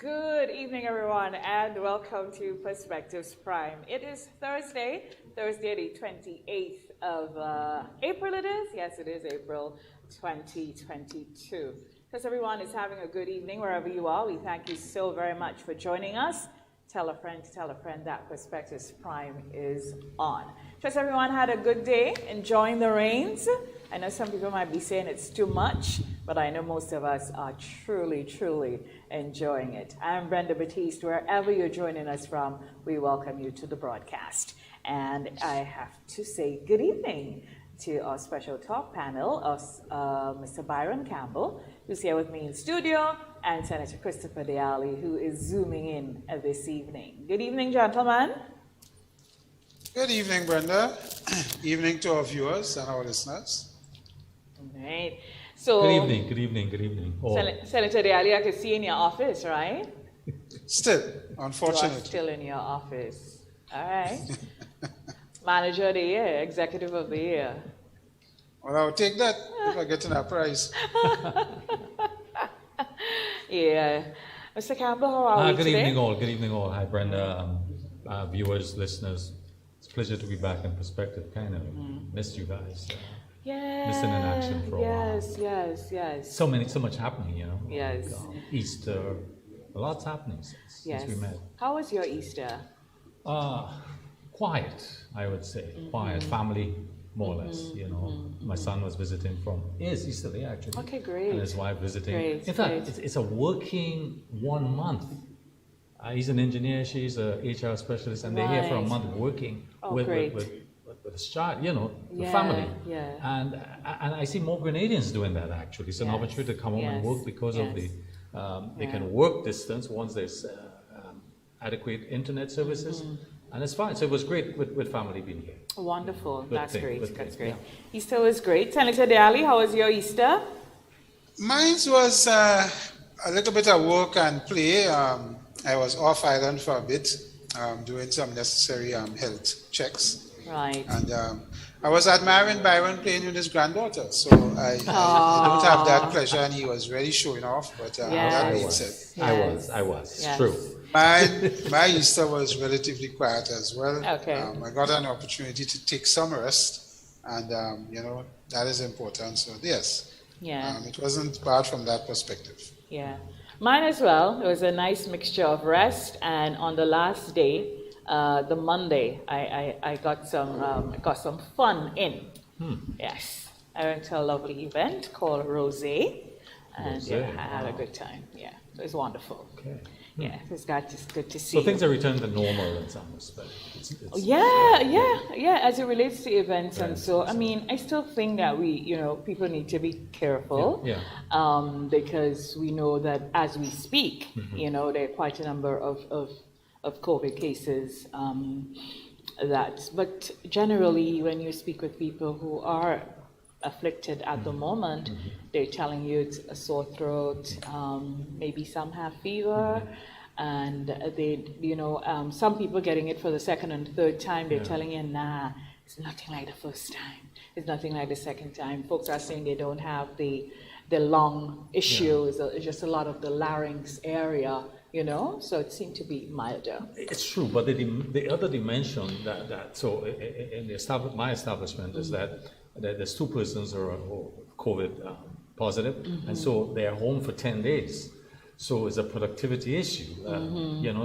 Good evening, everyone, and welcome to Perspectives Prime. It is Thursday, the 28th of April it is? Yes, it is April 2022. Because everyone is having a good evening wherever you are. We thank you so very much for joining us. Tell a friend that Perspectives Prime is on. Trust everyone had a good day, enjoying the rains. I know some people might be saying it's too much, but I know most of us are truly enjoying it. I'm Brenda Batiste. Wherever you're joining us from, we welcome you to the broadcast. And I have to say good evening to our special talk panel of Mr. Byron Campbell, who's here with me in studio, and Senator Christopher Arley, who is zooming in this evening. Good evening, gentlemen. Good evening, Brenda. Evening to our viewers and our listeners. All right. So, good evening. Senator Arley, I can see in your office, right? Still, unfortunately. You are still in your office. All right. Manager of the year, executive of the year. Well, I'll take that if I get that prize. Yeah. Mr. Campbell, how are we good today? Good evening all. Hi, Brenda, viewers, listeners. It's a pleasure to be back in Perspective. Kind of missed you guys. Yes. Missing in action for a while. Yes. So much happening, you know. Yes. Like, Easter, a lot's happening since we met. How was your Easter? Quiet, I would say. Quiet, family, more or less. You know, my son was visiting from Easterly actually. Okay, great. And his wife visiting. Great, in fact, it's a working 1 month. He's an engineer, she's a HR specialist, and they're here for a month working with his child, you know, the family. Yeah. And I see more Grenadians doing that actually. It's an opportunity to come home and work because of the, they can work distance once there's adequate internet services. And it's fine. So it was great with family being here. Wonderful. That's great. Yeah. Easter was great. Senator Arley, how was your Easter? Mine was a little bit of work and play. I was off island for a bit, doing some necessary health checks. Right. And I was admiring Byron playing with his granddaughter. So I don't have that pleasure, and he was really showing off. But that being said, I was. It's true. My Easter was relatively quiet as well. Okay. I got an opportunity to take some rest, and that is important. So yes, it wasn't bad from that perspective. Yeah, mine as well. It was a nice mixture of rest, and on the last day, the Monday, I got some fun in. Yes, I went to a lovely event called Rosé, and I had a good time. Yeah, it was wonderful. Okay. Yeah, it's good to see. So things are returned to normal in some respect. Yeah. As it relates to events and so, I mean, I still think that people need to be careful. Because we know that as we speak, there are quite a number of COVID cases. But generally, when you speak with people who are afflicted at the moment, they're telling you it's a sore throat, maybe some have fever, and some people getting it for the second and third time, they're telling you, nah, it's nothing like the first time, it's nothing like the second time. Folks are saying they don't have the lung issues, it's just a lot of the larynx area, so it seemed to be milder. It's true, but the other dimension that so in my establishment is that there's 2 persons who are COVID positive, and so they're home for 10 days. So it's a productivity issue,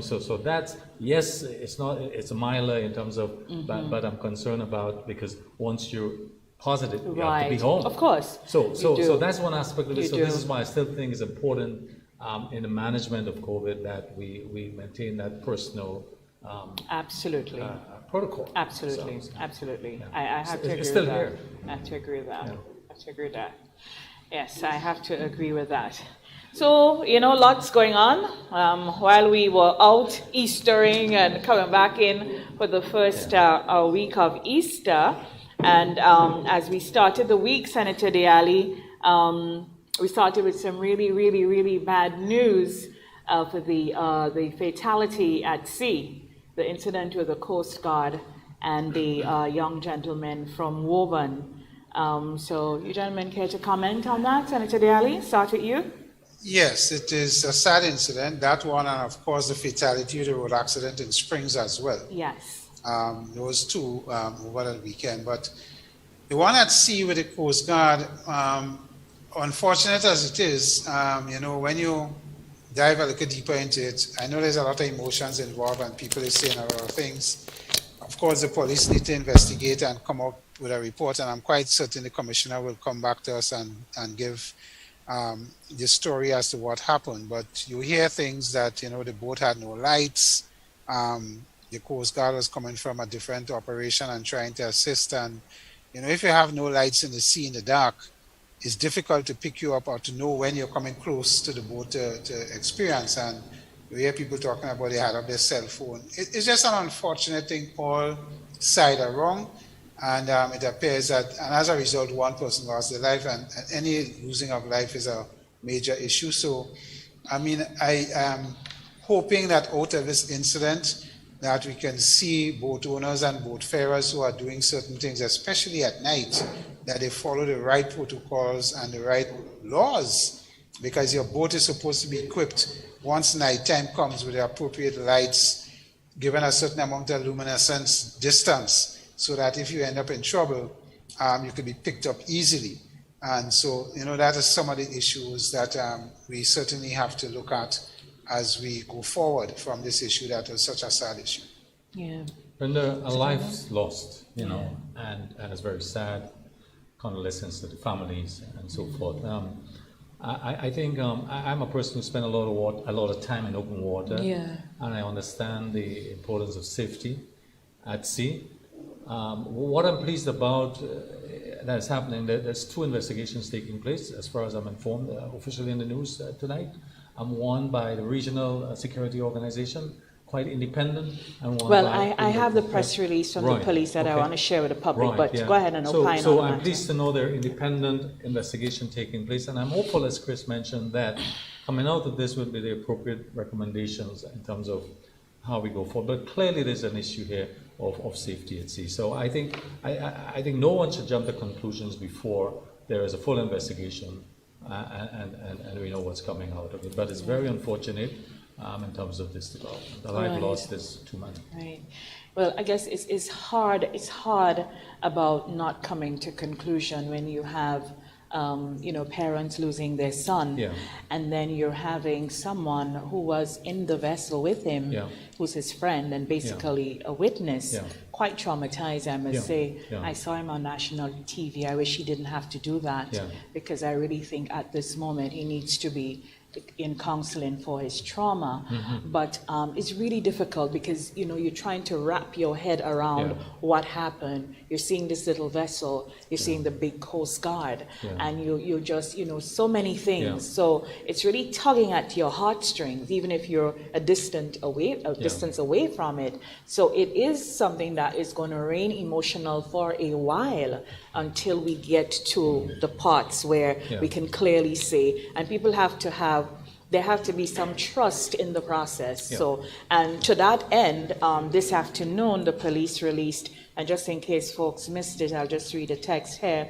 So that's it's a milder in terms of, but I'm concerned about because once you're positive, you have to be home. Of course. So that's one aspect of it. So this is why I still think it's important in the management of COVID that we maintain that personal. Absolutely. Protocol. Absolutely. I have to agree still with that. here. I have to agree with that. Yes, I have to agree with that. So, lots going on. While we were out Eastering and coming back in for the first week of Easter, and as we started the week, Senator Arley, we started with some really bad news for the fatality at sea. The incident with the Coast Guard and the young gentleman from Woburn. So you gentlemen care to comment on that? Senator Arley, start with you. Yes, it is a sad incident, that one, and of course the fatality of the road accident in Springs as well. Yes. Those two over the weekend. But the one at sea with the Coast Guard, unfortunate as it is, when you dive a little deeper into it, I know there's a lot of emotions involved and people are saying a lot of things. Of course, the police need to investigate and come up with a report, and I'm quite certain the commissioner will come back to us and give the story as to what happened. But you hear things that, the boat had no lights, the Coast Guard was coming from a different operation and trying to assist, and if you have no lights in the sea in the dark, it's difficult to pick you up or to know when you're coming close to the boat to experience. And you hear people talking about they had up their cell phone. It's just an unfortunate thing. All sides are wrong, and it appears that, and as a result, one person lost their life, and any losing of life is a major issue. So, I am hoping that out of this incident, that we can see boat owners and boat farers who are doing certain things, especially at night, that they follow the right protocols and the right laws, because your boat is supposed to be equipped once nighttime comes with the appropriate lights, given a certain amount of luminescence distance, so that if you end up in trouble, you can be picked up easily. And so, that is some of the issues that we certainly have to look at as we go forward from this issue that was such a sad issue. Yeah. And a life's lost, and it's very sad. Condolences to the families and so forth. I think I'm a person who spent a lot of time in open water, and I understand the importance of safety at sea. What I'm pleased about that is happening, there's two investigations taking place, as far as I'm informed, officially in the news tonight. One by the regional security organization, quite independent, and one by I have the press release from the police that I want to share with the public, but go ahead and opine on So that. I'm pleased to know there are independent investigation taking place, and I'm hopeful, as Chris mentioned, that coming out of this will be the appropriate recommendations in terms of how we go forward. But clearly there's an issue here of safety at sea. So I think no one should jump to conclusions before there is a full investigation and we know what's coming out of it. But it's very unfortunate in terms of this development. The life lost is too many. Right. Well, I guess it's hard. It's hard about not coming to conclusion when you have, parents losing their son, and then you're having someone who was in the vessel with him, who's his friend and basically a witness, quite traumatized, I must say. I saw him on national TV. I wish he didn't have to do that, because I really think at this moment he needs to be in counseling for his trauma. But it's really difficult because you're trying to wrap your head around what happened. You're seeing this little vessel, you're seeing the big Coast Guard, and you're just so many things. So it's really tugging at your heartstrings, even if you're a distance away from it. So it is something that is going to remain emotional for a while until we get to the parts where we can clearly say, and people there have to be some trust in the process. So, and to that end, this afternoon, the police released, and just in case folks missed it, I'll just read a text here.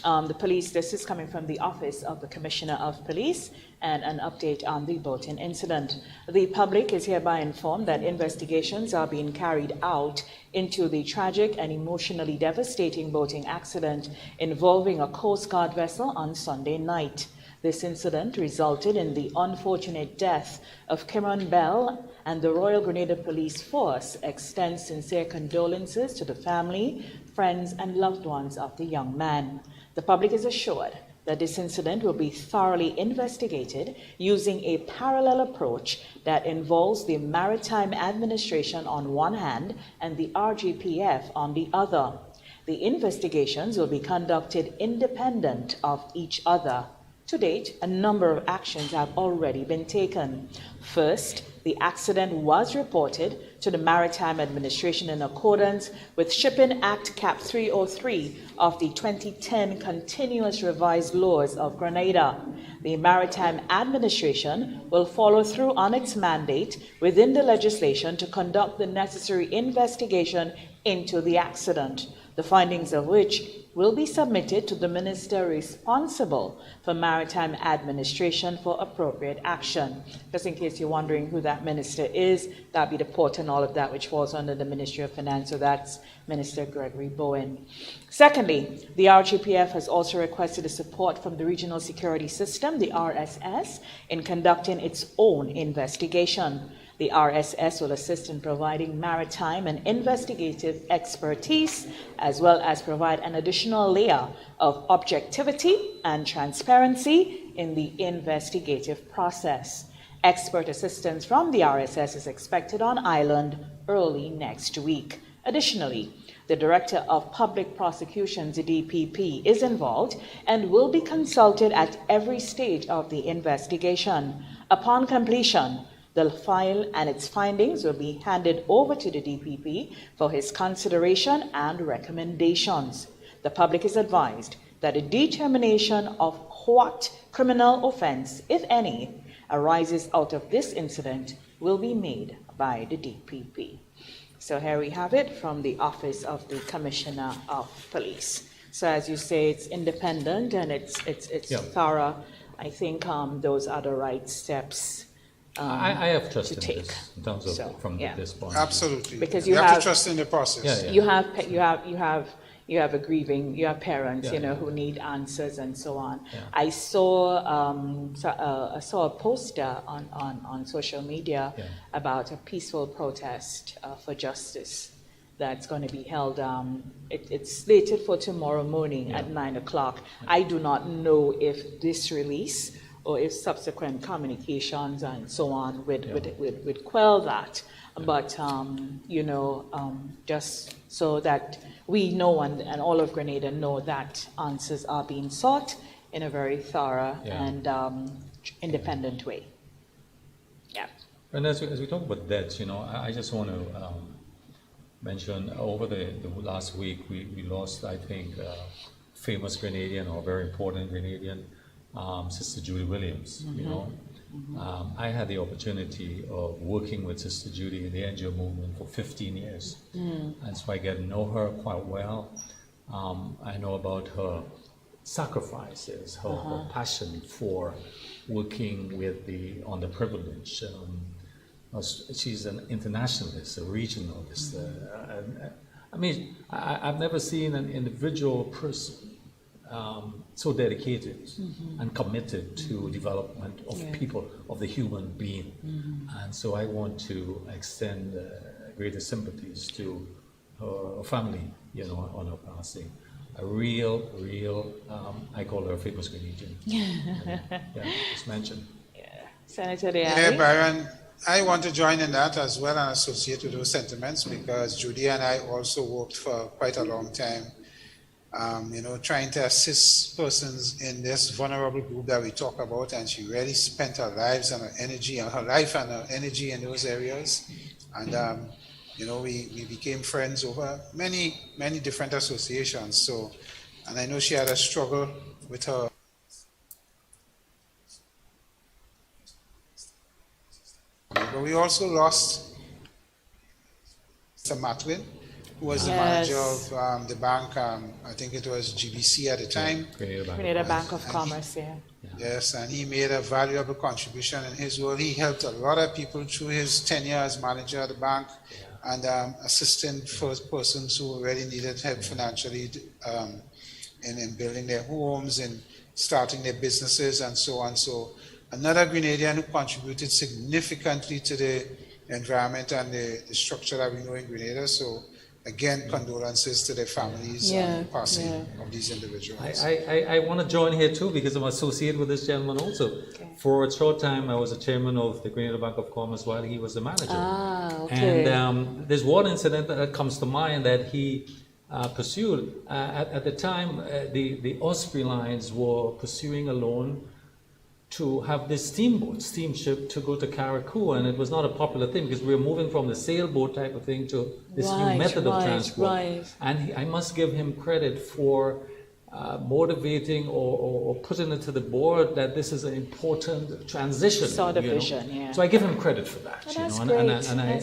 The police, this is coming from the Office of the Commissioner of Police, and an update on the boating incident. The public is hereby informed that investigations are being carried out into the tragic and emotionally devastating boating accident involving a Coast Guard vessel on Sunday night. This incident resulted in the unfortunate death of Cameron Bell, and the Royal Grenada Police Force extends sincere condolences to the family, friends, and loved ones of the young man. The public is assured that this incident will be thoroughly investigated using a parallel approach that involves the Maritime Administration on one hand and the RGPF on the other. The investigations will be conducted independent of each other. To date, a number of actions have already been taken. First, the accident was reported to the Maritime Administration in accordance with Shipping Act Cap 303 of the 2010 Continuous Revised Laws of Grenada. The Maritime Administration will follow through on its mandate within the legislation to conduct the necessary investigation into the accident. the findings of which will be submitted to the minister responsible for maritime administration for appropriate action. Just in case you're wondering who that minister is, that'd be the port and all of that, which falls under the Ministry of Finance, so that's Minister Gregory Bowen. Secondly, the RGPF has also requested the support from the Regional Security System, the RSS, in conducting its own investigation. The RSS will assist in providing maritime and investigative expertise, as well as provide an additional layer of objectivity and transparency in the investigative process. Expert assistance from the RSS is expected on island early next week. Additionally, the Director of Public Prosecutions, the DPP, is involved and will be consulted at every stage of the investigation. Upon completion, the file and its findings will be handed over to the DPP for his consideration and recommendations. The public is advised that a determination of what criminal offense, if any, arises out of this incident will be made by the DPP. So here we have it from the Office of the Commissioner of Police. So as you say, it's independent and it's thorough. I think those are the right steps. I have trust in take. this in terms of this point. Absolutely. Because you have to trust in the process. Yeah. You have you have parents, who need answers and so on. Yeah. I saw a poster on social media about a peaceful protest for justice that's going to be held. It's slated for tomorrow morning at 9:00. I do not know if this release or if subsequent communications and so on would quell that. But, just so that we know and all of Grenada know that answers are being sought in a very thorough and independent way. Yeah. And as we talk about deaths, I just want to mention over the last week, we lost, I think, famous Grenadian or very important Grenadian, Sister Judy Williams. I had the opportunity of working with Sister Judy in the NGO movement for 15 years, and so I get to know her quite well. I know about her sacrifices, her passion for working with the underprivileged. She's an internationalist, a regionalist. I've never seen an individual person so dedicated and committed to development of people, of the human being. And so I want to extend greatest sympathies to her family, on her passing. A real, I call her a famous Grenadian. Just mentioned. Senator Arley? Yeah, Byron, I want to join in that as well and associate with those sentiments, because Judy and I also worked for quite a long time trying to assist persons in this vulnerable group that we talk about, and she really spent her lives and her energy and her life and her energy in those areas. And we became friends over many different associations. So, and I know she had a struggle with her. But we also lost Mr. Matlin, who was the manager of the bank. I think it was GBC at the time. Grenada Bank of Commerce, Yes, and he made a valuable contribution in his role. He helped a lot of people through his tenure as manager of the bank and assisting first persons who really needed help financially in building their homes and starting their businesses and so on. So another Grenadian who contributed significantly to the environment and the structure that we know in Grenada. So again, condolences to their families and passing of these individuals. I want to join here too, because I'm associated with this gentleman also. For a short time, I was the chairman of the Grenada Bank of Commerce while he was the manager. And there's one incident that comes to mind that he pursued. At the time, the Osprey Lines were pursuing a loan to have this steamship to go to Carriacou, and it was not a popular thing because we were moving from the sailboat type of thing to this new method of transport. And I must give him credit for motivating or putting it to the board that this is an important transition. Saw the vision, yeah. So I give him credit for that. That's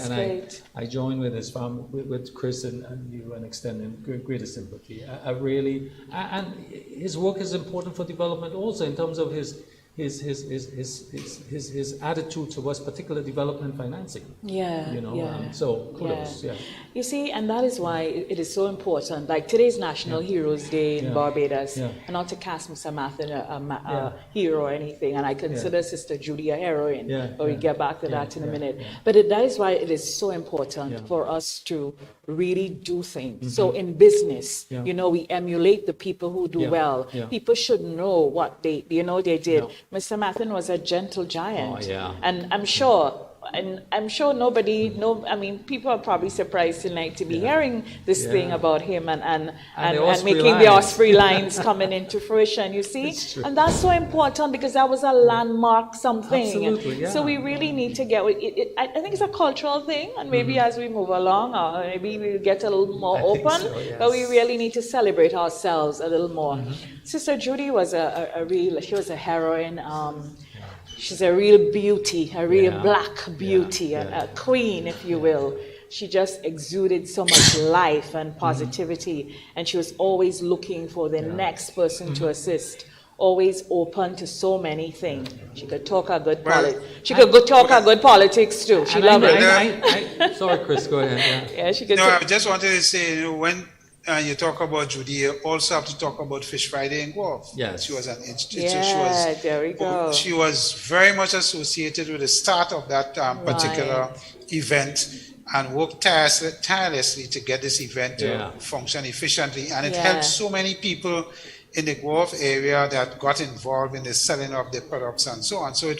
great. I join with his family, with Chris and you, and extending greatest sympathy. I really, and his work is important for development also in terms of his attitude towards particular development financing. So kudos. Yeah. You see, and that is why it is so important. Like today's National Heroes Day in Barbados, and not to cast Mr. Mathen a hero or anything, and I consider Sister Judy a heroine, but we get back to that in a minute. But that is why it is so important for us to really do things. So in business, we emulate the people who do well. People should know what they did. Mr. Mathen was a gentle giant. And I'm sure people are probably surprised tonight to be hearing this thing about him and making the Osprey lines coming into fruition, you see? And that's so important because that was a landmark something. Absolutely, So we really need to get it. I think it's a cultural thing, and maybe as we move along, or maybe we'll get a little more open, but we really need to celebrate ourselves a little more. Sister Judy was she was a heroine. She's a real beauty, a real black beauty, a queen, if you will. She just exuded so much life and positivity, and she was always looking for the next person to assist. Always open to so many things. She could talk a good politics. She could talk a good politics too. She loved it. Sorry, Chris, go ahead. Yeah, she could. No, I just wanted to say, when you talk about Judy, you also have to talk about Fish Friday in Guelph. Yes. She was an institute. There we go. She was very much associated with the start of that particular event and worked tirelessly to get this event to function efficiently. And it helped so many people in the Guelph area that got involved in the selling of the products and so on. So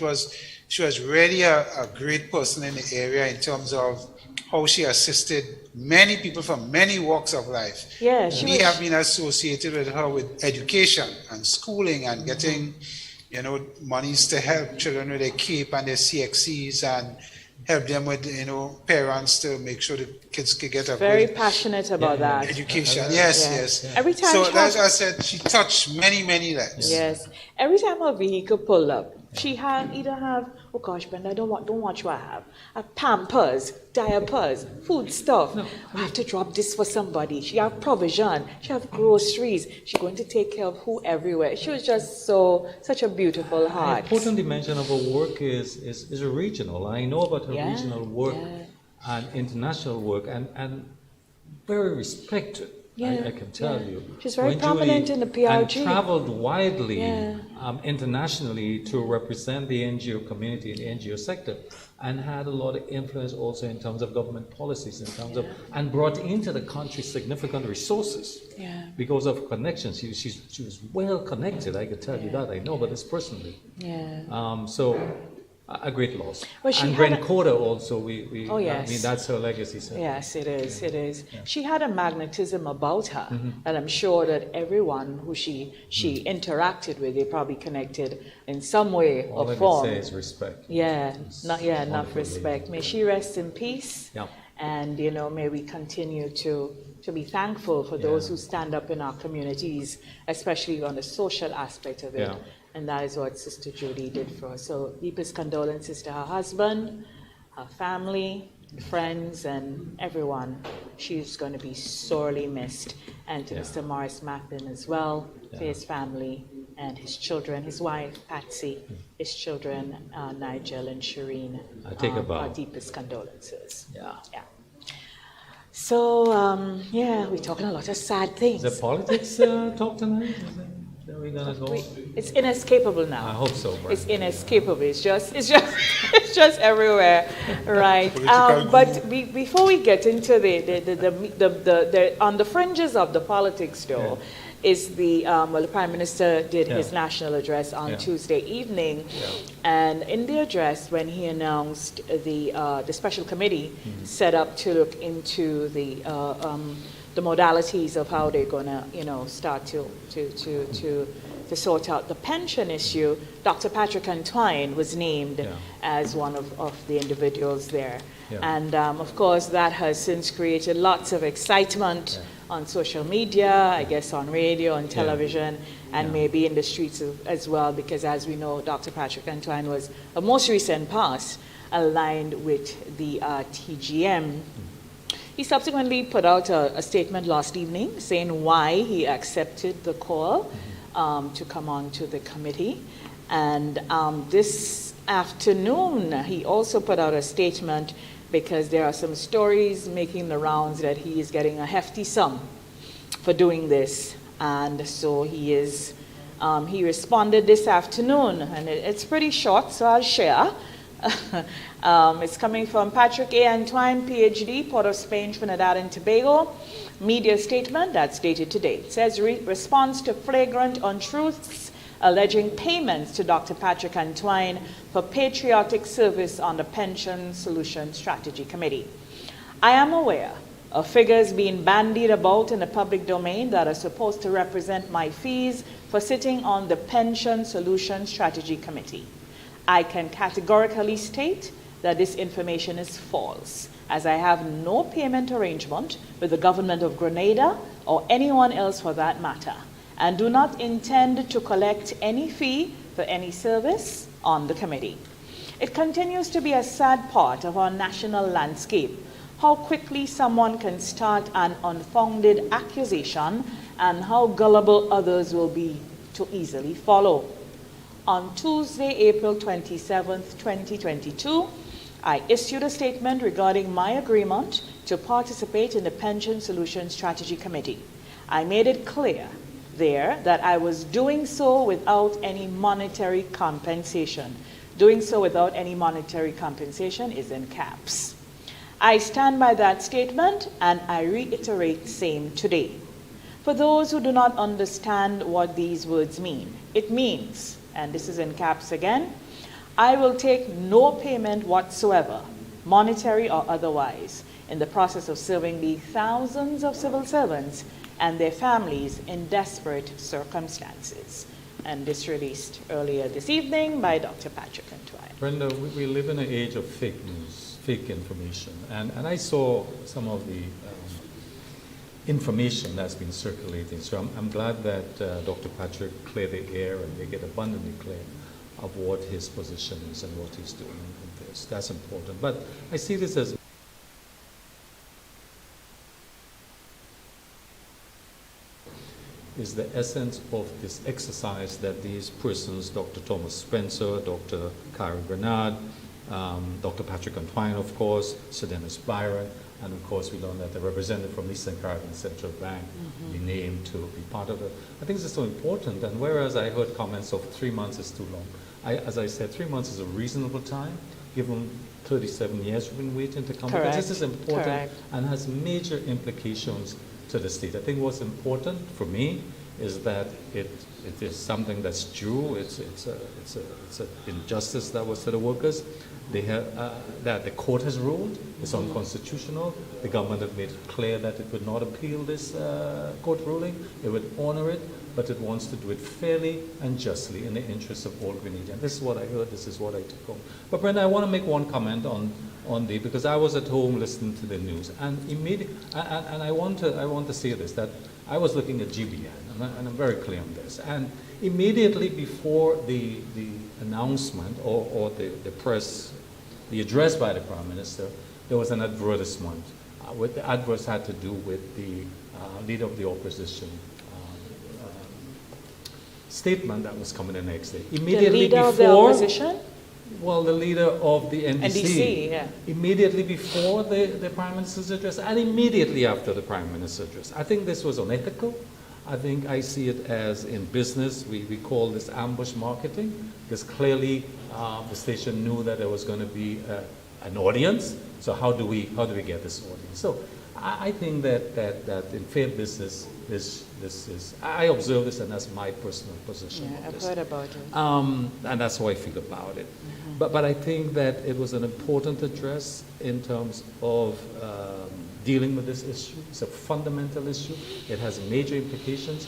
she was really a great person in the area in terms of how she assisted many people from many walks of life. We have been associated with her with education and schooling and getting, monies to help children with their CAPE and their CXCs and help them with, parents to make sure the kids could get a very passionate about that. Education. Yes. Every time so as I said, she touched many lives. Yes. Every time a vehicle pulled up, she had oh gosh, Brenda, don't watch what I have. Pampers, diapers, food stuff. I have to drop this for somebody. She have provision. She have groceries. She's going to take care of who everywhere. She was just such a beautiful heart. An important dimension of her work is regional. I know about her regional work and international work and very respected. I can tell you. She's very prominent in the PRG. And traveled widely internationally to represent the NGO community in the NGO sector, and had a lot of influence also in terms of government policies, in terms of, and brought into the country significant resources because of connections. She was well connected, I can tell you that. I know about this personally. So a great loss. And Gren Coda also, I mean, that's her legacy. So. Yes, it is. Yeah. She had a magnetism about her that I'm sure that everyone who she interacted with, they probably connected in some way or form. All I can say is respect. Enough respect. May she rest in peace. Yeah. And, may we continue to be thankful for those who stand up in our communities, especially on the social aspect of it. And that is what Sister Judy did for us. So deepest condolences to her husband, her family, friends, and everyone. She's going to be sorely missed. And to Mr. Morris Mathen as well, to his family and his children, his wife, Patsy, his children, Nigel and Shireen. I take a bow. Our deepest condolences. Yeah. So, we're talking a lot of sad things. Is the politics talk tonight? Are we gonna go? It's inescapable now. I hope so. Right? It's inescapable. It's just everywhere, right? But before we get into the on the fringes of the politics, though, is the Prime Minister did his national address on Tuesday evening, and in the address, when he announced the special committee set up to look into the modalities of how they're going to, start to sort out the pension issue, Dr. Patrick Antwine was named as one of the individuals there. And of course, that has since created lots of excitement on social media, I guess on radio, on television, and maybe in the streets as well, because as we know, Dr. Patrick Antoine was a most recent past aligned with the TGM. He subsequently put out a statement last evening saying why he accepted the call to come on to the committee. And this afternoon, he also put out a statement because there are some stories making the rounds that he is getting a hefty sum for doing this. And so he responded this afternoon, and it's pretty short, so I'll share. It's coming from Patrick A. Antoine, PhD, Port of Spain, Trinidad and Tobago. Media statement that's dated today. It says, response to flagrant untruths alleging payments to Dr. Patrick Antoine for patriotic service on the Pension Solution Strategy Committee. I am aware of figures being bandied about in the public domain that are supposed to represent my fees for sitting on the Pension Solution Strategy Committee. I can categorically state that this information is false, as I have no payment arrangement with the government of Grenada or anyone else for that matter, and do not intend to collect any fee for any service on the committee. It continues to be a sad part of our national landscape how quickly someone can start an unfounded accusation and how gullible others will be to easily follow. On Tuesday, April 27th, 2022, I issued a statement regarding my agreement to participate in the Pension Solution Strategy Committee. I made it clear there that I was doing so without any monetary compensation. Doing so without any monetary compensation is in caps. I stand by that statement and I reiterate same today. For those who do not understand what these words mean, it means, and this is in caps again, I will take no payment whatsoever, monetary or otherwise, in the process of serving the thousands of civil servants and their families in desperate circumstances. And this released earlier this evening by Dr. Patrick Antoine. Brenda, we live in an age of fake news, fake information. And I saw some of the information that's been circulating. So I'm glad that Dr. Patrick cleared the air and they get abundantly clear of what his position is and what he's doing in this. That's important. But I see this as is the essence of this exercise that these persons, Dr. Thomas Spencer, Dr. Carriacou, Dr. Patrick Antoine, of course, Sir Dennis Byron, and of course we learned that the representative from Eastern Caribbean Central Bank be named to be part of it. I think this is so important, and whereas I heard comments of 3 months is too long, as I said, 3 months is a reasonable time, given 37 years we've been waiting to come. Because this is important and has major implications to the state. I think what's important for me is that it is something that's due. It's an injustice that was to the workers. They have that the court has ruled. It's unconstitutional. The government have made it clear that it would not appeal this court ruling. It would honor it, but it wants to do it fairly and justly in the interest of all Grenadians. This is what I heard. This is what I took home. But Brenda, I want to make one comment on because I was at home listening to the news, and and I want to say this, that I was looking at GBN, and I'm very clear on this, and immediately before the announcement or the press, the address by the Prime Minister, there was an advertisement. The adverse had to do with the leader of the opposition statement that was coming the next day. Immediately the leader before, of the opposition? Well, the leader of the NDC, yeah. Immediately before the Prime Minister's address and immediately after the Prime Minister's address. I think this was unethical. I think I see it as, in business, we call this ambush marketing, because clearly the station knew that there was going to be an audience. So how do we get this audience? So I think that in fair business, this is, I observe this, and that's my personal position. Yeah, I've heard about it. And that's how I feel about it. But I think that it was an important address in terms of dealing with this issue. It's a fundamental issue. It has major implications.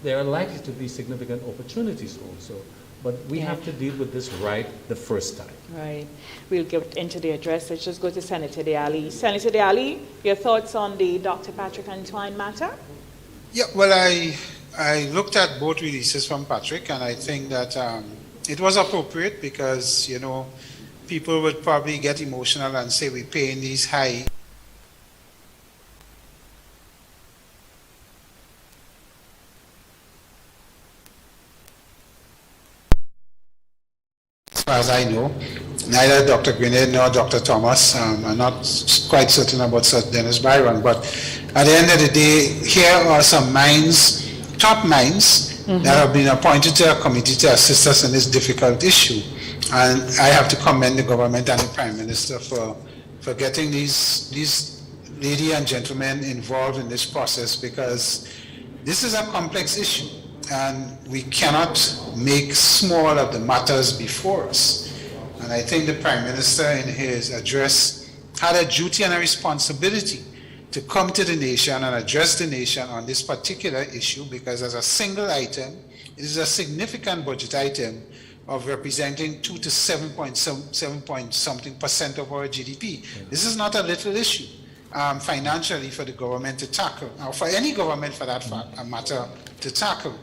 There are likely to be significant opportunities also but we have to deal with this right the first time. Right. We'll get into the address. Let's just go to Senator Arley. Senator Arley, your thoughts on the Dr. Patrick Antoine matter? Yeah, well, I looked at both releases from Patrick, and I think that it was appropriate because, you know, people would probably get emotional and say we're paying these high as far as I know. Neither Dr. Grenade nor Dr. Thomas. I'm not quite certain about Sir Dennis Byron, but at the end of the day, here are some minds, top minds, that have been appointed to a committee to assist us in this difficult issue. And I have to commend the government and the Prime Minister for getting these ladies and gentlemen involved in this process, because this is a complex issue and we cannot make small of the matters before us. And I think the Prime Minister in his address had a duty and a responsibility to come to the nation and address the nation on this particular issue, because as a single item, it is a significant budget item of representing 2 to 7 point something percent of our GDP. This is not a little issue financially for the government to tackle, or for any government for that matter to tackle.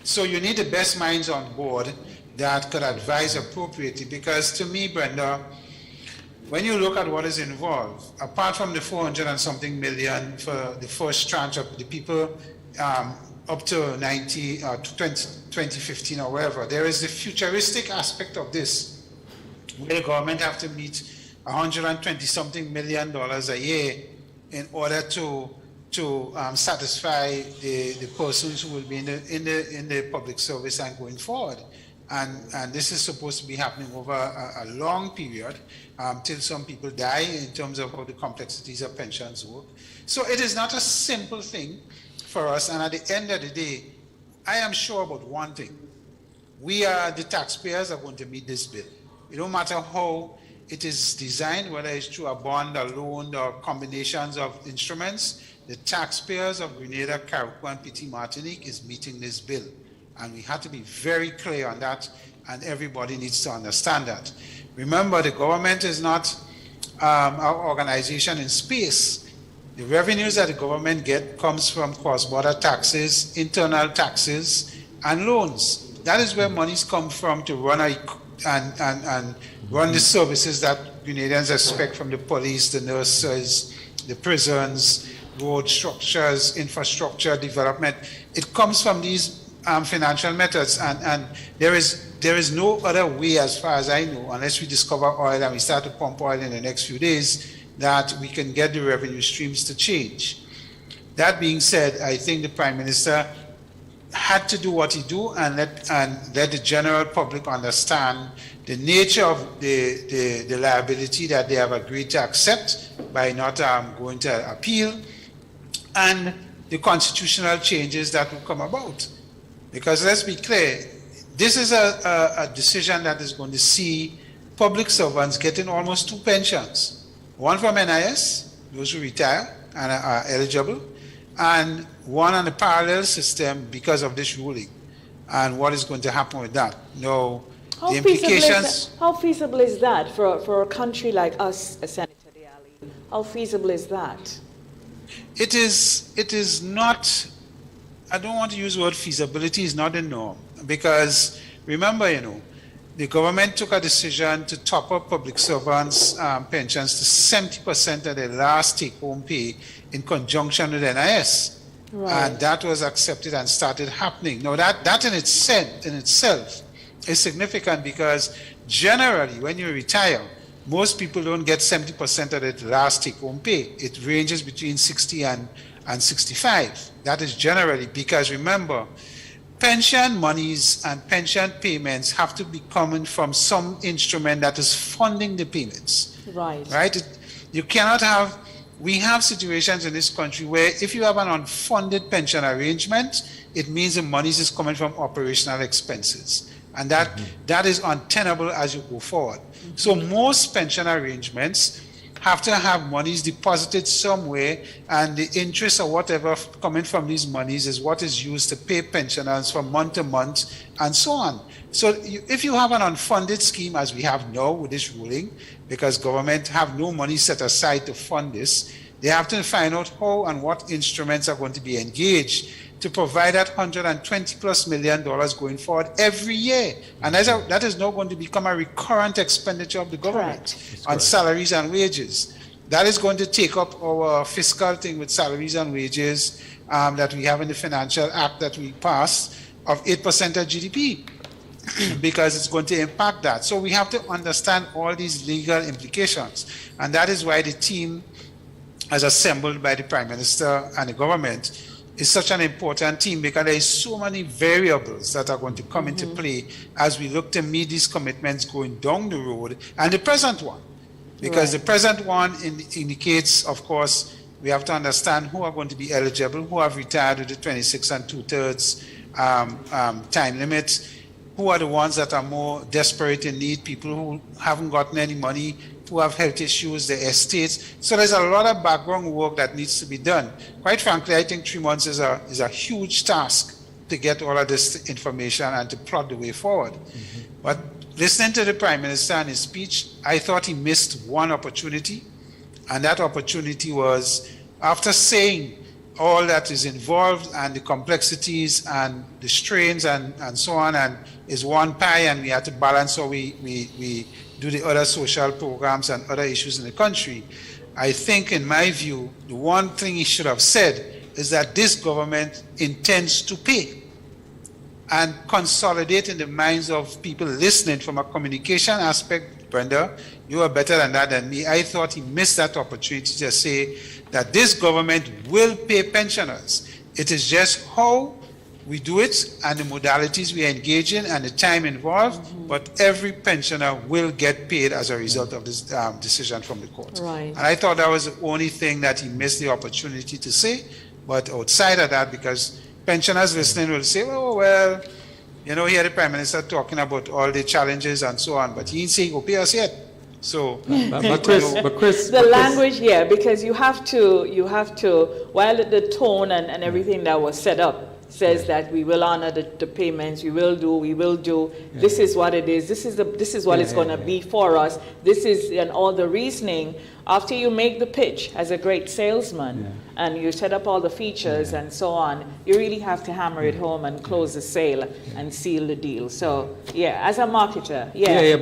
So you need the best minds on board that could advise appropriately, because to me, Brenda, when you look at what is involved, apart from the 400 and something million for the first tranche of the people up to 2015 or whatever, there is the futuristic aspect of this, where the government have to meet 120 something million dollars a year in order to satisfy the persons who will be in the public service and going forward. And this is supposed to be happening over a long period till some people die, in terms of how the complexities of pensions work. So it is not a simple thing for us. And at the end of the day, I am sure about one thing. We are, the taxpayers, are going to meet this bill. It don't matter how it is designed, whether it's through a bond, a loan, or combinations of instruments. The taxpayers of Grenada, Carriacou, and Petit Martinique is meeting this bill. And we have to be very clear on that, and everybody needs to understand that. Remember, the government is not our organization in space. The revenues that the government gets comes from cross-border taxes, internal taxes, and loans. That is where monies come from to run and run the services that Grenadians expect from the police, the nurses, the prisons, road structures, infrastructure development. It comes from these financial methods, and there is no other way, as far as I know, unless we discover oil and we start to pump oil in the next few days, that we can get the revenue streams to change. That being said, I think the Prime Minister had to do what he do and let the general public understand the nature of the liability that they have agreed to accept by not going to appeal, and the constitutional changes that will come about. Because let's be clear, this is a decision that is going to see public servants getting almost 2 pensions. One from NIS, those who retire and are eligible, and one on the parallel system because of this ruling. And what is going to happen with that? No, the implications. How feasible is that for a country like us, Senator Arley? How feasible is that? It is not. I don't want to use the word feasibility, is not the norm, because remember, you know, the government took a decision to top up public servants' pensions to 70% of their last take-home pay in conjunction with NIS. Right. And that was accepted and started happening. Now, that in itself is significant, because generally, when you retire, most people don't get 70% of their last take-home pay. It ranges between 60 and 65. That is generally, because remember, pension monies and pension payments have to be coming from some instrument that is funding the payments. Right. Right? You cannot have, we have situations in this country where if you have an unfunded pension arrangement, it means the monies is coming from operational expenses. And that is untenable as you go forward. So most pension arrangements have to have monies deposited somewhere, and the interest or whatever coming from these monies is what is used to pay pensioners from month to month and so on. So if you have an unfunded scheme, as we have now with this ruling, because government have no money set aside to fund this, they have to find out how and what instruments are going to be engaged to provide that $120+ million going forward every year. And that is now going to become a recurrent expenditure of the government on salaries and wages. That is going to take up our fiscal thing with salaries and wages that we have in the Financial Act that we passed of 8% of GDP. Because it's going to impact that. So we have to understand all these legal implications. And that is why the team, as assembled by the Prime Minister and the government, is such an important team, because there is so many variables that are going to come into play as we look to meet these commitments going down the road, and the present one. Because the present one indicates, of course, we have to understand who are going to be eligible, who have retired with the 26 2/3 time limit, who are the ones that are more desperate in need, people who haven't gotten any money, who have health issues, the estates. So there's a lot of background work that needs to be done. Quite frankly, I think 3 months is a huge task to get all of this information and to plot the way forward. But listening to the Prime Minister and his speech, I thought he missed one opportunity, and that opportunity was, after saying all that is involved and the complexities and the strains and so on, and is one pie, and we have to balance how we do the other social programs and other issues in the country. I think, in my view, the one thing he should have said is that this government intends to pay, and consolidate in the minds of people listening from a communication aspect. Brenda, you are better than that than me. I thought he missed that opportunity to say that this government will pay pensioners. It is just how we do it and the modalities we engage in and the time involved, but every pensioner will get paid as a result of this decision from the court. Right. And I thought that was the only thing that he missed the opportunity to say. But outside of that, because pensioners listening will say, oh, well, you know, here the Prime Minister talking about all the challenges and so on, but he didn't say he will pay us yet. So, but Chris, the language here, because you have to, while the tone and everything that was set up says that we will honor the payments, we will do. This is what it is. This is what it's going to be for us. This is, and all the reasoning. After you make the pitch as a great salesman and you set up all the features and so on, you really have to hammer it home and close the sale and seal the deal. So as a marketer,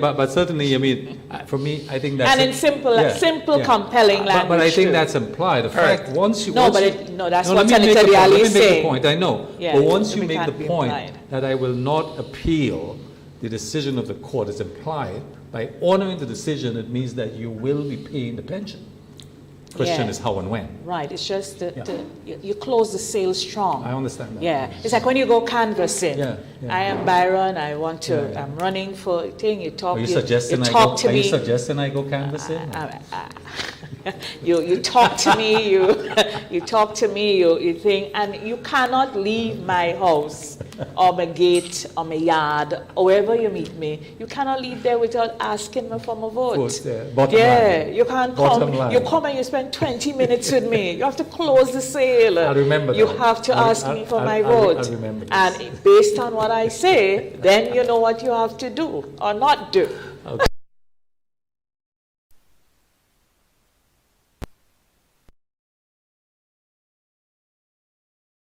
but certainly, I mean, for me, I think that's, and in simple, compelling language. But I think that's implied. The fact that's what Senator Diali is saying. Let me make the point. I know, but once you make the point implied. that I will not appeal the decision of the court, is implied. By honoring the decision, it means that you will be paying the pension. Question is how and when. Right, it's just you close the sale strong. I understand that. Yeah, it's like when you go canvassing. I am Byron, I want to, I'm running for a thing, you talk, Are you you suggesting talk to me. Are you suggesting I go canvassing? You talk to me, you talk to me, you think, and you cannot leave my house or my gate or my yard or wherever you meet me. You cannot leave there without asking me for my vote. Bottom line. You can't Bottom come. line. You come and you spend 20 minutes with me. You have to close the sale. I remember You that. have to ask me for my vote. I remember this. And based on what I say, then you know what you have to do or not do. Okay.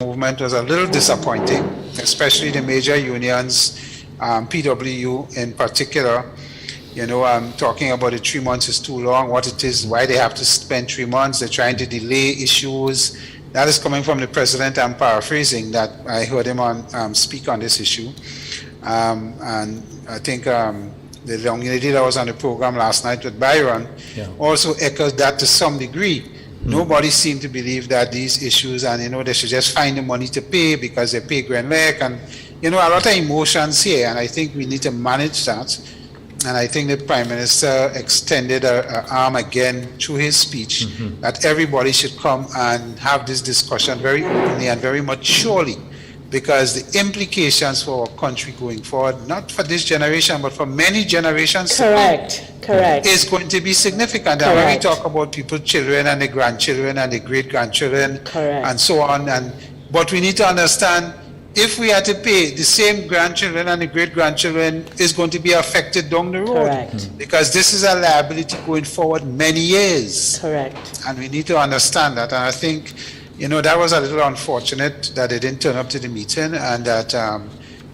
Movement was a little disappointing, especially the major unions, PWU in particular. You know, I'm talking about the 3 months is too long, what it is, why they have to spend 3 months, they're trying to delay issues. That is coming from the president. I'm paraphrasing that. I heard him speak on this issue. And I think the young lady that was on the program last night with Byron also echoed that to some degree. Nobody seemed to believe that these issues, and you know, they should just find the money to pay because they pay Grand Lake, and you know, a lot of emotions here, and I think we need to manage that. And I think the Prime Minister extended an arm again through his speech that everybody should come and have this discussion very openly and very maturely, because the implications for our country going forward, not for this generation, but for many generations to come, is going to be significant. And when we talk about people's children and their grandchildren and their great-grandchildren and so on, but we need to understand, if we are to pay, the same grandchildren and the great-grandchildren is going to be affected down the road. Because this is a liability going forward many years. And we need to understand that. And I think, that was a little unfortunate that they didn't turn up to the meeting, and that,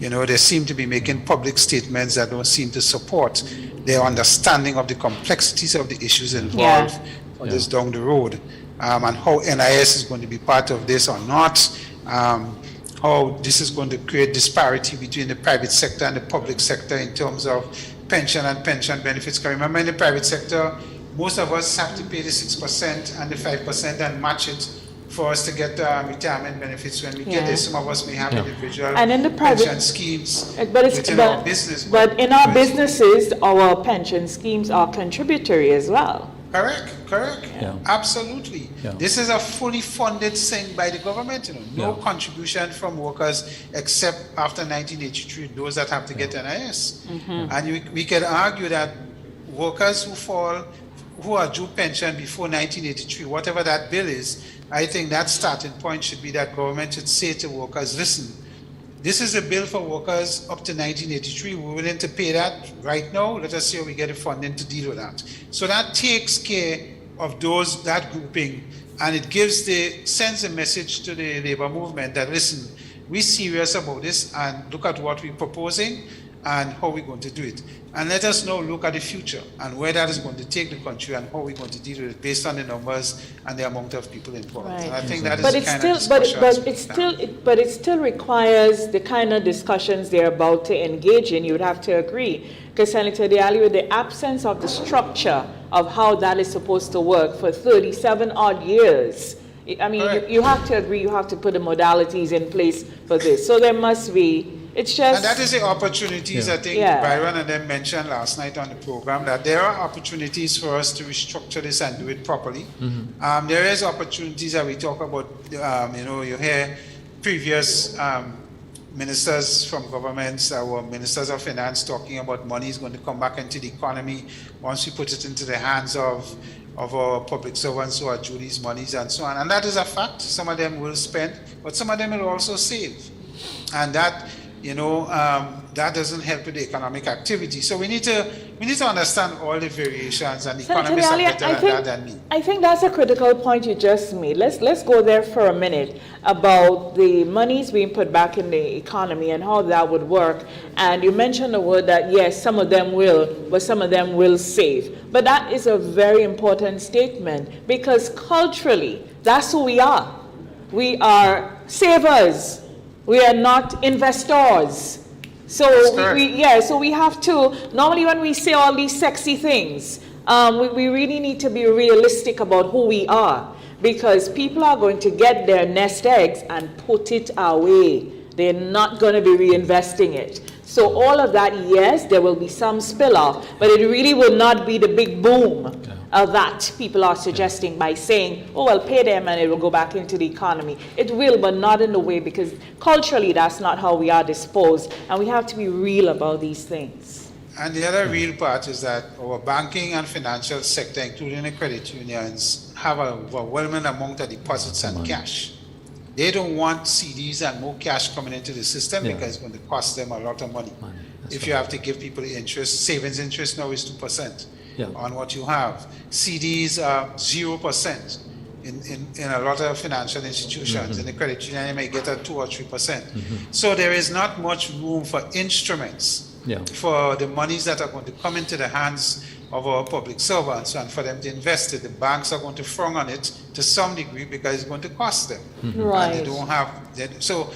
they seem to be making public statements that don't seem to support their understanding of the complexities of the issues involved for this down the road, and how NIS is going to be part of this or not, how this is going to create disparity between the private sector and the public sector in terms of pension and pension benefits. Because remember, in the private sector, most of us have to pay the 6% and the 5% and match it for us to get retirement benefits when we get there. Some of us may have individual and in the private pension schemes within our business. But in our businesses, our pension schemes are contributory as well. Correct. Absolutely. This is a fully funded thing by the government. No contribution from workers except after 1983, those that have to get NIS. And we can argue that workers who are due pension before 1983, whatever that bill is, I think that starting point should be that government should say to workers, listen, this is a bill for workers up to 1983. We're willing to pay that right now. Let us see how we get the funding to deal with that. So that takes care of that grouping, and it sends a message to the labor movement that, listen, we're serious about this, and look at what we're proposing and how we're going to do it. And let us now look at the future and where that is going to take the country and how we're going to deal with it based on the numbers and the amount of people involved. And I think that is the kind of discussion. But it still requires the kind of discussions they're about to engage in. You would have to agree. Because Senator Diallo, with the absence of the structure of how that is supposed to work for 37 odd years, I mean, you have to agree, you have to put the modalities in place for this. So there must be. It's just, and that is the opportunities I think Byron and them mentioned last night on the program, that there are opportunities for us to restructure this and do it properly. There is opportunities that we talk about, you hear previous ministers from governments, our ministers of finance talking about money is going to come back into the economy once we put it into the hands of our public servants who are due these monies and so on. And that is a fact. Some of them will spend, but some of them will also save. And that, that doesn't help with the economic activity. So we need to understand all the variations, and economists are better at that than me. I think that's a critical point you just made. Let's go there for a minute about the monies being put back in the economy and how that would work. And you mentioned the word that yes, some of them will, but some of them will save. But that is a very important statement, because culturally, that's who we are. We are savers. We are not investors. So so we have to, normally when we say all these sexy things, we really need to be realistic about who we are, because people are going to get their nest eggs and put it away. They're not going to be reinvesting it. So all of that, yes, there will be some spill off, but it really will not be the big boom that people are suggesting by saying, oh, well, pay them and it will go back into the economy. It will, but not in the way, because culturally that's not how we are disposed, and we have to be real about these things. And the other real part is that our banking and financial sector, including the credit unions, have a overwhelming amount of deposits and cash. They don't want CDs and more cash coming into the system because it's going to cost them a lot of money. If you have to give people the interest, savings interest now is 2%. On what you have. CDs are 0% in a lot of financial institutions. In the credit union, you may get a 2 or 3%. So there is not much room for instruments for the monies that are going to come into the hands of our public servants and for them to invest it. The banks are going to frown on it to some degree because it's going to cost them. And they don't have that. So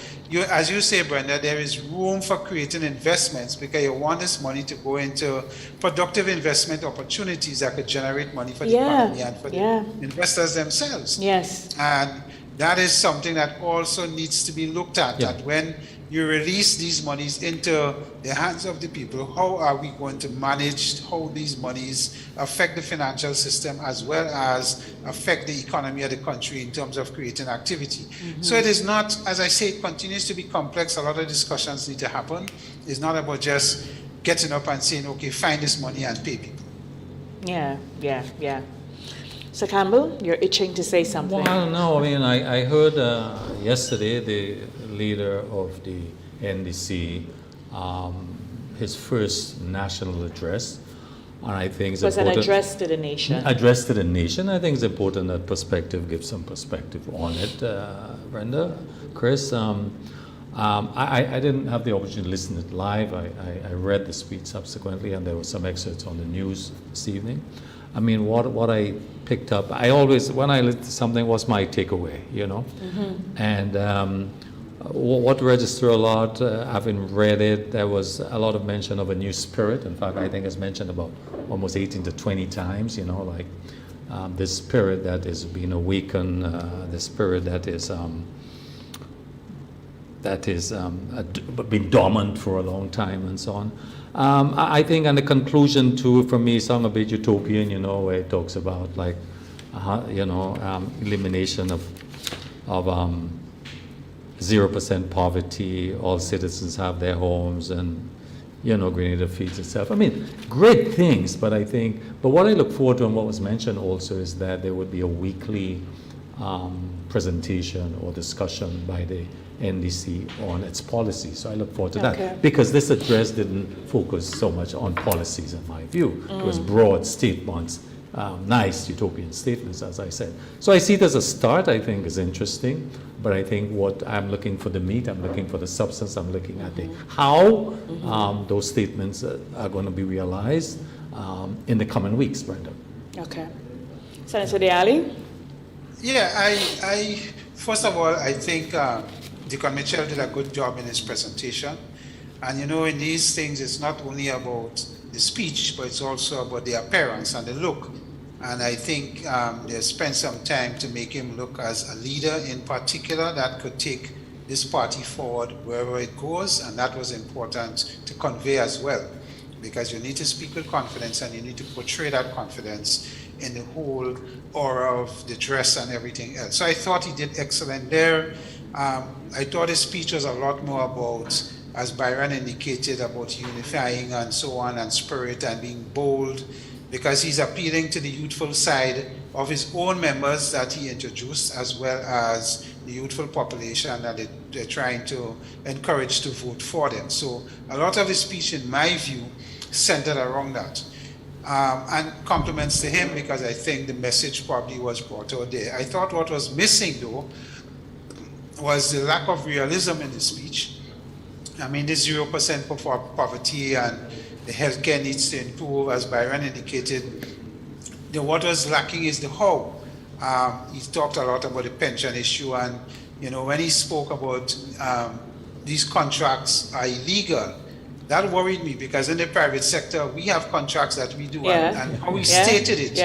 as you say, Brenda, there is room for creating investments, because you want this money to go into productive investment opportunities that could generate money for the economy and for the investors themselves. Yes. And that is something that also needs to be looked at, that when you release these monies into the hands of the people, how are we going to manage how these monies affect the financial system as well as affect the economy of the country in terms of creating activity? So it is not, as I say, it continues to be complex. A lot of discussions need to happen. It's not about just getting up and saying, okay, find this money and pay people. Yeah. So Campbell, you're itching to say something. Well, I don't know. I mean, I heard yesterday the leader of the NDC, his first national address, and I think it's was important. an address to the nation. Address to the nation. I think it's important that perspective gives some perspective on it. Brenda, Chris, I didn't have the opportunity to listen to it live. I read the speech subsequently, and there were some excerpts on the news this evening. I mean, what I picked up, I always, when I listened to something, was my takeaway, you know? And what registered a lot, having read it, there was a lot of mention of a new spirit. In fact, I think it's mentioned about almost 18 to 20 times, you know, like this spirit that is being awakened, the spirit that is been dormant for a long time and so on. I think, and the conclusion too, for me, sounds a bit utopian, you know, where it talks about like, elimination of 0% poverty, all citizens have their homes, and, you know, Grenada feeds itself. I mean, great things, but what I look forward to, and what was mentioned also, is that there would be a weekly presentation or discussion by the NDC on its policy. So I look forward to that, because this address didn't focus so much on policies, in my view. It was broad statements, nice utopian statements, as I said. So I see it as a start. I think is interesting, but I think what I'm looking for the meat, I'm looking for the substance, I'm looking at the how those statements are going to be realized in the coming weeks, Brenda. Okay. Senator Diali? Yeah, I first of all, I think Deacon Mitchell did a good job in his presentation. And you know, in these things, it's not only about the speech, but it's also about the appearance and the look. And I think they spent some time to make him look as a leader in particular that could take this party forward wherever it goes. And that was important to convey as well, because you need to speak with confidence and you need to portray that confidence in the whole aura of the dress and everything else. So I thought he did excellent there. I thought his speech was a lot more about, as Byron indicated, about unifying and so on, and spirit and being bold, because he's appealing to the youthful side of his own members that he introduced, as well as the youthful population that they're trying to encourage to vote for them. So a lot of his speech, in my view, centered around that. And compliments to him, because I think the message probably was brought out there. I thought what was missing, though, was the lack of realism in the speech. I mean, the 0% poverty and the healthcare needs to improve, as Byron indicated. What was lacking is the how. He talked a lot about the pension issue, and you know, when he spoke about these contracts are illegal, that worried me, because in the private sector we have contracts that we do, and how he stated it,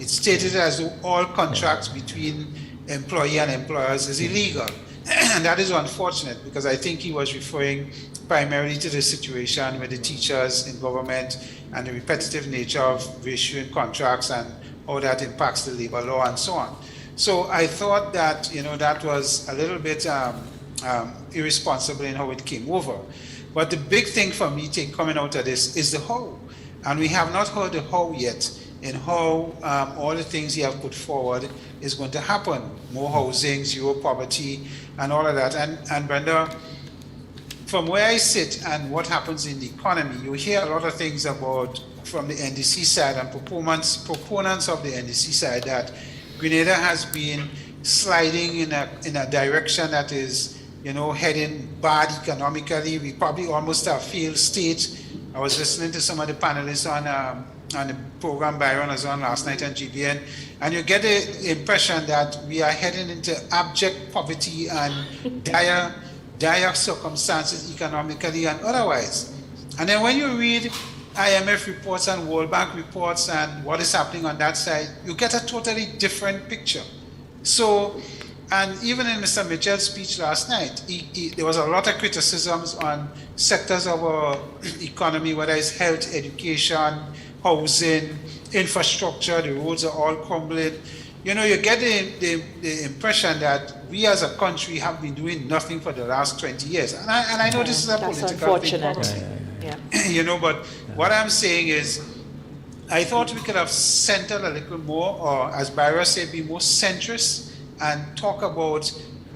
it stated as though all contracts between employee and employers is illegal. And that is unfortunate, because I think he was referring primarily to the situation with the teachers in government and the repetitive nature of reissuing contracts and how that impacts the labor law and so on. So I thought that, you know, that was a little bit irresponsible in how it came over. But the big thing for me coming out of this is the how. And we have not heard the how yet, in how all the things he have put forward is going to happen. More housing, zero poverty, and all of that. And Brenda, from where I sit and what happens in the economy, you hear a lot of things about, from the NDC side and proponents of the NDC side, that Grenada has been sliding in a direction that is, you know, heading bad economically. We probably almost have failed state. I was listening to some of the panelists on the program Byron was on last night on GBN, and you get the impression that we are heading into abject poverty and dire circumstances economically and otherwise. And then when you read IMF reports and World Bank reports and what is happening on that side, you get a totally different picture. So And even in Mr. Mitchell's speech last night, there was a lot of criticisms on sectors of our economy, whether it's health, education, housing, infrastructure. The roads are all crumbling. You know, you get the impression that we as a country have been doing nothing for the last 20 years. And I know this is a political thing, probably. You know, but what I'm saying is, I thought we could have centered a little more, or as Byron said, be more centrist and talk about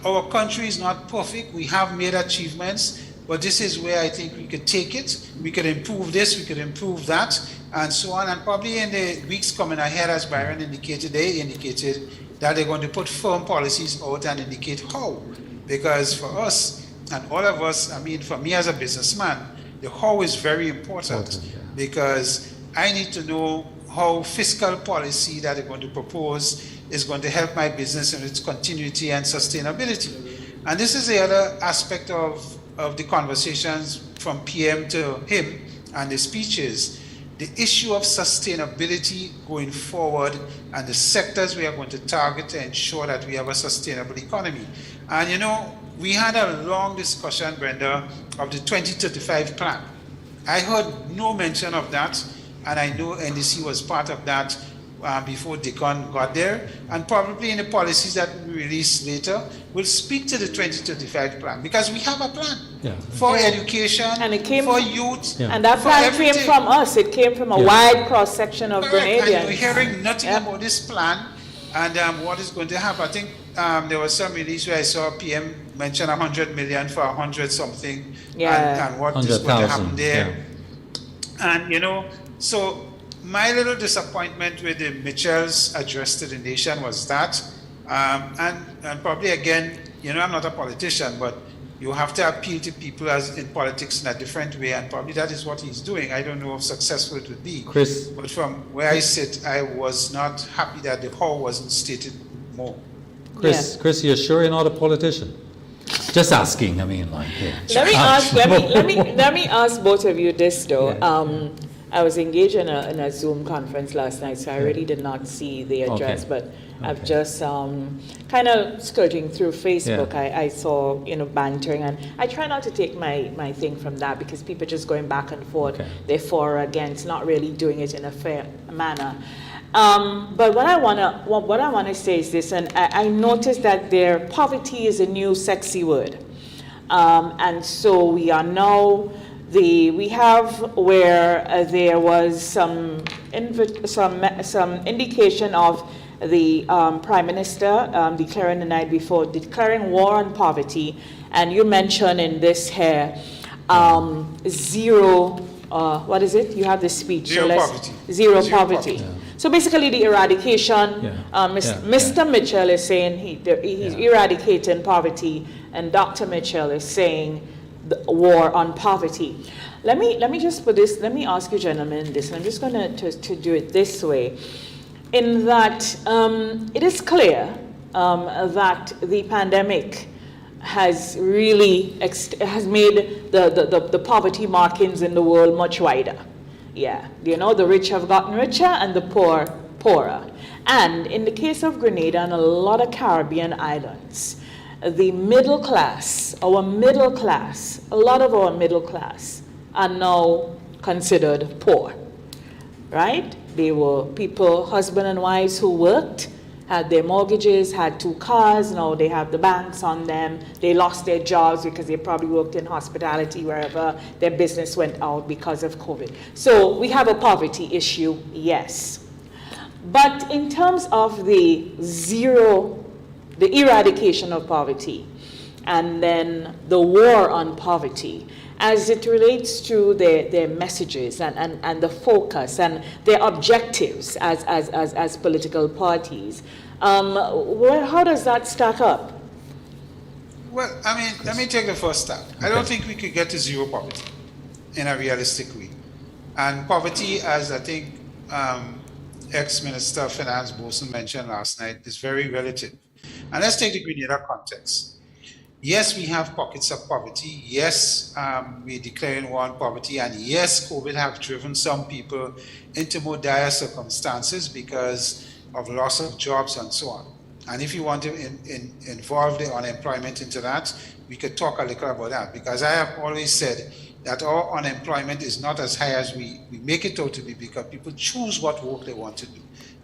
our country is not perfect. We have made achievements, but this is where I think we could take it. We could improve this, we could improve that, and so on. And probably in the weeks coming ahead, as Byron indicated, they indicated that they're going to put firm policies out and indicate how. Because for us, and all of us, I mean, for me as a businessman, the how is very important, because I need to know how fiscal policy that they're going to propose is going to help my business in its continuity and sustainability. And this is the other aspect of the conversations from PM to him and the speeches, the issue of sustainability going forward and the sectors we are going to target to ensure that we have a sustainable economy. And you know, we had a long discussion, Brenda, of the 2035 plan. I heard no mention of that, and I know NDC was part of that before Deacon got there, and probably in the policies that will be released later, we'll speak to the 2035 plan, because we have a plan for education, and it came for youth, and that plan came from us. It came from a wide cross-section of Grenadians. And we're hearing nothing about this plan and what is going to happen. I think there was some release where I saw PM mention 100 million for 100 something, and what is going to happen there. And you know, so my little disappointment with the Mitchell's address to the nation was that, and probably again, you know, I'm not a politician, but you have to appeal to people as in politics in a different way, and probably that is what he's doing. I don't know how successful it would be, Chris, but from where I sit, I was not happy that the how wasn't stated more. Chris, you're sure you're not a politician? Just asking. I mean, like, let me ask both of you this though. I was engaged in a Zoom conference last night, so I really did not see the address, but I've just kind of skirting through Facebook. I saw, you know, bantering, and I try not to take my thing from that, because people just going back and forth, they're for or against, not really doing it in a fair manner. But what I wanna say is this, and I noticed that poverty is a new sexy word, and so we are now. We have where there was some indication of the Prime Minister declaring the night before, declaring war on poverty, and you mentioned in this here zero. What is it? You have the speech. Zero poverty. Zero poverty. Yeah. So basically, the eradication. Mr. Mitchell is saying he's eradicating poverty, and Dr. Mitchell is saying the war on poverty. Let me just put this. Let me ask you, gentlemen, this. I'm just going to do it this way, in that it is clear that the pandemic has really has made the poverty markings in the world much wider. Yeah, you know, the rich have gotten richer and the poor poorer. And in the case of Grenada and a lot of Caribbean islands, the middle class, a lot of our middle class are now considered poor, right? They were people, husband and wives who worked, had their mortgages, had 2 cars, now they have the banks on them. They lost their jobs because they probably worked in hospitality, wherever their business went out because of COVID. So we have a poverty issue, yes. But in terms of the eradication of poverty, and then the war on poverty, as it relates to their messages and the focus and their objectives as political parties, how does that stack up? Well, I mean, let me take the first step. I don't think we could get to zero poverty in a realistic way. And poverty, as I think ex-Minister of Finance Boson mentioned last night, is very relative. And let's take the Grenada context. Yes, we have pockets of poverty. Yes, we're declaring war on poverty. And yes, COVID have driven some people into more dire circumstances because of loss of jobs and so on. And if you want to involve the unemployment into that, we could talk a little about that, because I have always said that our unemployment is not as high as we make it out to be, because people choose what work they want to do.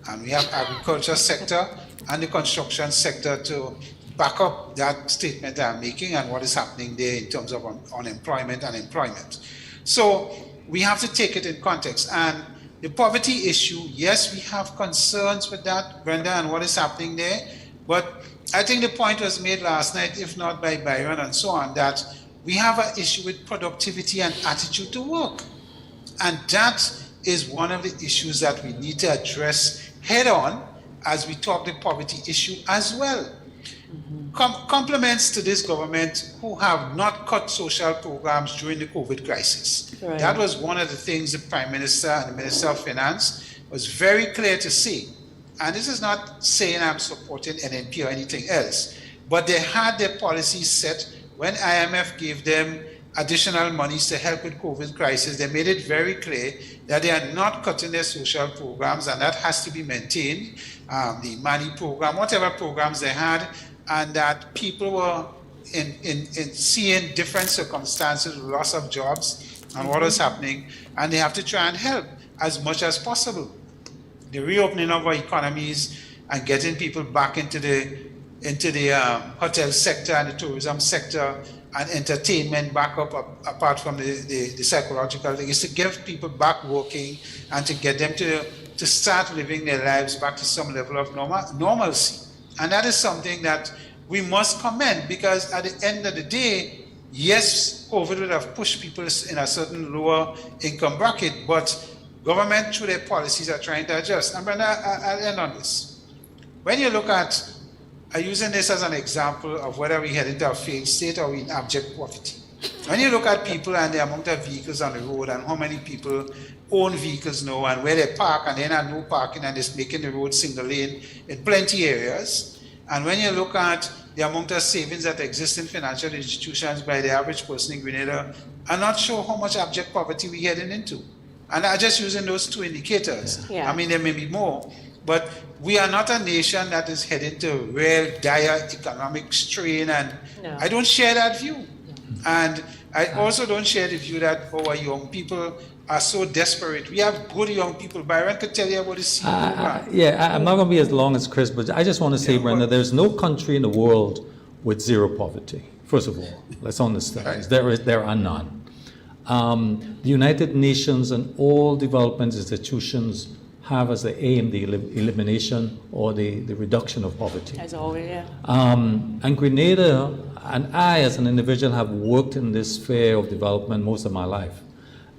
And we have agriculture sector and the construction sector to back up that statement that I'm making and what is happening there in terms of unemployment and employment. So we have to take it in context. And the poverty issue, yes, we have concerns with that, Brenda, and what is happening there. But I think the point was made last night, if not by Byron and so on, that we have an issue with productivity and attitude to work. And that is one of the issues that we need to address head on as we talk the poverty issue as well. Compliments to this government who have not cut social programs during the COVID crisis. Right. That was one of the things the Prime Minister and the Minister of Finance was very clear to say. And this is not saying I'm supporting NNP or anything else, but they had their policies set when IMF gave them additional monies to help with COVID crisis. They made it very clear that they are not cutting their social programs, and that has to be maintained. The money program, whatever programs they had, and that people were in seeing different circumstances, loss of jobs and what is happening, and they have to try and help as much as possible. The reopening of our economies and getting people back into the hotel sector and the tourism sector and entertainment back up apart from the psychological thing, is to give people back working and to get them to start living their lives back to some level of normalcy. And that is something that we must commend, because at the end of the day, yes, COVID would have pushed people in a certain lower income bracket, but government, through their policies, are trying to adjust. And Brenda, I'll end on this. When you look at, I'm using this as an example of whether we head into a failed state or we in abject poverty. When you look at people and the amount of vehicles on the road and how many people own vehicles now and where they park and then have no parking and it's making the road single lane in plenty areas. And when you look at the amount of savings that exist in financial institutions by the average person in Grenada, I'm not sure how much abject poverty we're heading into. And I'm just using those two indicators. Yeah. I mean, there may be more, but we are not a nation that is heading to real dire economic strain, and no. I don't share that view. And I also don't share the view that our young people are so desperate. We have good young people. Byron could tell you about the seed program. I'm not going to be as long as Chris, but I just want to say, Brenda, there's no country in the world with zero poverty. First of all, let's understand. Right. There are none. The United Nations and all development institutions have as the aim the elimination or the reduction of poverty. As always, yeah. And Grenada and I as an individual have worked in this sphere of development most of my life,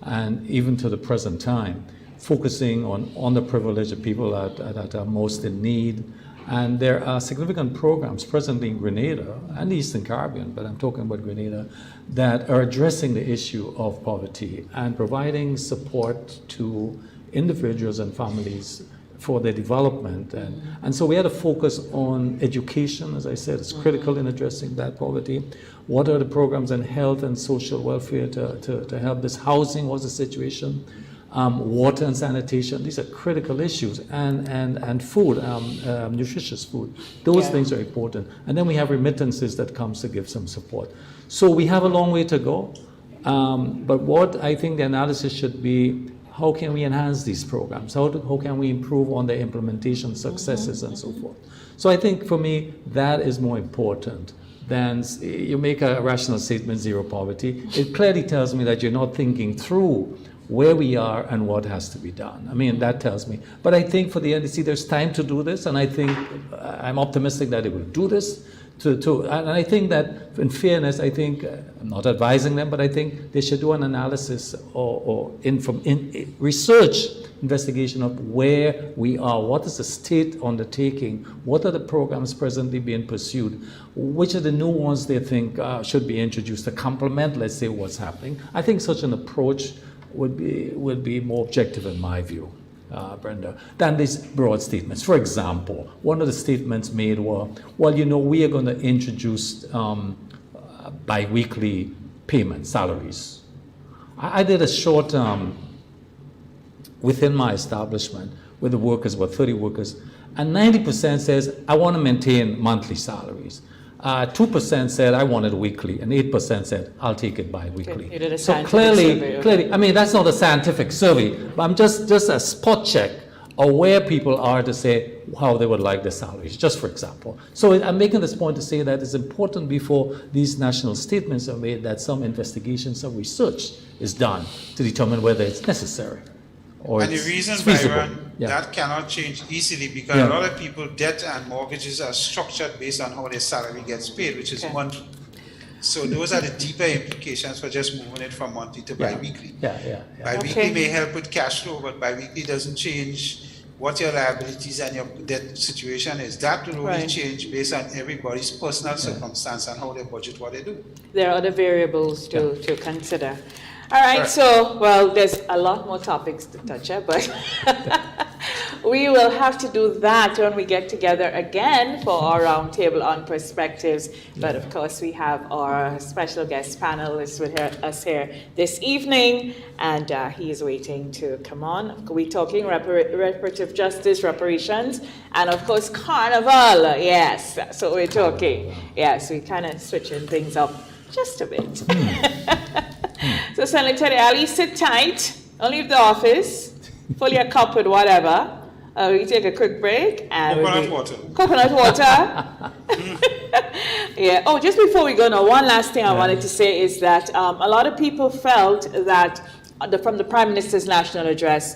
and even to the present time, focusing on underprivileged people that are most in need. And there are significant programs presently in Grenada and the Eastern Caribbean, but I'm talking about Grenada, that are addressing the issue of poverty and providing support to individuals and families for their development. And so we had to focus on education, as I said, it's critical in addressing that poverty. What are the programs in health and social welfare to help this? Housing was the situation. Water and sanitation, these are critical issues, and food, nutritious food. Those things are important. And then we have remittances that comes to give some support. So we have a long way to go. But what I think the analysis should be, how can we enhance these programs? How can we improve on their implementation successes and so forth? So I think for me, that is more important than you make a rational statement, zero poverty. It clearly tells me that you're not thinking through where we are and what has to be done. I mean, that tells me. But I think for the NDC, there's time to do this, and I think I'm optimistic that it will do this. And I think that, in fairness, I think, I'm not advising them, but I think they should do an analysis or research investigation of where we are, what is the state undertaking, what are the programs presently being pursued, which are the new ones they think should be introduced to complement, let's say, what's happening. I think such an approach would be more objective in my view, Brenda, than these broad statements. For example, one of the statements made were, well, we are going to introduce bi-weekly payment salaries. I did a short within my establishment with the workers, about 30 workers, and 90% says, I want to maintain monthly salaries. 2% said, I want it weekly, and 8% said, I'll take it bi-weekly. You did a So scientific clearly, survey, okay. I mean, that's not a scientific survey, but I'm just a spot check of where people are to say how they would like their salaries, just for example. So I'm making this point to say that it's important before these national statements are made that some investigations or research is done to determine whether it's necessary or And the it's reason, feasible. Byron, Yeah. that cannot change easily because Yeah. a lot of people debt and mortgages are structured based on how their salary gets paid, which is Okay. monthly. So those are the deeper implications for just moving it from monthly to Yeah. bi-weekly. Yeah. Bi-weekly Okay. may help with cash flow, but bi-weekly doesn't change what your liabilities and your debt situation is. That will only Right. change based on everybody's personal circumstance and how they budget what they do. There are other variables to consider. All right, Correct. so, well, there's a lot more topics to touch on, but we will have to do that when we get together again for our roundtable on perspectives. But of course, we have our special guest panelist with us here this evening, and he is waiting to come on. We're talking reparative justice, reparations, and of course, carnival. Yes, that's what we're talking. Yes, we're kind of switching things up just a bit. So, Senator Arley, sit tight. Don't leave the office. Fill your cup with whatever. We take a quick break. And Coconut water. Coconut water. Yeah. Oh, just before we go now, one last thing I wanted to say is that a lot of people felt that from the Prime Minister's national address,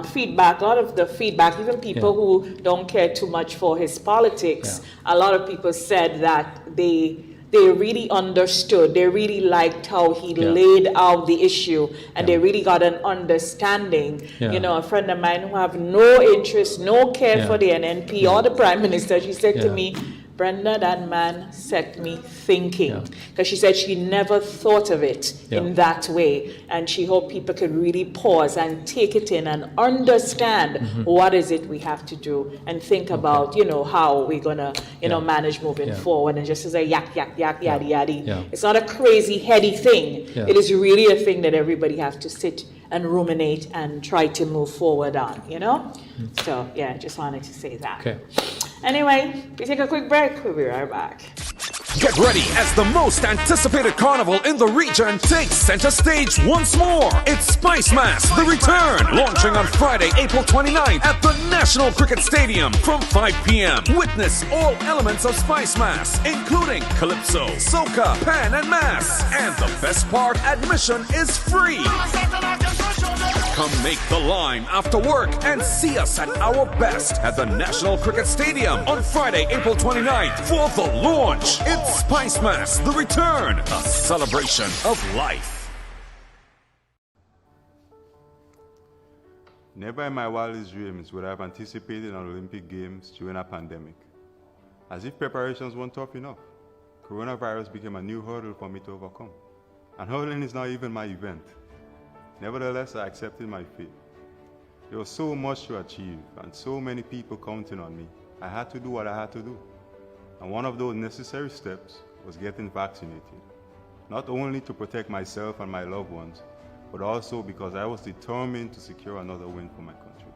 feedback, a lot of the feedback, even people who don't care too much for his politics, a lot of people said that they really understood, they really liked how he laid out the issue, and they really got an understanding. You know, a friend of mine who have no interest, no care for the NNP or the Prime Minister, she said to me, Brenda, that man set me thinking. Because she said she never thought of it in that way. And she hoped people could really pause and take it in and understand what is it we have to do and think about, you know, how we're going to, you know, manage moving forward. And just as a yak, yaddy, yaddy. It's not a crazy, heady thing. It is really a thing that everybody has to sit and ruminate and try to move forward on, you know? So, yeah, just wanted to say that. Okay. Anyway, we take a quick break. We'll be right back. Get ready as the most anticipated carnival in the region takes center stage once more. It's Spicemas, The Return, launching on Friday, April 29th at the National Cricket Stadium from 5 p.m. Witness all elements of Spicemas, including calypso, soca, pan, and mass. And the best part, admission is free. Come make the line after work and see us at our best at the National Cricket Stadium on Friday, April 29th for the launch. It's Spicemas, The Return, a celebration of life. Never in my wildest dreams would I have anticipated an Olympic Games during a pandemic. As if preparations weren't tough enough, coronavirus became a new hurdle for me to overcome. And hurdling is not even my event. Nevertheless, I accepted my fate. There was so much to achieve and so many people counting on me. I had to do what I had to do. And one of those necessary steps was getting vaccinated. Not only to protect myself and my loved ones, but also because I was determined to secure another win for my country.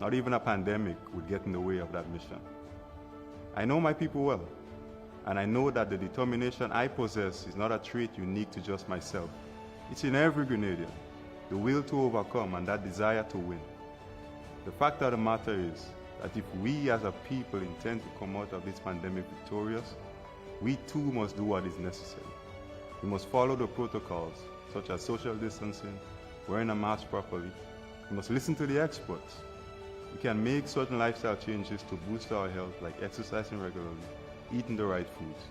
Not even a pandemic would get in the way of that mission. I know my people well, and I know that the determination I possess is not a trait unique to just myself. It's in every Grenadian, the will to overcome and that desire to win. The fact of the matter is that if we as a people intend to come out of this pandemic victorious, we too must do what is necessary. We must follow the protocols such as social distancing, wearing a mask properly. We must listen to the experts. We can make certain lifestyle changes to boost our health, like exercising regularly, eating the right foods.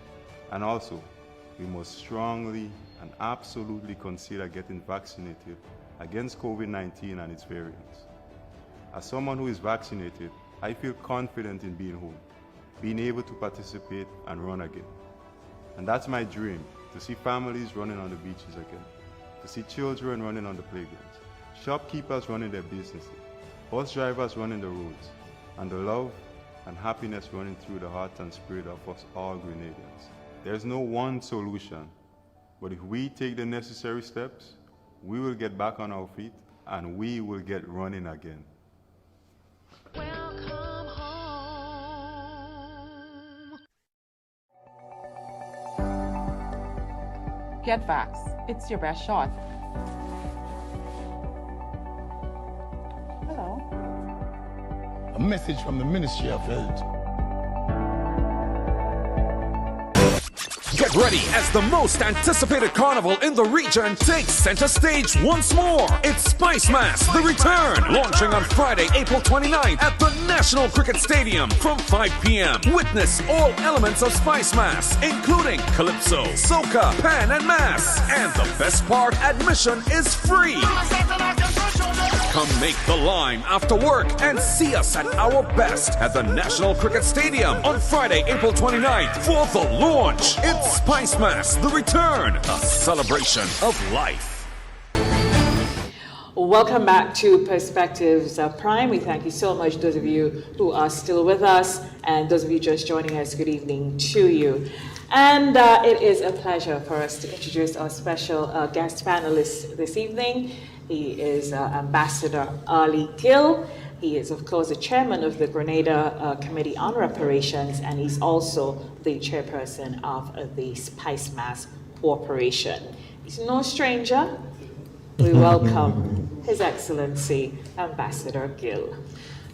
And also, we must strongly and absolutely consider getting vaccinated against COVID-19 and its variants. As someone who is vaccinated, I feel confident in being home, being able to participate and run again. And that's my dream, to see families running on the beaches again, to see children running on the playgrounds, shopkeepers running their businesses, bus drivers running the roads, and the love and happiness running through the heart and spirit of us all Grenadians. There's no one solution, but if we take the necessary steps, we will get back on our feet and we will get running again. Welcome home. Get vaxxed. It's your best shot. Hello. A message from the Ministry of Health. Get ready as the most anticipated carnival in the region takes center stage once more. It's Spicemas, The Return, launching on Friday, April 29th at the National Cricket Stadium from 5 p.m. Witness all elements of Spicemas, including calypso, soca, pan, and mass. And the best part, admission is free. Come make the line after work and see us at our best at the National Cricket Stadium on Friday, April 29th for the launch. It's Spicemas, The Return, a celebration of life. Welcome back to Perspectives Prime. We thank you so much, those of you who are still with us, and those of you just joining us, good evening to you. And it is a pleasure for us to introduce our special guest panelist this evening. He is Ambassador Arley Gill. He is, of course, the chairman of the Grenada Committee on Reparations, and he's also the chairperson of the Spicemas Corporation. He's no stranger. We welcome His Excellency, Ambassador Gill.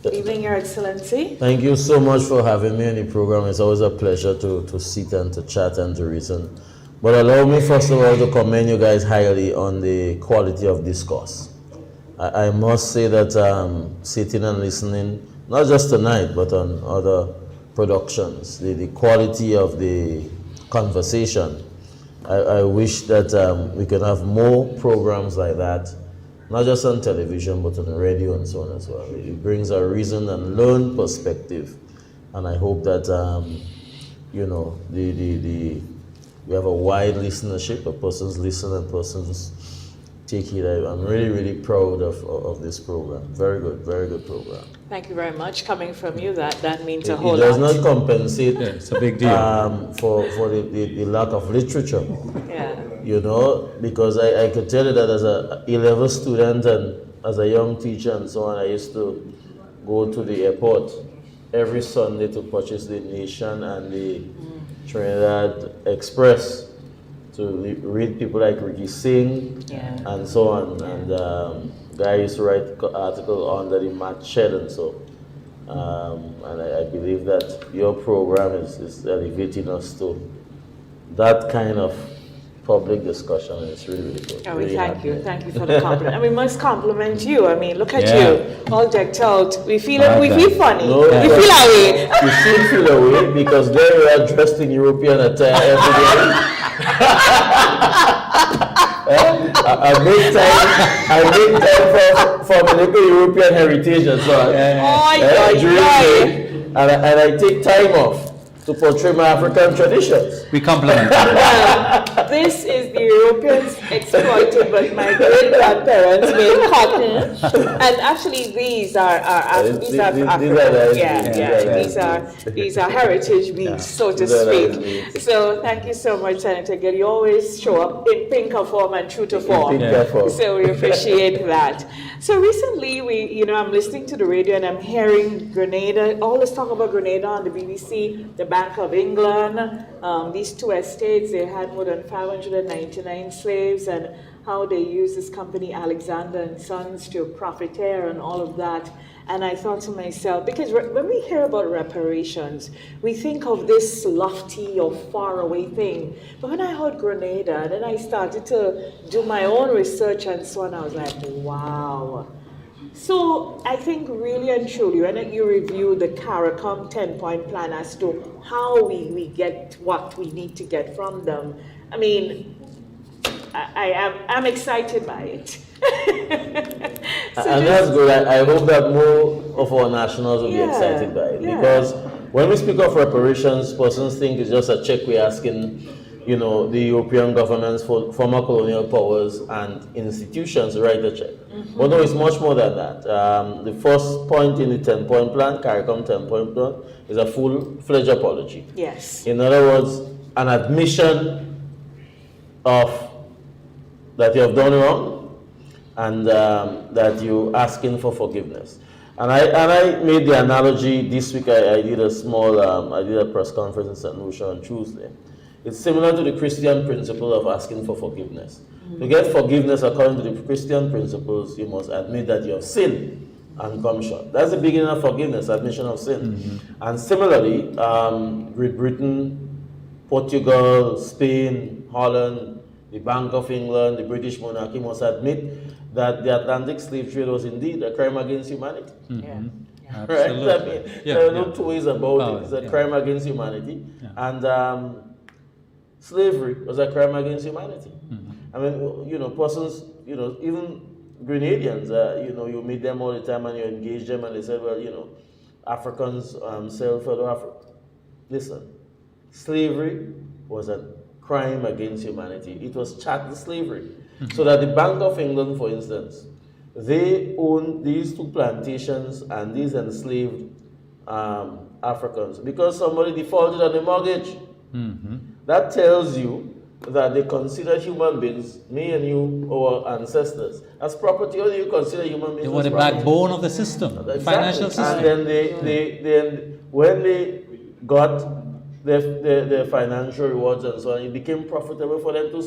Good evening, Your Excellency. Thank you so much for having me on the program. It's always a pleasure to sit and to chat and to reason. But allow me, first of all, to commend you guys highly on the quality of discourse. I must say that sitting and listening, not just tonight, but on other productions, the quality of the conversation, I wish that we could have more programs like that, not just on television, but on the radio and so on as well. It brings a reasoned and learned perspective. And I hope that, you know, we have a wide listenership, a person's listen and person's take it. I'm really, really proud of this program. Very good program. Thank you very much. Coming from you, that means a whole lot. It does not compensate it's a big deal. For the lack of literature. Yeah. You know, because I could tell you that as a A-level student and as a young teacher and so on, I used to go to the airport every Sunday to purchase the Nation and the Trinidad Express to read people like Ricky Singh and so on. And guy used to write article under the mat shed and so. And I believe that your program is elevating us to that kind of public discussion, and it's really, really good. Oh, really thank happy. you. Thank you for the compliment. And we must compliment you. I mean, look at you, all decked out. We feel funny. No, we feel our way. You still feel away because there you are dressed in European attire every day. I make time for my little European heritage and so on. And I take time off to portray my African traditions. We compliment you. Well, this is the Europeans exploited, but my great-grandparents made cotton. And actually, these are African. These are heritage beads, so to speak. So thank you so much, Senator Gill. You always show up in pinker form and true to form. So we appreciate that. So recently, I'm listening to the radio and I'm hearing Grenada, all this talk about Grenada on the BBC, the Bank of England, these two estates, they had more than 599 slaves, and how they use this company, Alexander and Sons, to profiteer and all of that. And I thought to myself, because when we hear about reparations, we think of this lofty or faraway thing. But when I heard Grenada, then I started to do my own research and so on, I was like, wow. So I think really and truly, when you review the CARICOM 10-point plan as to how we get what we need to get from them, I mean, I'm excited by it. And that's good. I hope that more of our nationals will be excited by it. Because when we speak of reparations, persons think it's just a check we're asking, the European governments, for former colonial powers and institutions to write the check. But no, it's much more than that. The first point in the 10-point plan, CARICOM 10-point plan, is a full-fledged apology. Yes. In other words, an admission of that you have done wrong, and that you're asking for forgiveness. And I made the analogy this week. I did a press conference in St. Lucia on Tuesday, It's similar to the Christian principle of asking for forgiveness. To get forgiveness according to the Christian principles, you must admit that you have sinned and come short. That's the beginning of forgiveness, admission of sin. And similarly, Great Britain, Portugal, Spain, Holland, the Bank of England, the British monarchy must admit that the Atlantic slave trade was indeed a crime against humanity. Absolutely. Right? I mean, there are no two ways about it. It's a crime against humanity. And slavery was a crime against humanity. I mean, you know, persons, you know, even Grenadians, you know, you meet them all the time and you engage them and they said, well, you know, Africans sell fellow Africans. Listen, slavery was a crime against humanity. It was chattel slavery. So that the Bank of England, for instance, they owned these two plantations and these enslaved Africans because somebody defaulted on the mortgage. That tells you that they consider human beings, me and you, our ancestors, as property. Or do you consider human beings They were as the property? backbone of the system, the financial system. And then when they got their financial rewards and so on, it became profitable for them to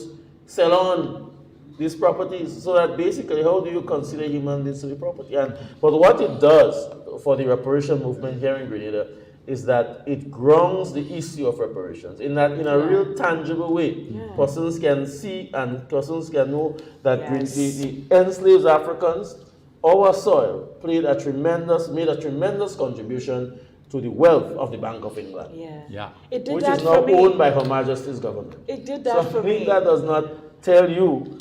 sell on these properties. So that basically, how do you consider human beings to be property? But what it does for the reparation movement here in Grenada is that it grounds the issue of reparations in a real tangible way. Persons can see and persons can know that the enslaved Africans, our soil, made a tremendous contribution to the wealth of the Bank of England. It did which that is now for me. owned by Her Majesty's government. It did that for I think me. that does not tell you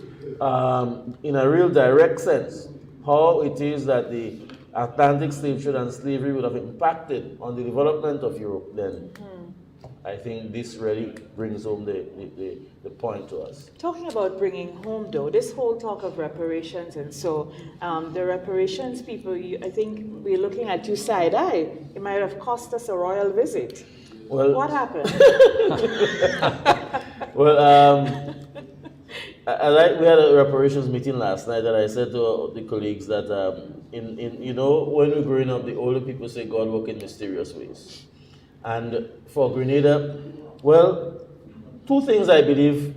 in a real direct sense how it is that the Atlantic slave trade and slavery would have impacted on the development of Europe. Then I think this really brings home the point to us. Talking about bringing home, though, this whole talk of reparations, and so the reparations people, I think we're looking at you side-eye. It might have cost us a royal visit. Well, what happened? Well, we had a reparations meeting last night, and I said to the colleagues that you know, when we're growing up, the older people say God works in mysterious ways. And for Grenada, well, two things I believe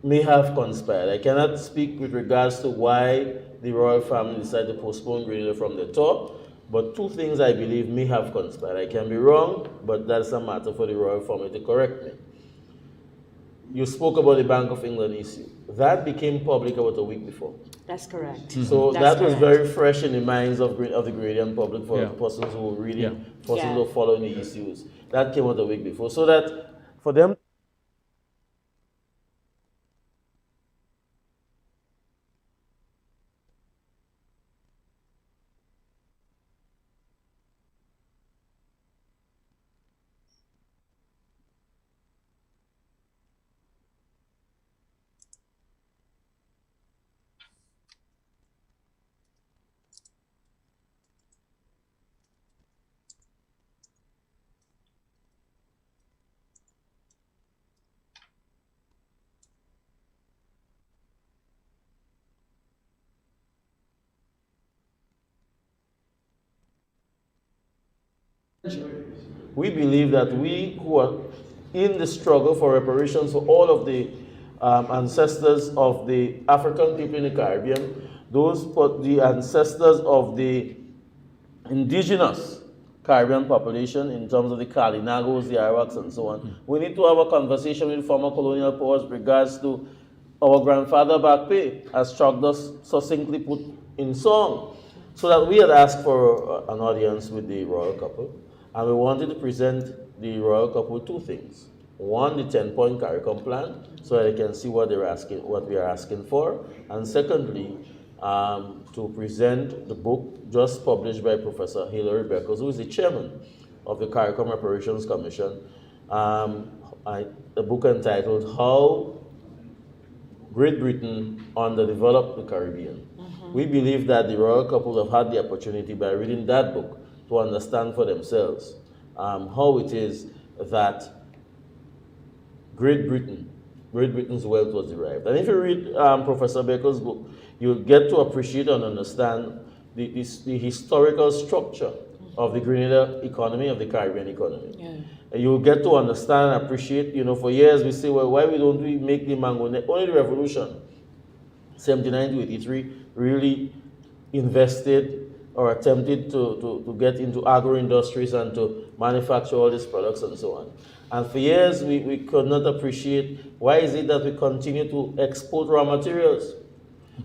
may have conspired. I cannot speak with regards to why the royal family decided to postpone Grenada from the tour, but two things I believe may have conspired. I can be wrong, but that's a matter for the royal family to correct me. You spoke about the Bank of England issue. That became public about a week before. That's correct. So That's that was correct. very fresh in the minds of the Grenadian public for persons who were reading, persons who were following the issues. That came out a week before. So that for them, we believe that we who are in the struggle for reparations for all of the ancestors of the African people in the Caribbean, the ancestors of the indigenous Caribbean population in terms of the Kalinagos, the Arawaks, and so on. We need to have a conversation with former colonial powers with regards to our grandfather back pay, as Chogdos succinctly put in song. So that we had asked for an audience with the royal couple, and we wanted to present the royal couple two things. One, the 10-point CARICOM plan, so that they can see what they're asking, what we are asking for. And secondly, to present the book just published by Professor Hilary Beckles, who is the chairman of the CARICOM Reparations Commission, a book entitled How Great Britain Underdeveloped the Caribbean. We believe that the royal couple have had the opportunity by reading that book to understand for themselves how it is that Great Britain's wealth was derived. And if you read Professor Beckles' book, you'll get to appreciate and understand the historical structure of the Grenada economy, of the Caribbean economy. Yeah. You get to understand and appreciate, for years we say, well, why don't we make the mango net? Only the revolution, 79 to 83, really invested or attempted to get into agro-industries and to manufacture all these products and so on. And for years, we could not appreciate why is it that we continue to export raw materials.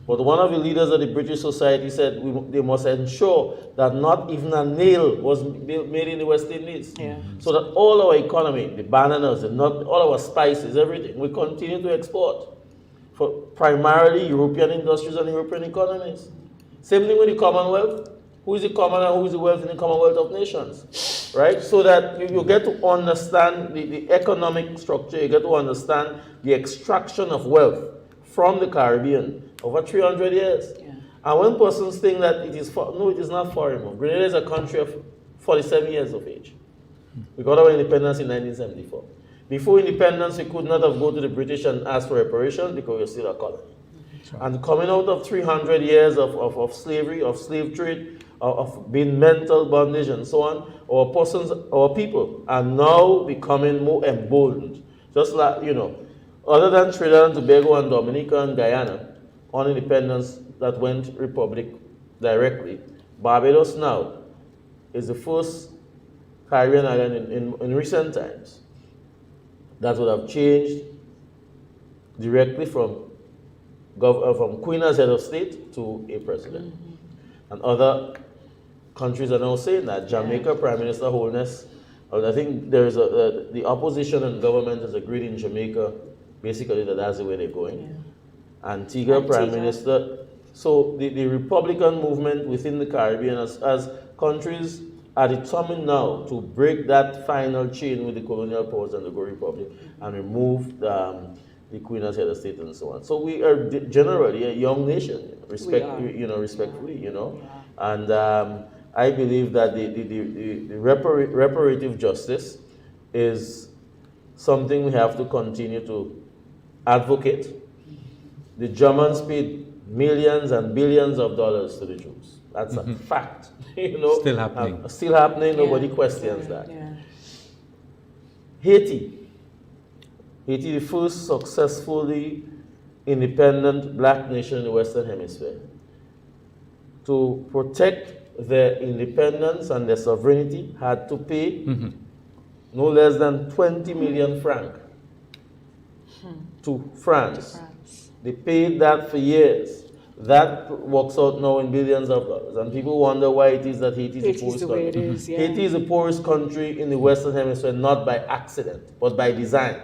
But one of the leaders of the British Society said they must ensure that not even a nail was made in the West Indies. Yeah. So that all our economy, the bananas, the nut, all our spices, everything, we continue to export for primarily European industries and European economies. Same thing with the Commonwealth. Who is the common and who is the wealth in the Commonwealth of Nations, right? So that you get to understand the economic structure, you get to understand the extraction of wealth from the Caribbean over 300 years. Yeah. And when persons think that it is no, it is not far removed. Grenada is a country of 47 years of age. We got our independence in 1974. Before independence, we could not have gone to the British and asked for reparations because we were still a colony. And coming out of 300 years of slavery, of slave trade, of being mental bondage and so on, our people are now becoming more emboldened. Just like, other than Trinidad and Tobago and Dominica and Guyana, on independence that went republic directly, Barbados now is the first Caribbean island in recent times that would have changed directly from Queen as head of state to a president. And other countries are now saying that. Jamaica, Prime Minister Holness, I think there is the opposition and government has agreed in Jamaica, basically that's the way they're going. Antigua, Prime Minister. So the Republican movement within the Caribbean, as countries are determined now to break that final chain with the colonial powers and the Go Republic and remove the Queen as head of state and so on. So we are generally a young nation, respectfully, And I believe that the reparative justice is something we have to continue to advocate. The Germans paid millions and billions of dollars to the Jews. That's a fact. Still happening. Still happening. Nobody questions that. Yeah. Haiti, the first successfully independent black nation in the Western Hemisphere, to protect their independence and their sovereignty, had to pay no less than 20 million francs to France. They paid that for years. That works out now in billions of dollars. And people wonder why it is that Haiti is the poorest country. Haiti is the poorest country in the Western Hemisphere, not by accident, but by design.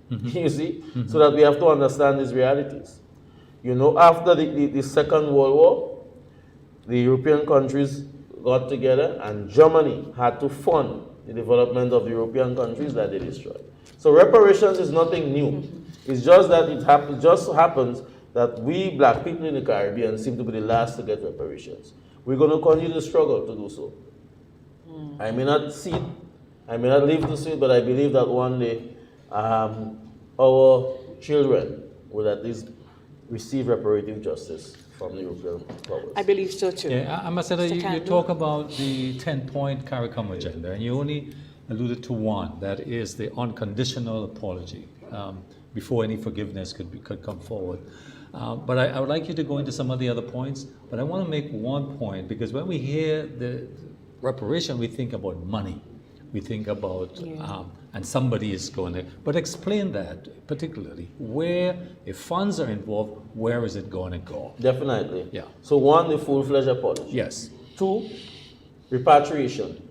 You see? So that we have to understand these realities. After the Second World War, the European countries got together and Germany had to fund the development of the European countries that they destroyed. So reparations is nothing new. It's just that it just happens that we black people in the Caribbean seem to be the last to get reparations. We're going to continue to struggle to do so. I may not see it, I may not live to see it, but I believe that one day our children will at least receive reparative justice from the European powers. I believe so too. Yeah, Ambassador, you talk about the 10-point CARICOM agenda, and you only alluded to one, that is the unconditional apology before any forgiveness could come forward. But I would like you to go into some of the other points, but I want to make one point, because when we hear the reparation, we think about money. We think about, and somebody is going to, but explain that particularly, where, if funds are involved, where is it going to go? Definitely. Yeah. So one, the full-fledged apology. Yes. Two, repatriation.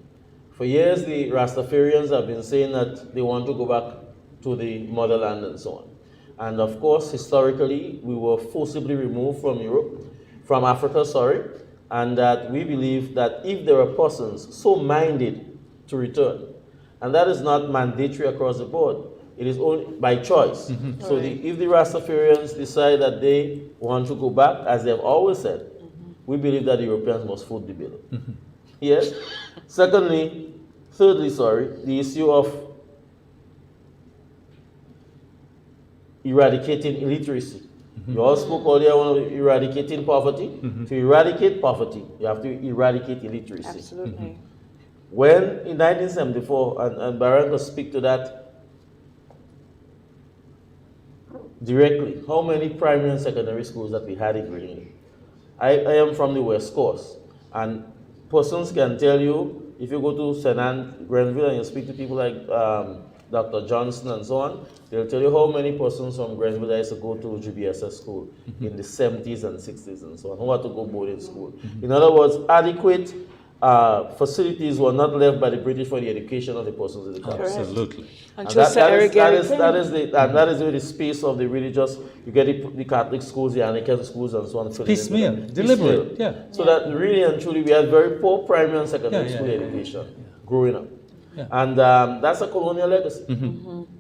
For years, the Rastafarians have been saying that they want to go back to the motherland and so on. And of course, historically, we were forcibly removed from Africa, and that we believe that if there are persons so minded to return, and that is not mandatory across the board, it is only by choice. So if the Rastafarians decide that they want to go back, as they have always said, we believe that the Europeans must foot the bill. Yes. Thirdly, the issue of eradicating illiteracy. You all spoke earlier on eradicating poverty. To eradicate poverty, you have to eradicate illiteracy. Absolutely. When in 1974, and Baran could speak to that directly, how many primary and secondary schools that we had in Grenada? I am from the West Coast, and persons can tell you, if you go to St. Anne, Grenville, and you speak to people like Dr. Johnson and so on, they'll tell you how many persons from Grenville that used to go to GBSS school in the 70s and 60s and so on, who had to go boarding school. In other words, adequate facilities were not left by the British for the education of the persons in the country. Absolutely. And that is where the space of the religious, you get the Catholic schools, the Anglican schools, and so on. Piecemeal, deliberate, yeah. So that really and truly we had very poor primary and secondary school education growing up. Yeah. And that's a colonial legacy,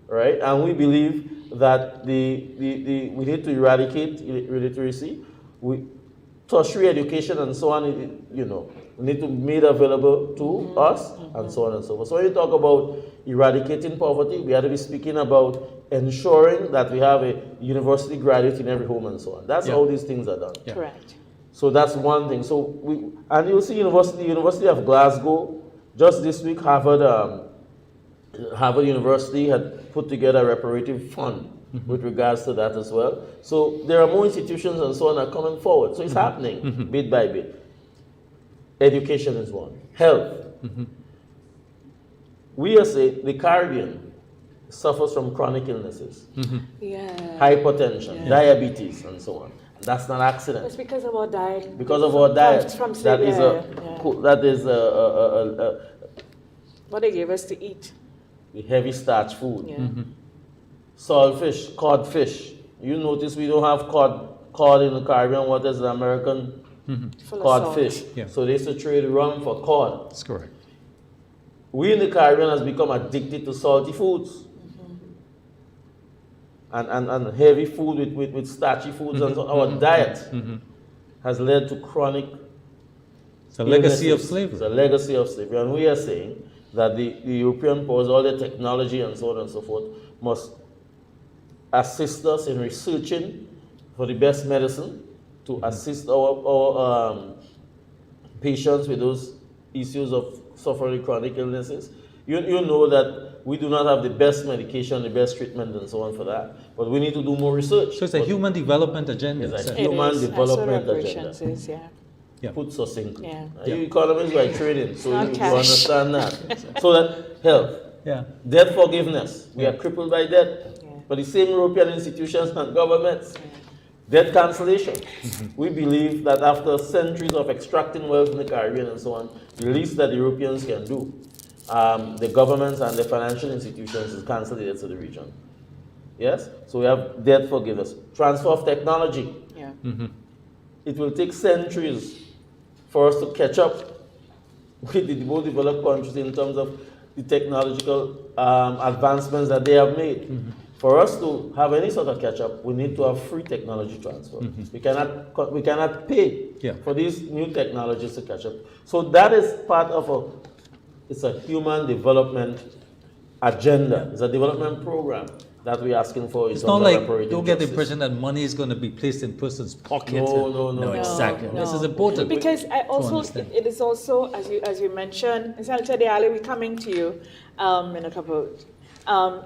right? And we believe that we need to eradicate illiteracy. Tertiary education and so on, we need to be made available to us and so on and so forth. So when you talk about eradicating poverty, we have to be speaking about ensuring that we have a university graduate in every home and so on. That's how these things are done. Yeah. Correct. So that's one thing. So and you'll see University of Glasgow, just this week, Harvard University had put together a reparative fund with regards to that as well. So there are more institutions and so on are coming forward. So it's happening bit by bit. Education is one. Health. We are saying the Caribbean suffers from chronic illnesses. Hypertension, diabetes, and so on. That's not accident. It's because of our diet. Because of our diet. That is what they gave us to eat. The heavy starch food. Saltfish, codfish. You notice we don't have cod in the Caribbean. What is the American codfish? So they used to trade rum for cod. That's correct. We in the Caribbean has become addicted to salty foods. And heavy food with starchy foods. And so our diet has led to chronic It's a legacy of slavery. It's a legacy of slavery. And we are saying that the European powers, all the technology and so on and so forth, must assist us in researching for the best medicine to assist our patients with those issues of suffering chronic illnesses. You know that we do not have the best medication, the best treatment and so on for that, but we need to do more research. So it's a human development agenda. It's a human development agenda. Put succinctly. You economists by training, so you understand that. So that health, debt forgiveness, we are crippled by debt. But the same European institutions and governments, debt cancellation. We believe that after centuries of extracting wealth in the Caribbean and so on, the least that the Europeans can do, the governments and the financial institutions, is cancel the debts of the region. Yes? So we have debt forgiveness. Transfer of technology. It will take centuries for us to catch up with the more developed countries in terms of the technological advancements that they have made. For us to have any sort of catch-up, we need to have free technology transfer. We cannot pay for these new technologies to catch up. So that is part of it's a human development agenda. It's a development program that we're asking for. It's not like, don't get the impression that money is going to be placed in person's pocket. No, exactly. This is important. Because it is also, as you mentioned, Senator Arley, we're coming to you in a couple,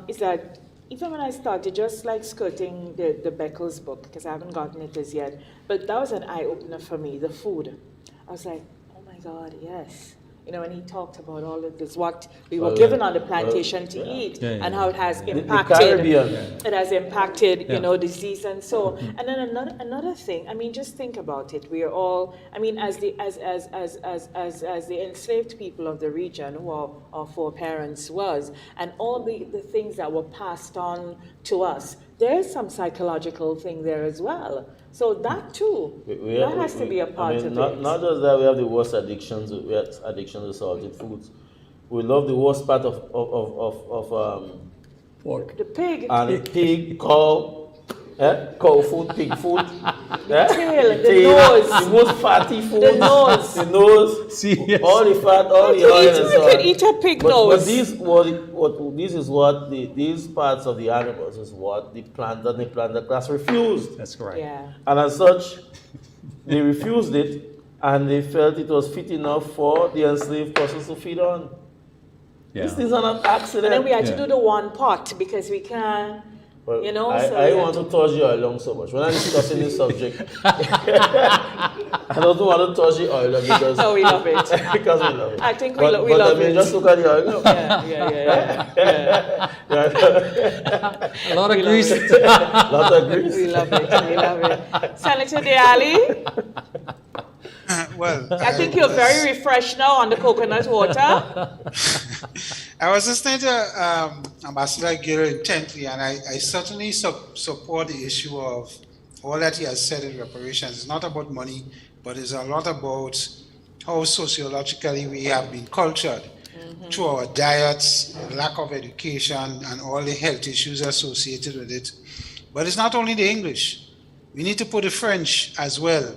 is that even when I started, just like skirting the Beckles book, because I haven't gotten it as yet, but that was an eye-opener for me, the food. I was like, oh my God, yes. When he talked about all of this, what we were given on the plantation to eat, and how it has impacted, disease and so. And then another thing, just think about it. We are all, as the enslaved people of the region, who our foreparents was, and all the things that were passed on to us, there's some psychological thing there as well. So that too, that has to be a part of it. Not just that we have the worst addictions, we have addictions to salted foods. We love the worst part of pork. The pig. And pig, cow, cow food, pig food. The tail, the nose. The most fatty food. The nose. The nose. See, yes. All the fat, all the oil and so on. You could eat a pig nose. But these parts of the animals is what the planter class refused. That's correct. Yeah. And as such, they refused it, and they felt it was fit enough for the enslaved persons to feed on. Yeah. These things are not accident. And then we had to Yeah. do the one pot because we can't, Well, you know. I want to touch you along so much. When I'm discussing this subject, I don't want to touch the oil because No, we love it. because we love it. I think we But love I mean, it. just look at the oil. Yeah. A lot of grease. Lot of grease. We love it. We love it. Senator Diali, Well, I think you're very refreshed now on the coconut water. I was listening to Ambassador Gill intently, and I certainly support the issue of all that he has said in reparations. It's not about money, but it's a lot about how sociologically we have been cultured through our diets, lack of education, and all the health issues associated with it. But it's not only the English. We need to put the French as well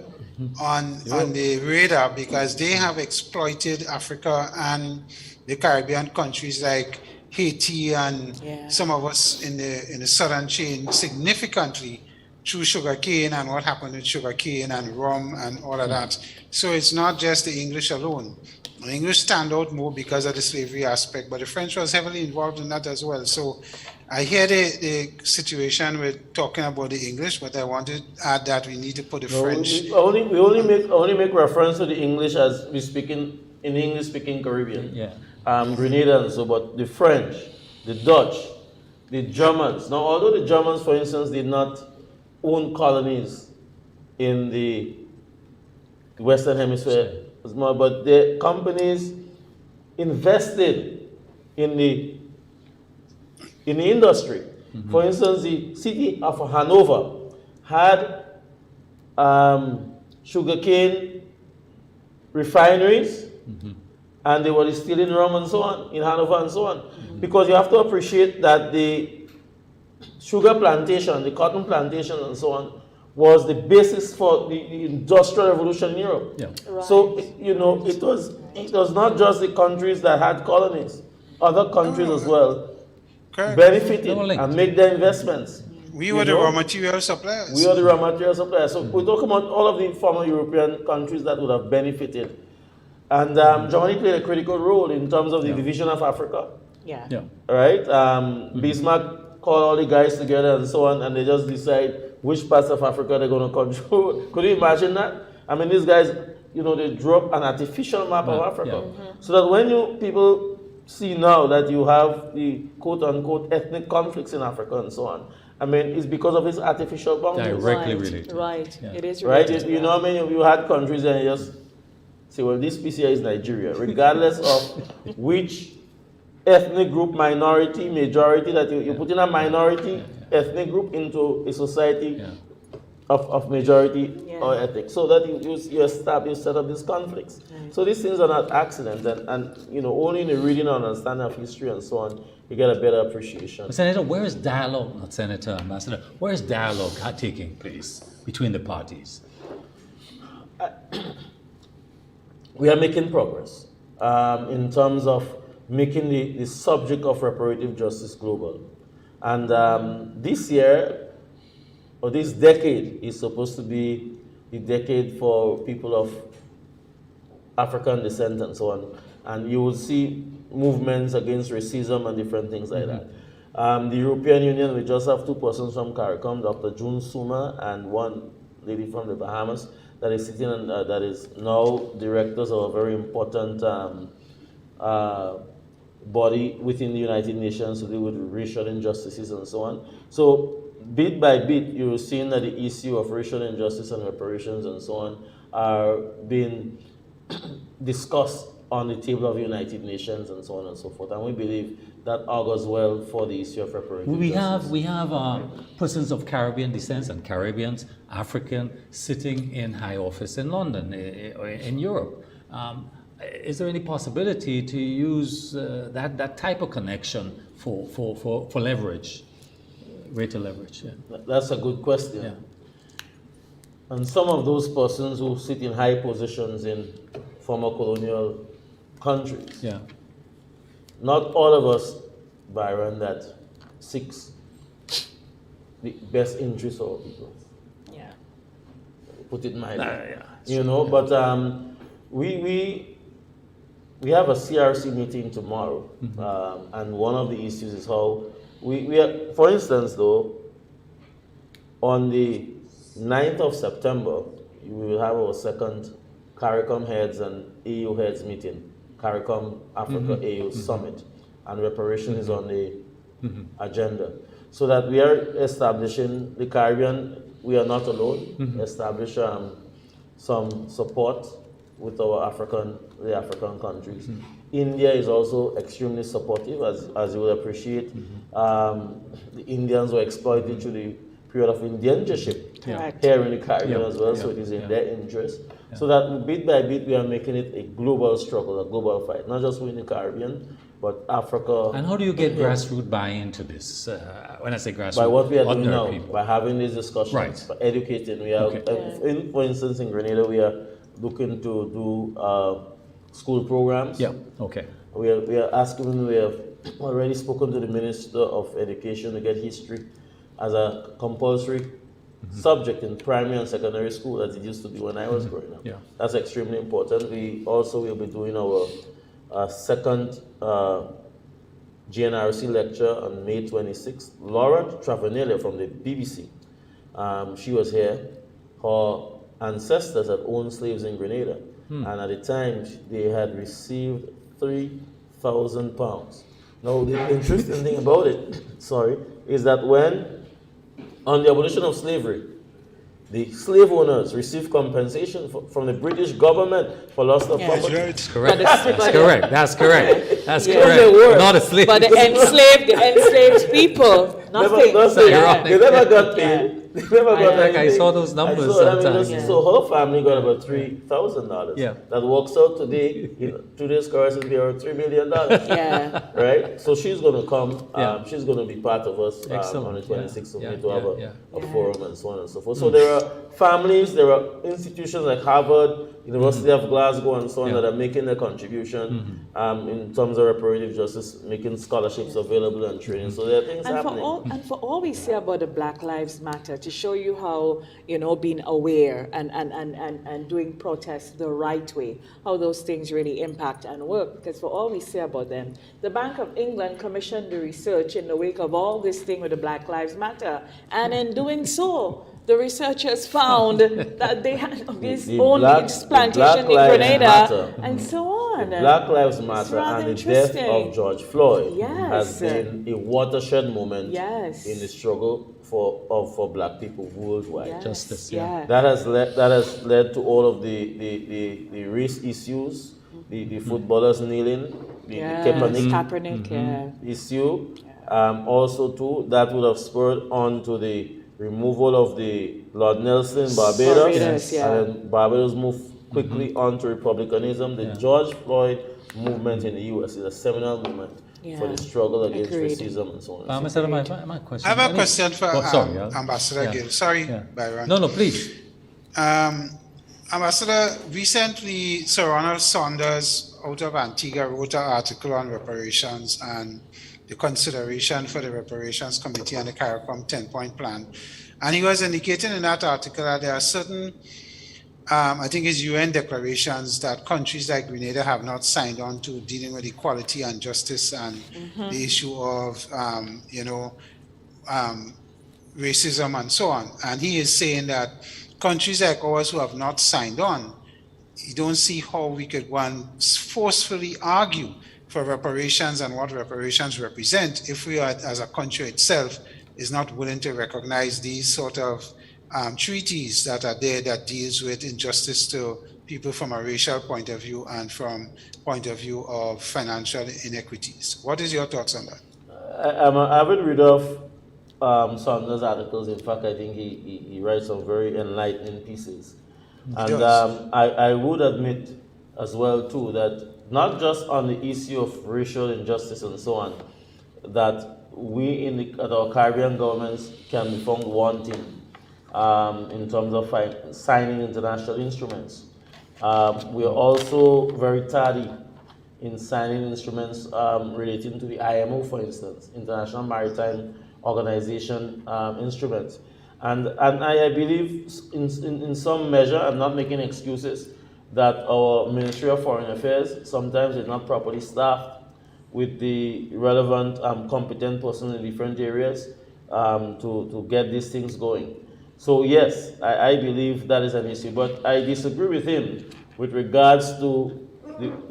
on the radar, because they have exploited Africa and the Caribbean countries like Haiti and some of us in the southern chain significantly through sugarcane and what happened with sugarcane and rum and all of that. So it's not just the English alone. The English stand out more because of the slavery aspect, but the French was heavily involved in that as well. So I hear the situation with talking about the English, but I want to add that we need to put the French. We only make reference to the English as we speak in English-speaking Caribbean. Yeah. Grenada and so, but the French, the Dutch, the Germans. Now, although the Germans, for instance, did not own colonies in the Western Hemisphere, but the companies invested in the industry. For instance, the city of Hanover had sugarcane refineries, and they were distilling rum and so on in Hanover and so on. Because you have to appreciate that the sugar plantation, the cotton plantation and so on, was the basis for the industrial revolution in Europe. Yeah. Right. So, you know, it was not just the countries that had colonies. Other countries as well Correct. benefited No link. and made their investments. We were the raw material suppliers. We are the raw material suppliers. So we're talking about all of the former European countries that would have benefited. And Germany played a critical role in terms of the division of Africa. Yeah. Yeah. Right? Bismarck called all the guys together and so on, and they just decide which parts of Africa they're going to control. Could you imagine that? I mean, these guys, you know, they drew up an artificial map of Africa. So that when people see now that you have the quote-unquote ethnic conflicts in Africa and so on, I mean, it's because of this artificial boundaries. Directly related. Right. Yeah. It is Right? related. You know how many of you had countries and you just say, well, this piece here is Nigeria, regardless of which ethnic group, minority, majority, that you put in a minority ethnic group into a society of majority or ethnic, so that you set up these conflicts. So these things are not accidents, and you know, only in the reading and understanding of history and so on, you get a better appreciation. But Senator, where is dialogue, not Senator, Ambassador, where is dialogue taking place between the parties? We are making progress in terms of making the subject of reparative justice global. And this year, or this decade, is supposed to be the decade for people of African descent and so on. And you will see movements against racism and different things like that. The European Union, we just have two persons from CARICOM, Dr. June Suma and one lady from the Bahamas, that is sitting and that is now directors of a very important body within the United Nations to deal with racial injustices and so on. So bit by bit, you're seeing that the issue of racial injustice and reparations and so on are being discussed on the table of the United Nations and so on and so forth. And we believe that augurs well for the issue of reparative justice. We have persons of Caribbean descent and Caribbeans, African, sitting in high office in London, in Europe. Is there any possibility to use that type of connection for leverage, greater leverage? Yeah. That's a good question. Yeah. And some of those persons who sit in high positions in former colonial countries, Yeah. not all of us, Byron, that seeks the best interests of our people. Yeah. put it mildly. Yeah, You know, but we have a CRC meeting tomorrow, and one of the issues is how we are, for instance, though, on the 9th of September, we will have our second CARICOM heads and AU heads meeting, CARICOM Africa AU Summit, and reparation is on the agenda. So that we are establishing the Caribbean, we are not alone, establish some support with our the African countries. India is also extremely supportive, as you will appreciate. The Indians were exploited through the period of indentureship here in the Caribbean as well, so it is in their interest. So that bit by bit we are making it a global struggle, a global fight, not just within the Caribbean, but Africa. And how do you get grassroots buy-in to this? When I say grassroots, by what we are doing now, people. by having these discussions, by educating. We are, for instance, in Grenada, we are looking to do school programs. Yeah, okay. We are asking, we have already spoken to the Minister of Education to get history as a compulsory subject in primary and secondary school as it used to be when I was growing up. Yeah. That's extremely important. We also will be doing our second GNRC lecture on May 26th. Laura Travanelia from the BBC, she was here. Her ancestors had owned slaves in Grenada, and at the time they had received £3,000. Now the interesting thing about it, is that when on the abolition of slavery, the slave owners received compensation from the British government for loss of property. That's correct. That's correct. Not a slave. But the enslaved people, nothing. They never got paid. They never got anything. I saw those numbers sometimes. So her family got about $3,000. Yeah. That works out today, today's currency be around $3 million. Right? So she's going to come. She's going to be part of us on the 26th of May to have a forum and so on and so forth. So there are families, there are institutions like Harvard, University of Glasgow and so on that are making their contribution in terms of reparative justice, making scholarships available and training. So there are things happening. For all we say about the Black Lives Matter, to show you how, being aware and doing protests the right way, how those things really impact and work. Because for all we say about them, the Bank of England commissioned the research in the wake of all this thing with the Black Lives Matter. And in doing so, the researchers found that they had this own plantation in Grenada and so on. Black Lives Matter and the death of George Floyd has been a watershed moment in the struggle for Black people worldwide. Justice, That has led to all of the race issues, the footballers kneeling, the Kaepernick issue. Also too, that would have spurred on to the removal of the Lord Nelson, Barbados, and then Barbados moved quickly on to republicanism. The George Floyd movement in the U.S. is a seminal movement for the struggle against racism and so on. My question. I have a question for Ambassador Gill. Sorry, Byron. No, please. Ambassador, recently Sir Ronald Saunders out of Antigua wrote an article on reparations and the consideration for the Reparations Committee and the CARICOM 10-point plan. And he was indicating in that article that there are certain, I think it's UN declarations that countries like Grenada have not signed on to, dealing with equality and justice and the issue of, racism and so on. And he is saying that countries like ours who have not signed on, you don't see how we could forcefully argue for reparations and what reparations represent if we are, as a country itself, is not willing to recognize these sort of treaties that are there that deals with injustice to people from a racial point of view and from point of view of financial inequities. What is your thoughts on that? I'm an avid reader of Saunders' articles. In fact, I think he writes some very enlightening pieces. And I would admit as well too that not just on the issue of racial injustice and so on, that we at our Caribbean governments can be found wanting in terms of signing international instruments. We are also very tardy in signing instruments relating to the IMO, for instance, International Maritime Organization instruments. And I believe in some measure, I'm not making excuses, that our Ministry of Foreign Affairs sometimes is not properly staffed with the relevant competent person in different areas to get these things going. So yes, I believe that is an issue, but I disagree with him with regards to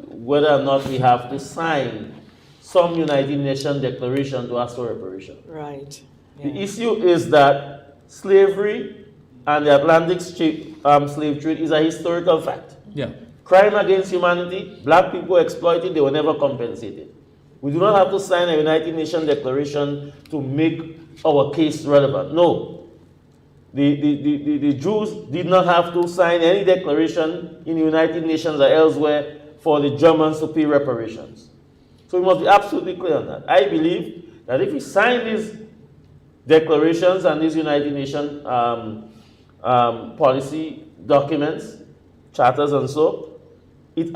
whether or not we have to sign some United Nations declaration to ask for reparation. Right. The issue is that slavery and the Atlantic slave trade is a historical fact. Yeah. Crime against humanity, black people exploited, they were never compensated. We do not have to sign a United Nations declaration to make our case relevant. No. The Jews did not have to sign any declaration in the United Nations or elsewhere for the Germans to pay reparations. So we must be absolutely clear on that. I believe that if we sign these declarations and these United Nations policy documents, charters and so, it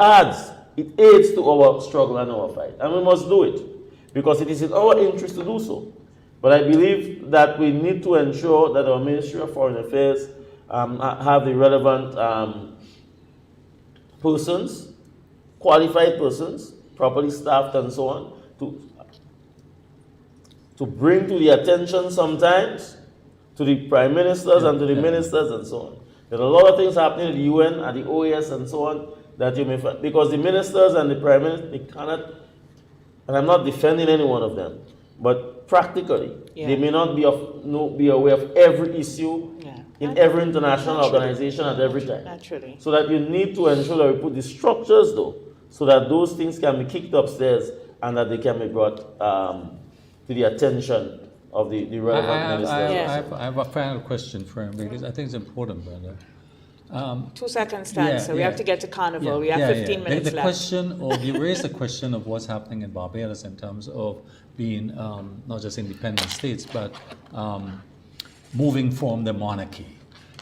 aids to our struggle and our fight. And we must do it because it is in our interest to do so. But I believe that we need to ensure that our Ministry of Foreign Affairs have the relevant persons, qualified persons, properly staffed and so on, to bring to the attention sometimes to the prime ministers and to the ministers and so on. There are a lot of things happening at the UN and the OAS and so on that you may find, because the ministers and the prime minister, they cannot, and I'm not defending any one of them, but practically, they may not be aware of every issue in every international organization at every time. Naturally. So that you need to ensure that we put the structures though, so that those things can be kicked upstairs and that they can be brought to the attention of the relevant ministers. I have a final question for him because I think it's important, brother. 2 seconds, Stan, so we have to get to Carnival. We have 15 minutes the left. Question, or you raised the question of what's happening in Barbados in terms of being not just independent states, but moving from the monarchy.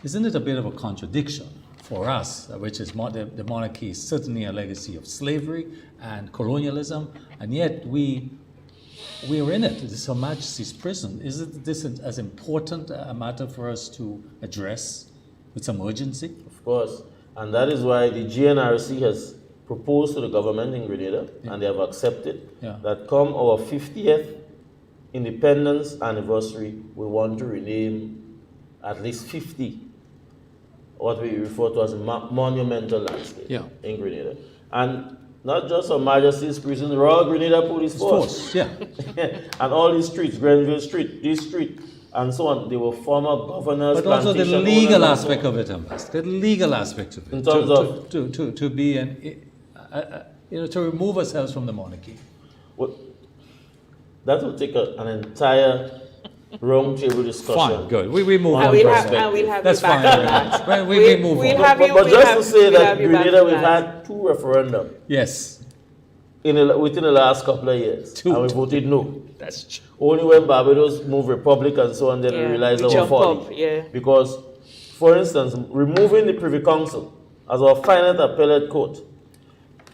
Isn't it a bit of a contradiction for us, which is the monarchy is certainly a legacy of slavery and colonialism, and yet we're in it. It's Her Majesty's prison. Isn't this as important a matter for us to address with some urgency? Of course. And that is why the GNRC has proposed to the government in Grenada, and they have accepted, that come our 50th independence anniversary, we want to rename at least 50 what we refer to as a monumental landscape in Grenada. And not just Her Majesty's prison, the Royal Grenada Police Force. And all these streets, Grenville Street, this street, and so on, they were former governors. But also the legal aspect of it, Ambassador. The legal aspect of it. In terms of to be to remove ourselves from the monarchy. Well, that will take an entire round table discussion. Fine, good. We move on. We'll have That's you back on that. Fine. We move on. But just to say that Grenada, we've had 2 referendums. Yes. Within the last couple of years. And we voted no. That's true. Only when Barbados moved Republic and so on, then we realized our folly. Because, for instance, removing the Privy Council as our final appellate court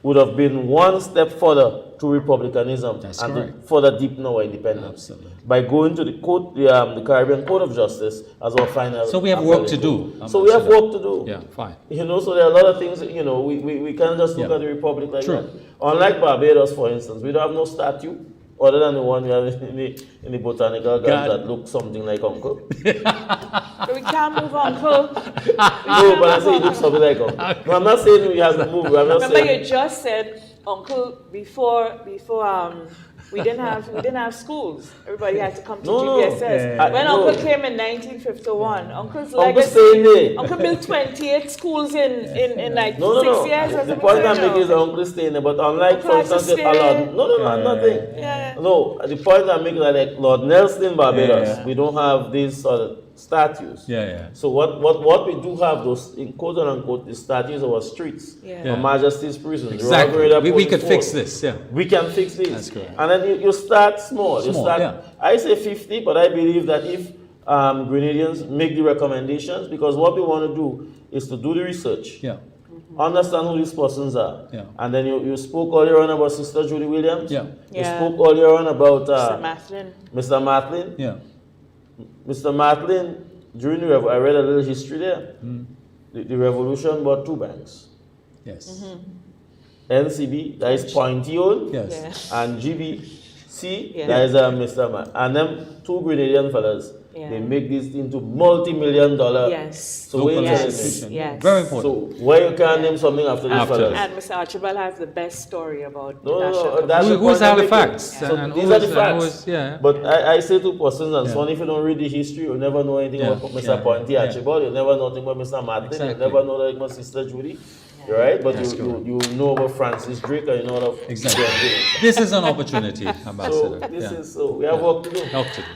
would have been one step further to republicanism to further deepen our independence. Absolutely. By going to the court, the Caribbean Court of Justice as our final. So we have work to do. So we have work to do. Yeah, fine. So there are a lot of things, we can't just look at the Republic like that. Unlike Barbados, for instance, we don't have no statue other than the one we have in the Botanical Gardens that looks something like Uncle. But we can't move Uncle. No, but I say it looks something like Uncle. No, I'm not saying we have to move. I'm not Remember, you just said Uncle before we didn't have schools. Everybody had to come to GPSS. When Uncle came in 1951, Uncle's legacy. Uncle built 28 schools in 6 years. The point I'm making is that Uncle staying there, but unlike, for instance, nothing. No, the point I'm making is that like Lord Nelson in Barbados, we don't have these sort of statues. So what we do have, those in quote unquote the statues of our streets, Her Majesty's prison. Exactly. We could fix this. We can fix this. That's correct. And then you start small. I say 50, but I believe that if Grenadians make the recommendations, because what we want to do is to do the research. Understand who these persons are. And then you spoke earlier on about Sister Judy Williams. You spoke earlier on about Mr. Matlin. Mr. Matlin. Mr. Matlin during the I read a little history there. The revolution bought 2 banks. Yes. NCB, that is Pointy owned, Yes. and GBC, that is Mr. Man. And them 2 Grenadian fellas, they make this into multi-million-dollar. Yes. So where Yes. So Very important. why you can't name something after these fellas? And Mr. Archibald has the best story about No, national that's the Who's point I'm making. Halifax? So And these who are the is- facts. yeah. But I say to persons and so on, if you don't read the history, you'll never know anything about Mr. Pointy Archibald, you'll never know anything about Mr. Martin, Exactly. you'll never know anything about Sister Judy. Right? But you know about Francis Drake and you know about Exactly. This is an opportunity, So Ambassador. we have work to do.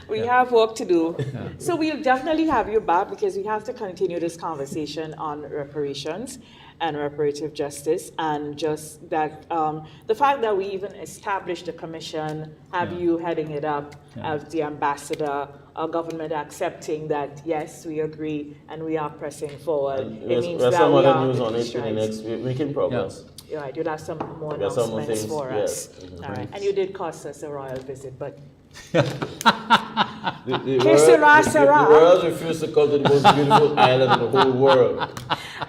We have work to do. So we'll definitely have you back because we have to continue this conversation on reparations and reparative justice, and just that the fact that we even established a commission, have you heading it up as the ambassador, our government accepting that yes, we agree and we are pressing forward. It means There's that some we other are news on making it in the strides. next week, making progress. You're right, you'll have some more There's some more announcements things, for yes. us. All right, and you did cost us a royal visit, but The royals refuse to come to the most beautiful island in the whole world.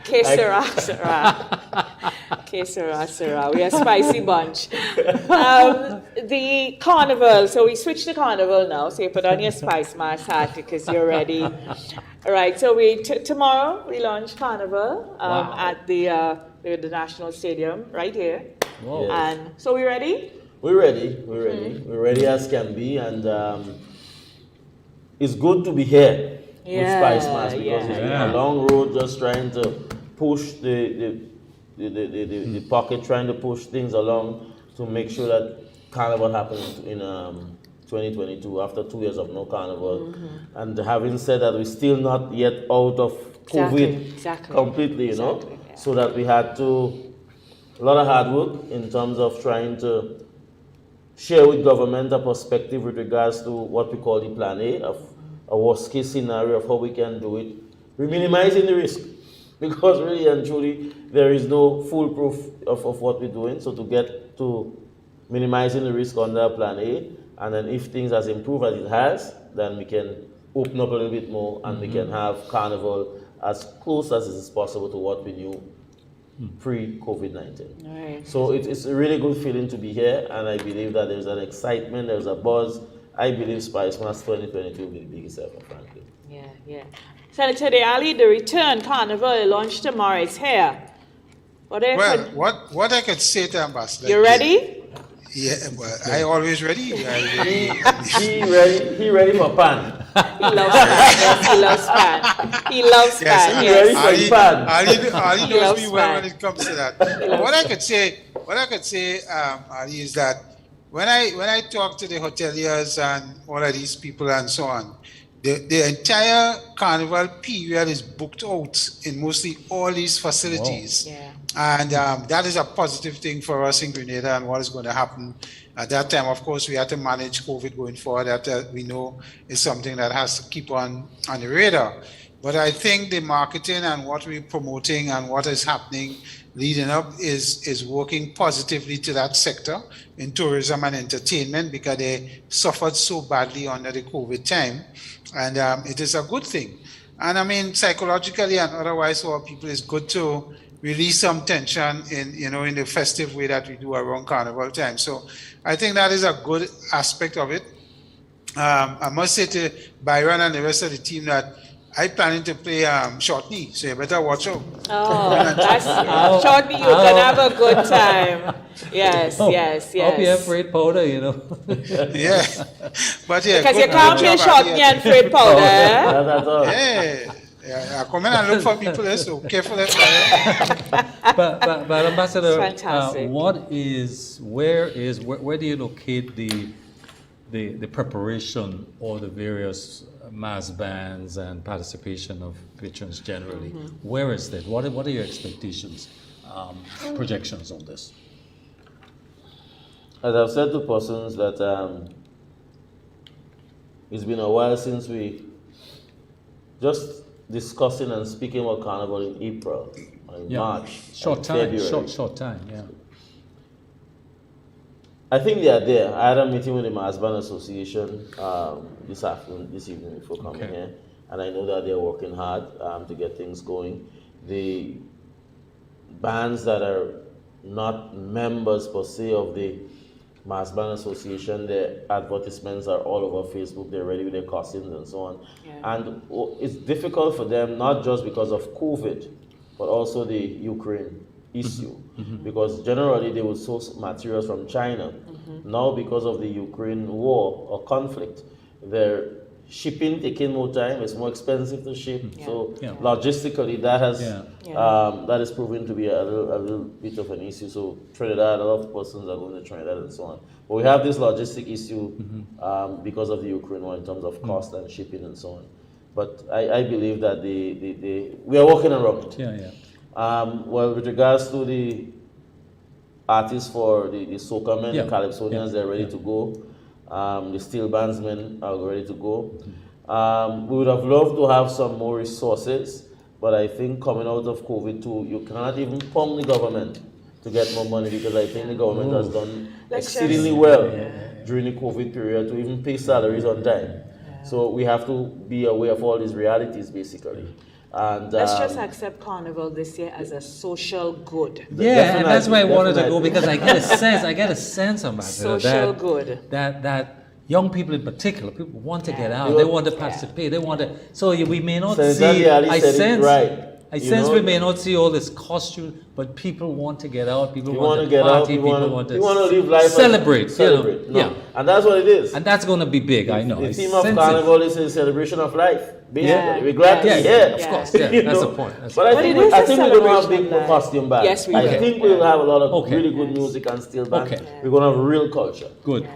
Que sera, sera. Que sera, sera. We are a spicy bunch. The carnival. So we switched to carnival now. So you put on your Spicemas hat because you're ready. All right. So tomorrow we launch carnival at the National Stadium right here. Yes. And so we ready? We're ready. We're ready as can be, and it's good to be here with Spicemas because it's been a long road just trying to push the pocket, trying to push things along to make sure that Carnival happens in 2022 after 2 years of no Carnival. And having said that, we're still not yet out of COVID completely, you know, so that we had a lot of hard work in terms of trying to share with government a perspective with regards to what we call the plan A, of a worst case scenario of how we can do it. We're minimizing the risk because really and truly there is no foolproof of what we're doing. So to get to minimizing the risk under plan A, and then if things has improved as it has, then we can open up a little bit more and we can have Carnival as close as it is possible to what we knew pre-COVID-19. Right. So it's a really good feeling to be here, and I believe that there's an excitement, there's a buzz. I believe Spicemas 2022 will be the biggest ever, frankly. Yeah. Senator Arley, the return carnival launched tomorrow. It's here. What I could say to Ambassador? You ready? Yeah, well, I always ready. He ready for pan. He loves pan. He loves pan. He loves pan. Yes. Ali knows me well when it comes to that. What I could say, Ali, is that when I talk to the hoteliers and all of these people and so on, the entire carnival period is booked out in mostly all these facilities. Wow. Yeah. And that is a positive thing for us in Grenada and what is going to happen at that time. Of course, we have to manage COVID going forward. That we know is something that has to keep on the radar. But I think the marketing and what we're promoting and what is happening leading up is working positively to that sector in tourism and entertainment because they suffered so badly under the COVID time. And it is a good thing. And I mean, psychologically and otherwise for people, it's good to release some tension in the festive way that we do around Carnival time. So I think that is a good aspect of it. I must say to Byron and the rest of the team that I'm planning to play short knee, so you better watch out. Oh, that's short knee. You're gonna have a good time. Yes. Hope you have Fred powder, Yeah, but yeah. Because you can't play short knee and Fred powder. Yeah, come in and look for people there, so careful. But Ambassador, fantastic. where do you locate the preparation or the various mass bands and participation of patrons generally? Where is that? What are your expectations, projections on this? As I've said to persons that it's been a while since we just discussing and speaking about Carnival in April, in March, short time, February. short time, yeah. I think they are there. I had a meeting with the Mass Band Association this evening before coming here, and I know that they're working hard to get things going. The bands that are not members per se of the Mass Band Association, their advertisements are all over Facebook. They're ready with their costumes and so on. Yeah. And it's difficult for them, not just because of COVID, but also the Ukraine issue. Because generally they would source materials from China. Now because of the Ukraine war or conflict, their shipping taking more time, it's more expensive to ship. So logistically that has that is proven to be a little bit of an issue. So Trinidad, a lot of persons are going to Trinidad and so on. But we have this logistic issue because of the Ukraine war in terms of cost and shipping and so on. But I believe that we are working around it. Well, with regards to the artists for the soca men, the calypsonians, they're ready to go. The steel bandsmen are ready to go. We would have loved to have some more resources, but I think coming out of COVID too, you cannot even pump the government to get more money, because I think the government has done exceedingly well during the COVID period to even pay salaries on time. So we have to be aware of all these realities, basically. And let's just accept Carnival this year as a social good. Yeah, and that's why I wanted to go, because I get a sense of social good. That young people in particular, people want to get out, they want to participate, they want to. So we may not see. I sense we may not see all this costume, but people want to get out. People want to party. People want to live life, celebrate. And that's what it is. And that's going to be big. I know. The theme of Carnival is a celebration of life. Basically, we're glad to be here. Of course, that's the point. But I think we're going to have big costume bands. Yes, we will. I think we'll have a lot of really good music and steel bands. We're going to have real culture. Good.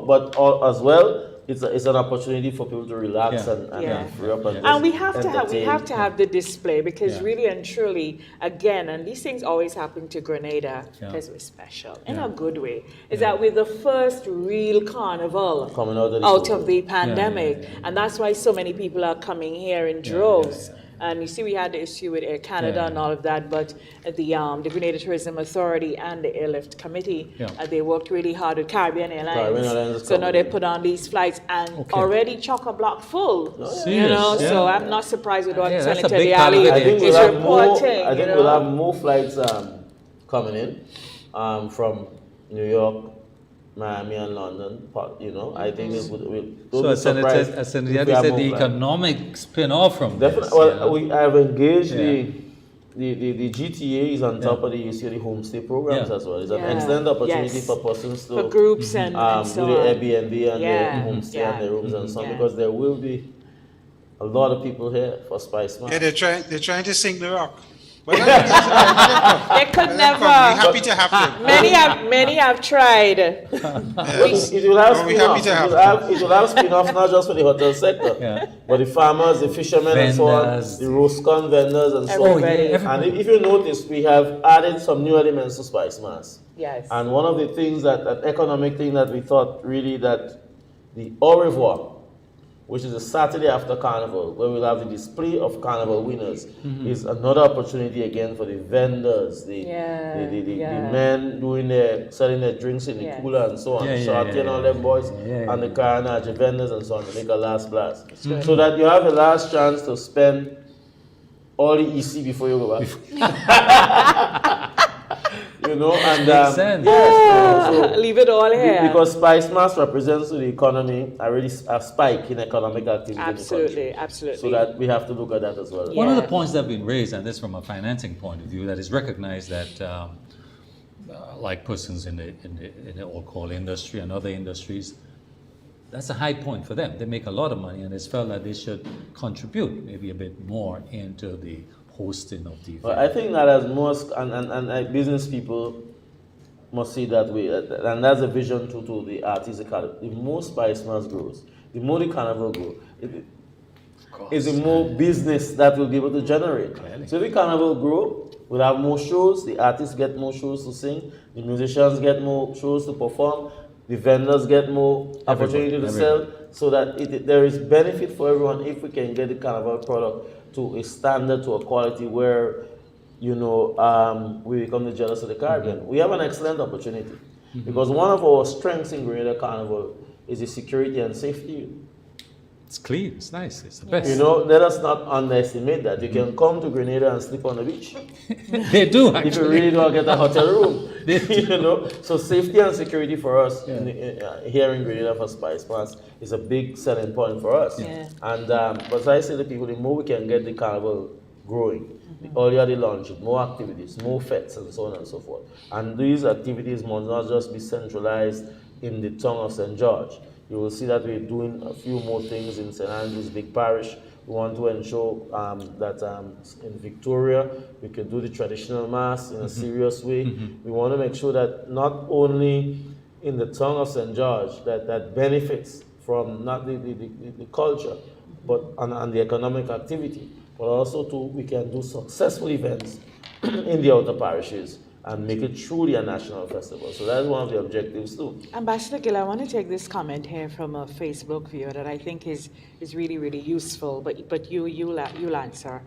But as well, it's an opportunity for people to relax and free up and we have to have the display, because really and truly, again, and these things always happen to Grenada because we're special in a good way, is that we're the first real carnival coming out of the pandemic, and that's why so many people are coming here in droves. And you see, we had the issue with Air Canada and all of that, but the Grenada Tourism Authority and the Airlift Committee, they worked really hard with Caribbean Airlines. So now they put on these flights and already chock-a-block full. So I'm not surprised with what Senator Diali is reporting. I think we'll have more flights coming in from New York, Miami and London, I think as Senator said, the economic spin-off from definitely. Well, we have engaged the GTA is on top of the UCLA homestay programs as well. It's an excellent opportunity for persons to for groups and so do the Airbnb and their homestay and their rooms and so on, because there will be a lot of people here for Spicemas. Yeah, they're trying to sink the rock. Well, they could never. We're happy to have them. Many have tried. It will have spin-offs. It will have spin-offs not just for the hotel sector, but the farmers, the fishermen, vendors, and so on, the roast corn vendors, and so on. And if you notice, we have added some new elements to Spicemas. Yes. And one of the things that economic thing that we thought really that the Au revoir, which is a Saturday after Carnival, where we'll have the display of Carnival winners, is another opportunity again for the vendors, the men selling their drinks in the cooler and so on, Shorty and all them boys, and the carnage vendors and so on, to make a last blast. So that you have a last chance to spend all the EC before you go back. Leave it all here. Because Spicemas represents to the economy a spike in economic activity in the country. Absolutely. So that we have to look at that as well. One of the points that have been raised, and this from a financing point of view, that is recognized that like persons in the alcohol industry and other industries, that's a high point for them. They make a lot of money, and it's felt that they should contribute maybe a bit more into the hosting of the event. Well, I think that as most and business people must see that way, and that's a vision to the artists. The more Spicemas grows, the more the carnival grows, is the more business that will be able to generate. Clearly. So if the carnival grow, we'll have more shows, the artists get more shows to sing, the musicians get more shows to perform, the vendors get more opportunity to sell, so that there is benefit for everyone if we can get the carnival product to a standard, to a quality where, we become the jealous of the Caribbean. We have an excellent opportunity because one of our strengths in Grenada Carnival is the security and safety It's clean, it's nice, it's the best. You know, let us not underestimate that. You can come to Grenada and sleep on the beach. They do, actually. If you really don't get a hotel room. You know, so safety and security for us here in Grenada for Spicemas is a big selling point for us. Yeah. And but I say to people, the more we can get the carnival growing, the earlier they launch it, more activities, more fetes, and so on and so forth. And these activities must not just be centralized in the town of St. George. You will see that we're doing a few more things in St. Andrew's Big Parish. We want to ensure that in Victoria, we can do the traditional mass in a serious way. We want to make sure that not only in the town of St. George that benefits from not the culture, but and the economic activity, but also we can do successful events in the outer parishes and make it truly a national festival. So that's one of the objectives too. Ambassador Gill, I want to take this comment here from a Facebook viewer that I think is really, really useful, but you'll answer.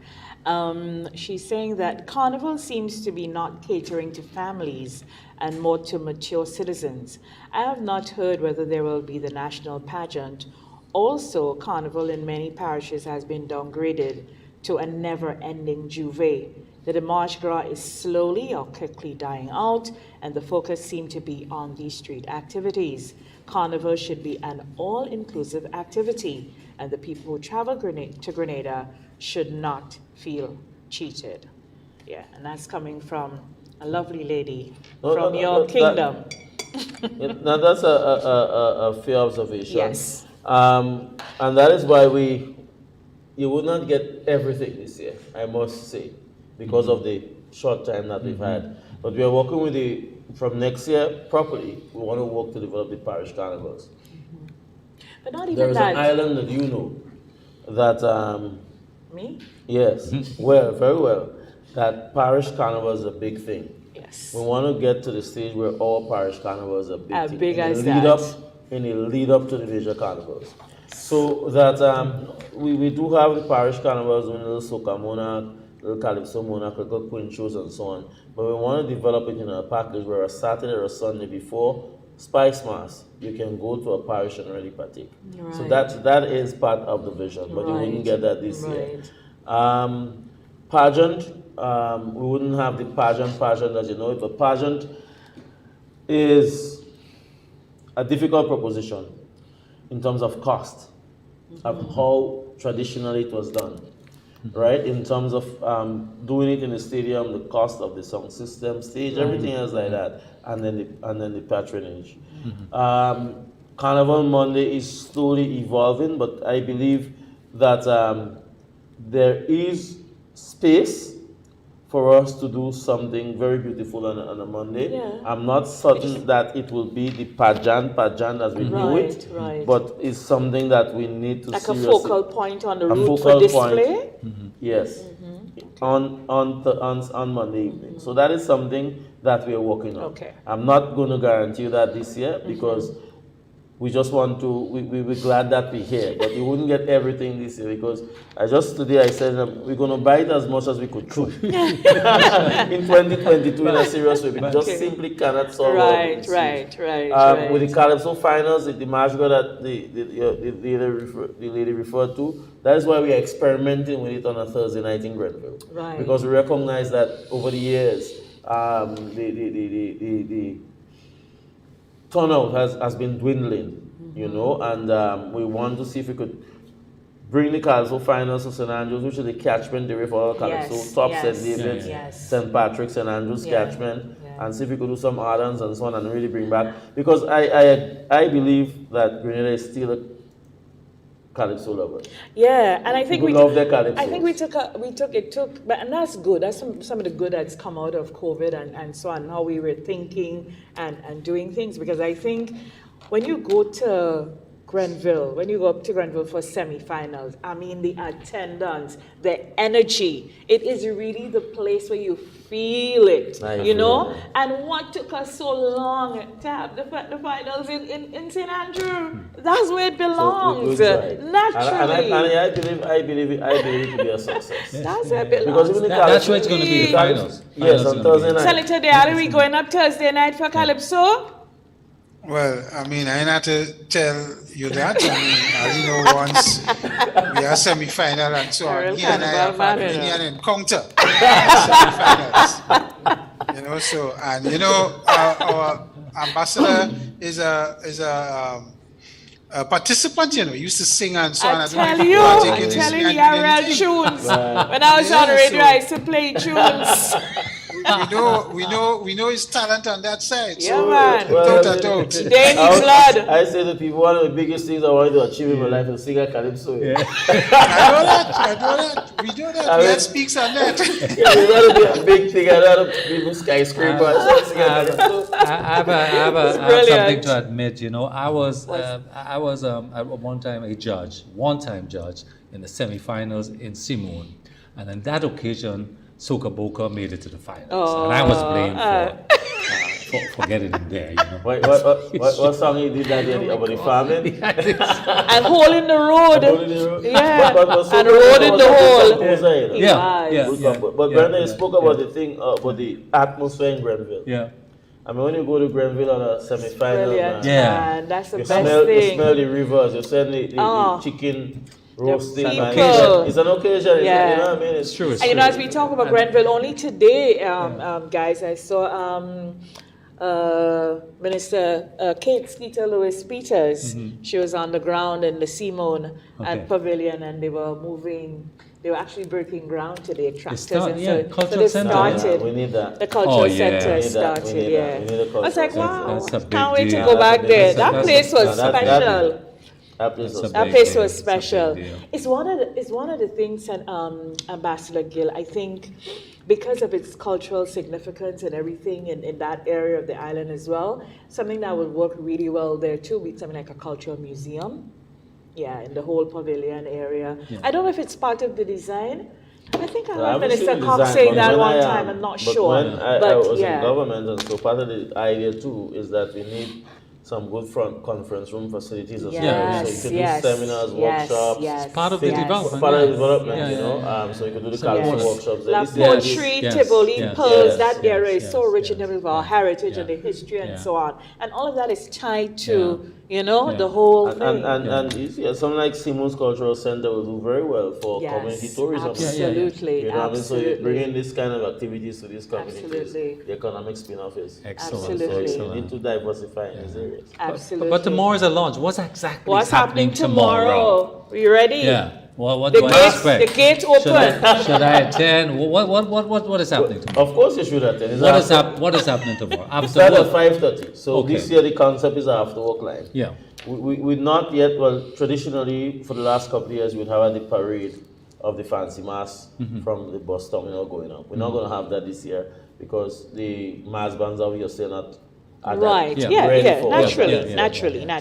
She's saying that Carnival seems to be not catering to families and more to mature citizens. I have not heard whether there will be the national pageant. Also, Carnival in many parishes has been downgraded to a never-ending juve. The Mardi Gras is slowly or quickly dying out, and the focus seems to be on these street activities. Carnival should be an all-inclusive activity, and the people who travel to Grenada should not feel cheated. Yeah, and that's coming from a lovely lady from your kingdom. Now that's a fair observation. Yes. And that is why you would not get everything this year, I must say, because of the short time that we've had. But we are working with from next year properly. We want to work to develop the parish carnivals. But not even there is that. an island that you know that. Me? Yes, well, very well. That parish carnival is a big thing. Yes. We want to get to the stage where all parish carnivals are big. As thing. big as In the lead up to the major carnivals. So that we do have the parish carnivals, little soca monarch, little calypso monarch, little queen shows and so on. But we want to develop it in a package where a Saturday or a Sunday before Spicemas, you can go to a parish and really partake. Right. So that is part of the vision, but you wouldn't get that this year. Pageant, we wouldn't have the pageant as you know it, but pageant is a difficult proposition in terms of cost, of how traditionally it was done, right? In terms of doing it in the stadium, the cost of the sound system, stage, everything else like that, and then the patronage. Carnival Monday is slowly evolving, but I believe that there is space for us to do something very beautiful on a Monday. Yeah. I'm not certain that it will be the pageant as we knew it, but it's something that we need to like seriously... a focal point on the route for display? Yes, on Monday evening. So that is something that we are working on. Okay. I'm not going to guarantee you that this year because we just want to, we're glad that we're here, but we wouldn't get everything this year because today I said we're going to buy it as much as we could chew in 2022 in a serious way. We just simply cannot solve right. With the Calypso finals, the Mardi Gras that the lady referred to, that is why we are experimenting with it on a Thursday night in Grenville. Right. Because we recognize that over the years, the turnout has been dwindling, you know, and we want to see if we could bring the Calypso finals to St. Andrews, which is the catchment area for all Calypso, top St. David's, St. Patrick's, St. Andrews catchment, and see if we could do some add-ons and so on and really bring back, because I believe that Grenada is still a Calypso lover. Yeah, and I think we love their Calypso. I think and that's good. That's some of the good that's come out of COVID and so on, how we were thinking and doing things. Because I think when you go to Grenville, for semi-finals, I mean the attendance, the energy, it is really the place where you feel it, you know? And what took us so long to have the finals in St. Andrew, that's where it belongs, naturally. And I believe it to be a success. That's where it belongs. Because even that's where it's going to be, the finals. Yes, on Thursday night. Selector Day, are we going up Thursday night for Calypso? Well, I mean, I ain't have to tell you that. I mean, as you know, once we are semi-final and so on, he and I have had an encounter in semi-finals. You know, so, and you know, our ambassador is a participant, you know, he used to sing and so on. I tell you, he had real tunes. When I was on the radio, I used to play tunes. We know his talent on that side. Yeah, so man. Without a doubt. They need blood. I say to people, one of the biggest things I wanted to achieve in my life is to sing a calypso. I know that. We do that. We had speaks on that. Yeah, it's got to be a big thing. I don't have to be skyscraper. I have something to admit. You know, I was at one time a one-time judge in the semi-finals in Simone, and on that occasion, Soca Boca made it to the finals, and I was blamed for getting in there. You know. What song you did that day about the farming? And hole in the road. Yeah. But and road in the hole. But Brenda, you spoke about the thing about the atmosphere in Grenville. Yeah. I mean, when you go to Grenville on a semi-final, man, that's the best thing. You smell the rivers. You smell the chicken roasting. It's an occasion. Yeah. You know what I mean? It's true. And you know, as we talk about Grenville, only today, guys, I saw Minister Kate Skeeter Lewis Peters. She was on the ground in the Simone and Pavilion, and they were moving. They were actually breaking ground today, tractors. So they started. We need that. The cultural center started, We need a I was like, wow, That's can't wait to go back there. That place was special. That place was special. It's one of the things that Ambassador Gill, I think, because of its cultural significance and everything in that area of the island as well, something that would work really well there too, be something like a cultural museum. Yeah, in the whole pavilion area. Yeah. I don't know if it's part of the design. I think I heard Minister Cox saying that one time. I'm not sure. When I was in government, and so part of the idea too is that we need some good front conference room facilities as well. So you can do seminars, workshops. It's part of the development. Part of the development, you know. So you can do the cultural workshops. Like poetry, Tivoli, pearls, that area is so rich in terms of our heritage and the history and so on. And all of that is tied to, you know, the whole thing. And something like Simone's Cultural Center will do very well for community tourism. Absolutely. You know what I mean? So you bring in this kind of activities to these communities. The economic spin-off is excellent. So you need to diversify in this area. Absolutely. But tomorrow is a launch. What's happening tomorrow? Are you ready? Yeah. Well, what do I expect? The gate open. Should I attend? What is happening tomorrow? Of course you should attend. What is happening tomorrow? It starts at 5:30. So this year the concept is after work line. Yeah. We not yet. Well, traditionally for the last couple of years we'd have the parade of the fancy mass from the bus terminal going up. We're not going to have that this year because the mass bands obviously are not. Naturally.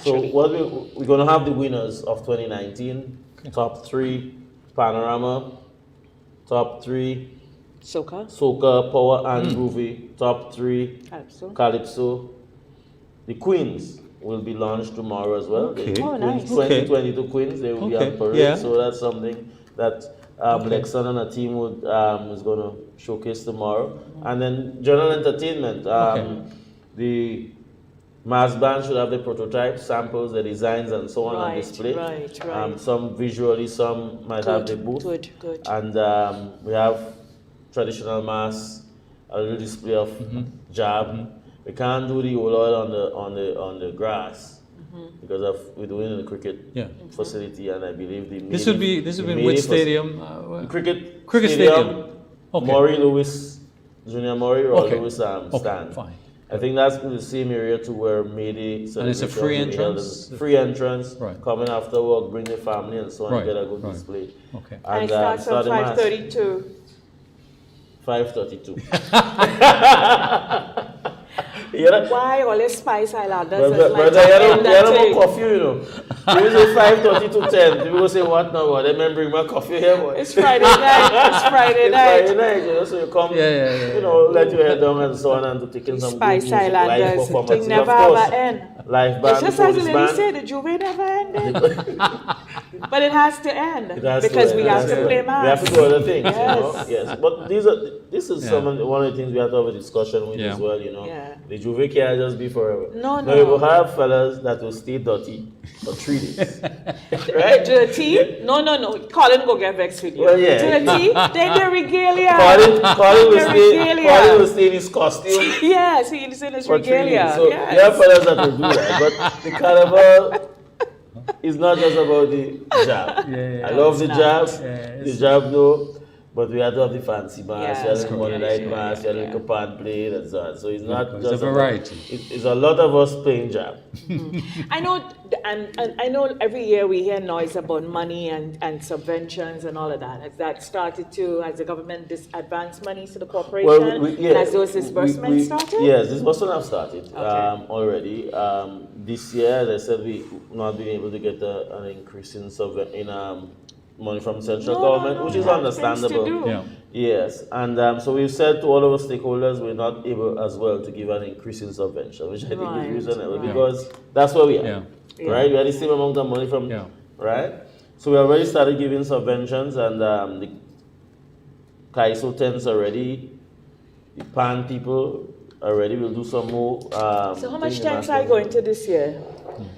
So what we're going to have the winners of 2019, top 3 Panorama, top 3 Soca, Power and Groovy, top 3 Calypso. The Queens will be launched tomorrow as well. The Queens, 2022 Queens, they will be on parade. So that's something that Lexon and a team is going to showcase tomorrow. And then general entertainment. The mass band should have the prototypes, samples, the designs, and so on display. Some visually, some might have the booth. Good. And we have traditional mass, a little display of jab. We can't do the oil on the grass because we're doing it in the cricket facility, and I believe this would be in which stadium? Cricket stadium. Maury Lewis, Junior Maury or Lewis stand. Fine. I think that's in the same area to where Mayday. And it's a free entrance? Free entrance. Coming after work, bring your family and so on, get a good display. Okay. And it starts at 5:32. 5:32. Why all the Spice Islanders? Brother, you don't want coffee, you know. You say 5:30 to 10. People will say, what now? Well, then bring my coffee here, boy. It's Friday night. It's Friday night, you know, so you come, you know, let your head down and so on, and to take in some Spice good music, live performances. Thing never ever end. Live band, it's just as Lily said, the Juve never ended. But it has to end It has to because end. we It have has to to play end. mass. We have to do other things, Yes. you know. Yes, but this is one of the things we have to have a discussion with as well, you know. Yeah. The juve can't just be forever. No, No, you no. will have fellas that will stay dirty for 3 days, right? Dirty? No. Colin go get vexed with you. Well, yeah. Dirty? Then the regalia. Colin regalia. will stay in his costume Yes, he's in his for 3 days. regalia. So Yes. you have fellas that will do that, but the carnival is not just about the jab. I love the jab. The jab, though. But we have to have the fancy mask, you have the money light mask, you have the little pan plate and so on. So it's not just a variety. It's a lot of us playing jab. I know, and I know every year we hear noise about money and subventions and all of that. Has that started to, has the government advanced money to the corporation? Yes. Has those disbursements started? Yes, disbursements have started already. This year, as I said, we not being able to get an increase in money from central government, which is understandable. Yeah. Yes, and so we've said to all of our stakeholders we're not able as well to give an increase in subvention, which I think is reasonable because that's where we are, right? We have the same amount of money from, right? So we already started giving subventions, and the CAISO tents already, the PAN people already will do some more. So how much tents are you going to this year?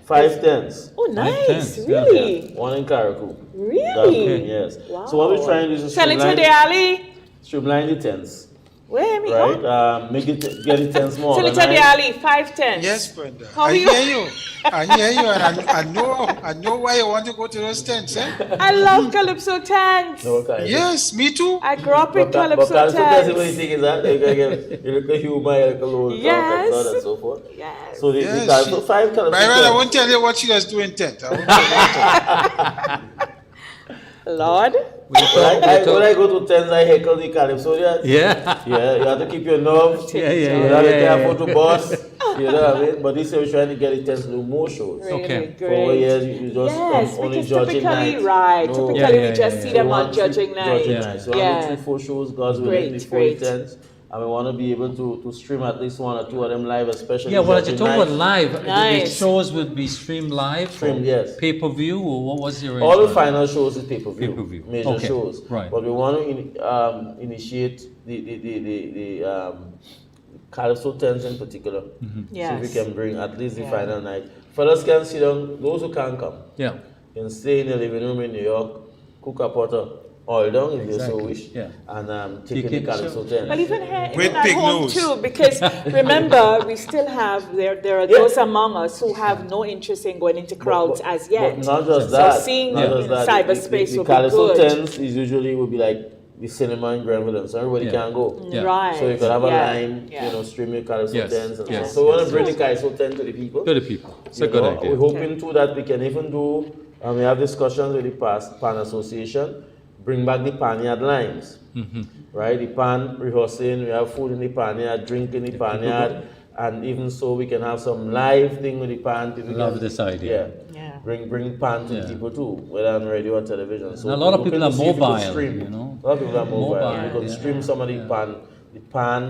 5 tents. Oh, nice! tents, Really? One in carriacou. Really? Yes. Wow. So what we're trying to do is Sell it to the alley. streamline the tents, Where me? right? Make it get the tents more Sell it to the organized. alley. 5 tents. Yes, Brenda. How I are you? hear you. I hear you, and I know why you want to go to those tents, eh? I love Calypso tents. No, okay. Yes, me too. I grew up in But Calypso Calypso tents, the only tents. thing is that you can get a little humor, a little low talk and so on and so forth. Yes. So the Yes, Calypso, 5 Calypso Byron, I tents. won't tell you what she does do in tent. I won't tell you. Lord. When I go to tents, I heckle the Calypso. Yeah. Yeah, you have to keep your nerve. Yeah. You have to be careful to boss. You know what I mean? But this year we're trying to get the tents to do more shows. Really Okay. For 4 years, you just Yes, only because judging typically, night. right, No. typically we just see them We on want judging night. So Yeah. 3-4 shows, God's willing, Great, before great. it ends. And we want to be able to stream at least 1 or 2 of them live, especially. Yeah, well, you judging talk night. about live. The Nice. shows would be streamed live? Streamed, yes. Pay-per-view, or what was the All arrangement? the final shows is pay-per-view, Pay-per-view. major Okay, shows. right. But we want to initiate the Calypso tents in particular. So Yes. we can bring at least the Yeah. final night. Fellas can sit down, those who can't come. Yeah. Can stay in the living room in New York, cook a pot of oil down if you so Exactly, wish, yeah. and take in Take the it, Calypso sure. tent. Well, even here, With even at big home nose. too, because remember, we still have, there are those among us who have no interest in going into crowds as yet. But not just So that. seeing not them just in that. cyberspace the would be Calypso good. tents is usually would be like the cinema in Grenville, so everybody Yeah. can go. Yeah. Right. So you could have a yeah. line, Yeah. stream your Calypso Yes, tents and yes, so. So we want yes, to bring yes. the Calypso tent to the people. To the people. It's a You good know, idea. We're hoping too that we can even do, we have discussions with the PAN Association, bring back the pan yard lines. Right? The pan rehearsing, we have food in the pan yard, drink in the pan yard, and even so we can have some live thing with the pan. People Love can- this idea. Yeah. Bring pan to Yeah. the people too, whether on radio or television. So And a lot of we're people hoping are to see if we could mobile, stream. you know. A lot of people are mobile. Mobile, We could yeah. stream some of the pan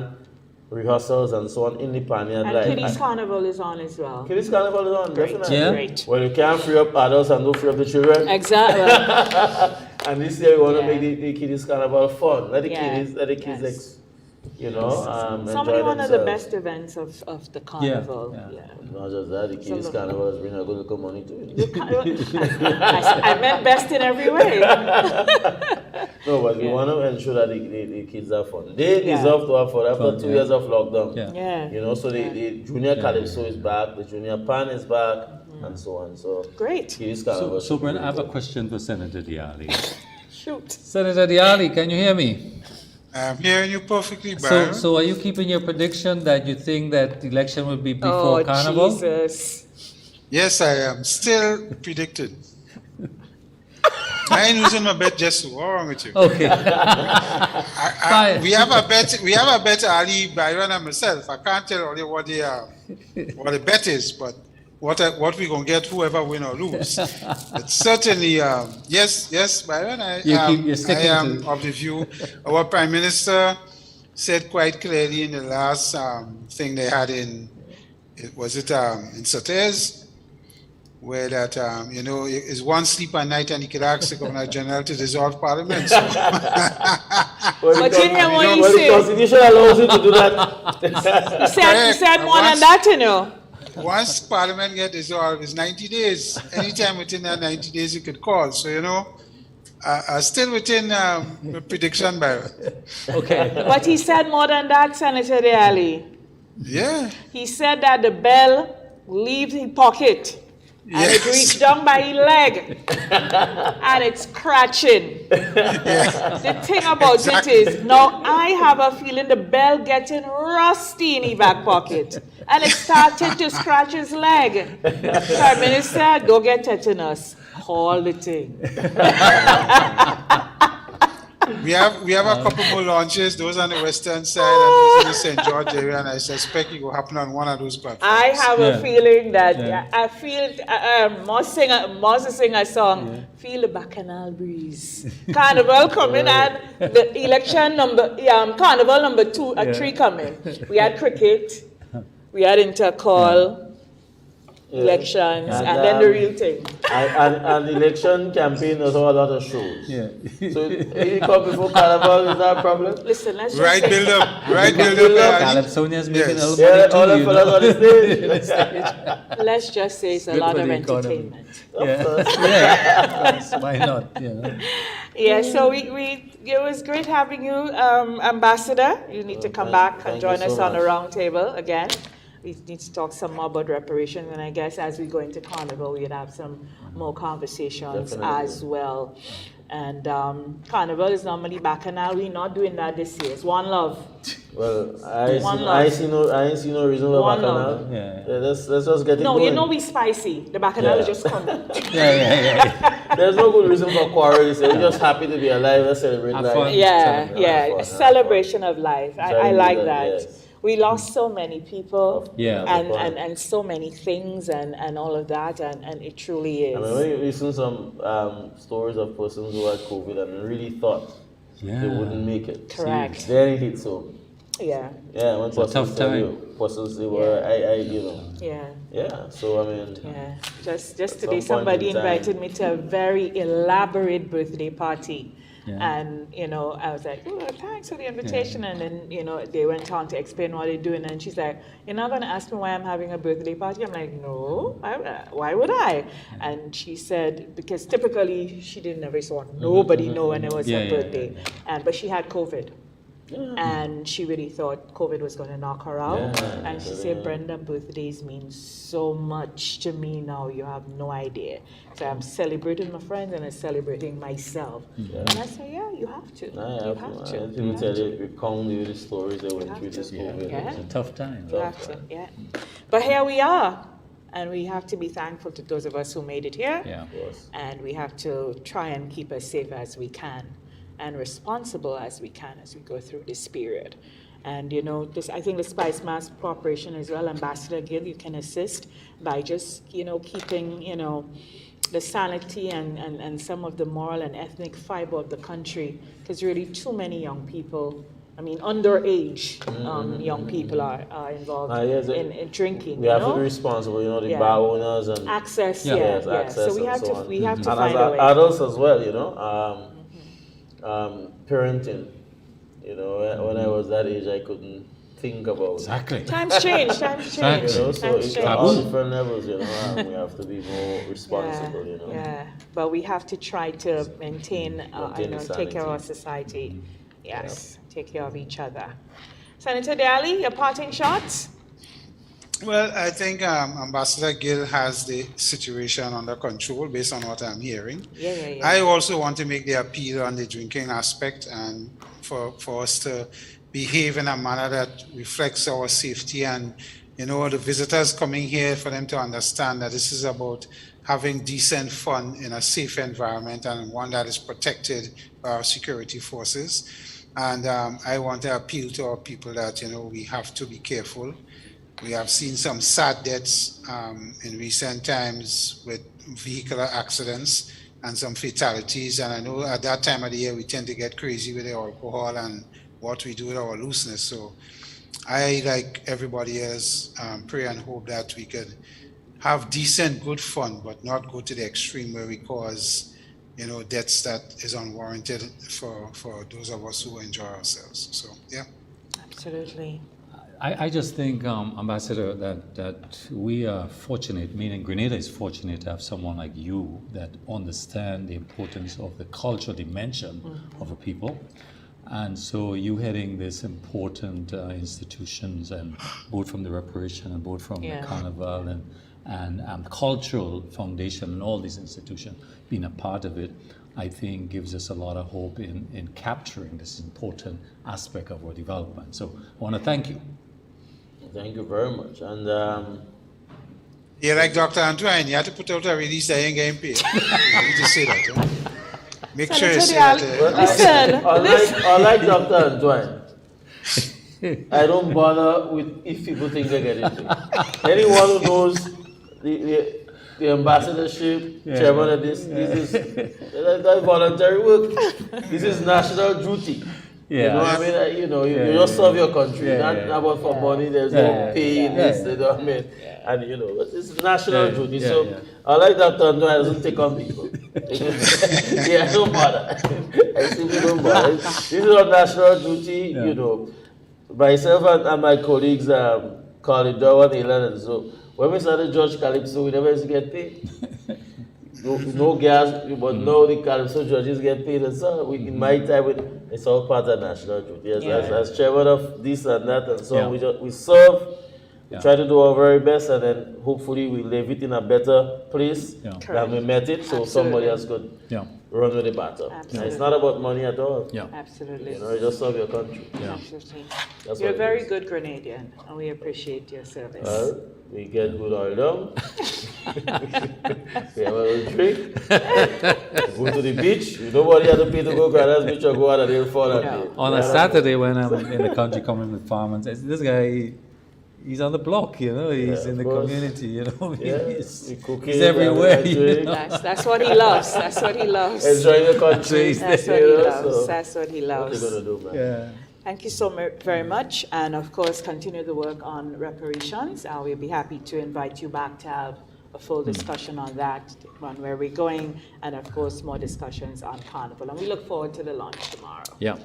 rehearsals and so on in the pan yard And live. Kiddies Carnival is on as well. Kiddies Carnival is on, definitely. Yeah. Great. Well, you can't free up adults and don't free up the children. Exactly. And this year we want to Yeah. make the Kiddies Carnival fun. Let the Yeah. kids, Yes. enjoy Somebody one of the themselves. best events of the carnival. yeah. Yeah. Not just that, the Kiddies lovely. Carnival is bringing a good little money too. I meant best in every way. No, but we want to ensure that the kids have fun. They Yeah. deserve to have fun after Fun, 2 yeah. years of lockdown. Yeah. Yeah. You know, so the junior Calypso is back, the junior pan is back, and so on. So Great. Kiddies So, Carnival. so Brent, I have a question for Senator Diali. Shoot. Senator Diali, can you hear me? I'm hearing you perfectly, So, Byron. so are you keeping your prediction that you think that the election will be before Oh, Carnival? Jesus. Yes, I am still predicted. I ain't losing my bet just so. What's wrong with you? Okay. Fine. We have a bet. We have a bet, Ali, Byron, and myself. I can't tell you what the bet is, but what we gonna get, whoever win or lose. But certainly, yes, Byron. You're sticking I am to- of the view. Our Prime Minister said quite clearly in the last thing they had in Sauters, where that, you know, is one sleep at night and he could ask the Governor General to dissolve Parliament. So. But you hear what he the said. Constitution allows you to do that. He said more than that, you know. Once Parliament gets dissolved, it's 90 days. Anytime within that 90 days, you could call. So, you know, still within prediction by. Okay. But he said more than that, Senator Arley. Yeah. He said that the bell leaves his pocket. And it reached down by his leg. And it's scratching. The thing about it is, now I have a feeling the bell getting rusty in his back pocket. And it started to scratch his leg. Prime Minister, go get tetanus. All the thing. We have a couple more launches, those on the western side and those in the St. George area, and I suspect it will happen on one of those platforms. I have a feeling that I feel Moss sing a song, feel the bacchanal breeze. Carnival coming and the election carnival number 3 coming. We had cricket, we had intercall. Elections and then the real thing. And election campaign is a lot of shows. Yeah. So if you come before Carnival, is that a problem? Listen, let's just Right say, build up. Calypsonia's making a Yes. little money All the too, fellas on the stage. let's just say it's a Good lot for of the economy. entertainment. Yeah. Why not? You know? Yeah, so it was great having you, Ambassador. You need to come back and thank join you us so on the much. round table again. We need to talk some more about reparations, and I guess as we go into Carnival, we'd have some more conversations as well. And Carnival is normally bacchanal. We're not doing that this year. It's one love. Well, I ain't see no reason for One bacchanal. love. Yeah. Let's just get it No, going. you know we spicy. The bacchanal is just coming. Yeah. There's no good reason for quarrel this year. We're just happy to be alive and celebrate Have life. fun. Yeah, Have a fun. celebration of life. I like that. Yes. We lost so many people Yeah. and so many things and all of that, and it truly is. I mean, when you listen to some stories of persons who had COVID and really thought they wouldn't make it. Correct. Then it hit so. Yeah, Yeah, when It's a tough time. persons they were, you know. yeah. Yeah, so I mean, Yeah, just some today point somebody in time. invited me to a very elaborate birthday party. Yeah. And, you know, I was like, oh, thanks for the invitation. And then, you know, they went on to explain what they're doing. And she's like, you're not going to ask me why I'm having a birthday party? I'm like, no, why would I? And she said, because typically she didn't ever saw nobody know when it was her birthday. But she had COVID. And she really thought COVID was going to knock her out. And she said, Brenda, birthdays mean so much to me now, you have no idea. So I'm celebrating my friends and I'm celebrating myself. And I said, yeah, you have to. You have to. People tell you, recount you the stories they went through this COVID. Yeah. It's a tough time. You have to, yeah. But here we are. And we have to be thankful to those of us who made it here. Yeah. And we have to try and keep as safe as we can and responsible as we can as we go through this period. And, you know, I think the Spicemas Corporation as well, Ambassador Gill, you can assist by just, you know, keeping, you know, the sanity and some of the moral and ethnic fiber of the country, because really too many young people, I mean, underage young people are involved in drinking. We have to be responsible, you know, the bar owners and access, access. So we have and we have to and find as a way. adults as well, you know, parenting. You know, when I was that age, I couldn't think about Exactly. Times change. you know, so it's on all different levels, you know, we have to be more responsible, you know. Yeah, but we have to try to maintain the take care of sanity. our society. Yes, take care of each other. Senator Daly, your parting shots? Well, I think Ambassador Gill has the situation under control based on what I'm hearing. Yeah. I also want to make the appeal on the drinking aspect and for us to behave in a manner that reflects our safety and, you know, the visitors coming here, for them to understand that this is about having decent fun in a safe environment and one that is protected by our security forces. And I want to appeal to our people that, you know, we have to be careful. We have seen some sad deaths in recent times with vehicular accidents and some fatalities. And I know at that time of the year, we tend to get crazy with the alcohol and what we do with our looseness. So I, like everybody else, pray and hope that we could have decent, good fun, but not go to the extreme where we cause, deaths that is unwarranted for those of us who enjoy ourselves. So, yeah. Absolutely. I just think, Ambassador, that we are fortunate, meaning Grenada is fortunate to have someone like you that understand the importance of the cultural dimension of a people. And so you heading this important institutions, and both from the reparation and both from the carnival and cultural foundation and all these institutions, being a part of it, I think gives us a lot of hope in capturing this important aspect of our development. So I want to thank you. Thank you very much. And yeah, like Dr. Antoine, you have to put out a release that ain't getting paid. You need to say that. Make sure you say that. Unlike Dr. Antoine, I don't bother with if people think they're getting paid. Anyone who knows the ambassadorship, chairman of this is that's voluntary work. This is national duty. You know what I mean? You just serve your country, not about for money. There's no pay in this. You know what I mean? And it's national duty. So I like Dr. Antoine doesn't take on people. I don't bother. I simply don't bother. This is our national duty. Myself and my colleagues, Colin Dowan, Elan, and so when we started Judge Calypso, we never used to get paid. No gas, but now the Calypso judges get paid. And so in my time, it's all part of national duty. As chairman of this and that, and so we serve, we try to do our very best, and then hopefully we leave it in a better place than we met it, so somebody else could run with the battle. And it's not about money at all. Absolutely. You just serve your country. Absolutely. You're a very good Grenadian, and we appreciate your service. We get good oil down. We have a little drink. Go to the beach. Nobody has to pay to go to Granada's beach or go out there for that day. On a Saturday when I'm in the country coming with farmers, this guy, he's on the block, he's in the community, he's everywhere. That's what he loves. That's what he loves. Enjoying the country. That's what he loves. That's what he loves. What are you going to do, man? Thank you so very much. And of course, continue the work on reparations. We'll be happy to invite you back to have a full discussion on that, on where we're going, and of course, more discussions on Carnival. And we look forward to the launch tomorrow. Yes.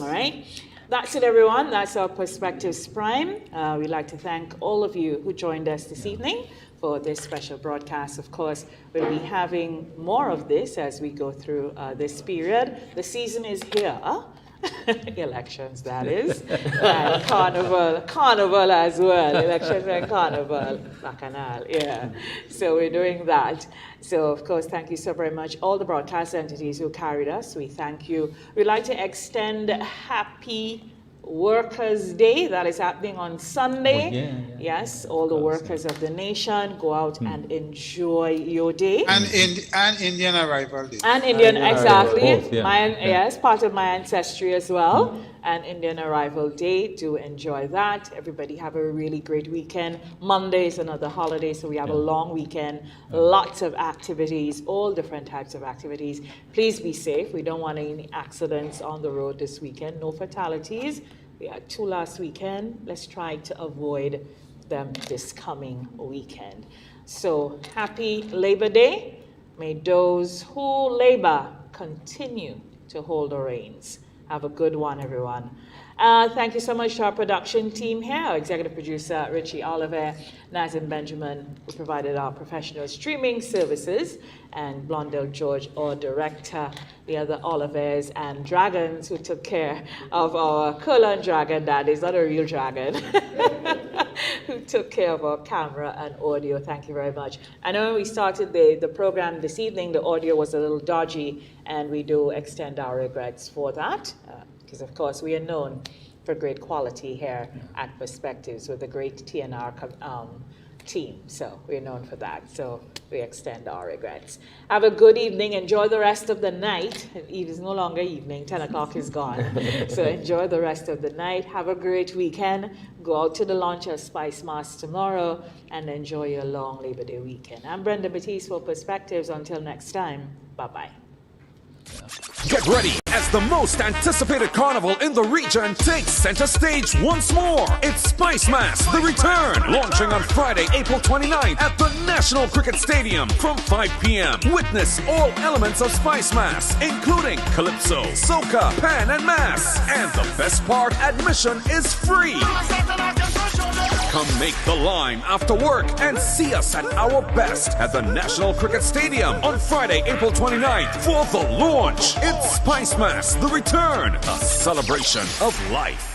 All right. That's it, everyone. That's our Perspectives Prime. We'd like to thank all of you who joined us this evening for this special broadcast. Of course, we'll be having more of this as we go through this period. The season is here. Elections, that is. And carnival as well. Elections and carnival. Bacchanal, So we're doing that. So, of course, thank you so very much. All the broadcast entities who carried us, we thank you. We'd like to extend happy Workers' Day. That is happening on Sunday. Yes, all the workers of the nation, go out and enjoy your day. And Indian Arrival Day. And Indian, exactly. Yes, part of my ancestry as well. And Indian Arrival Day, do enjoy that. Everybody have a really great weekend. Monday is another holiday, so we have a long weekend. Lots of activities, all different types of activities. Please be safe. We don't want any accidents on the road this weekend. No fatalities. We had 2 last weekend. Let's try to avoid them this coming weekend. So happy Labor Day. May those who labor continue to hold the reins. Have a good one, everyone. Thank you so much to our production team here, our executive producer, Richie Oliver, Nazim Benjamin, who provided our professional streaming services, and Blondell George, our director, the other Olivers and Dragons, who took care of our Kurlan dragon, that is not a real dragon, who took care of our camera and audio. Thank you very much. I know when we started the program this evening, the audio was a little dodgy, and we do extend our regrets for that, because of course we are known for great quality here at Perspectives with a great TNR team. So we're known for that. So we extend our regrets. Have a good evening. Enjoy the rest of the night. It is no longer evening. 10 o'clock is gone. So enjoy the rest of the night. Have a great weekend. Go out to the launch of Spicemas tomorrow and enjoy your long Labor Day weekend. I'm Brenda Batiste for Perspectives. Until next time, bye-bye. Get ready as the most anticipated carnival in the region takes center stage once more. It's Spicemas, The Return, launching on Friday, April 29th at the National Cricket Stadium from 5 p.m. Witness all elements of Spicemas, including calypso, soca, pan, and mass. And the best part, admission is free. Come make the line after work and see us at our best at the National Cricket Stadium on Friday, April 29th for the launch. It's Spicemas, The Return, a celebration of life.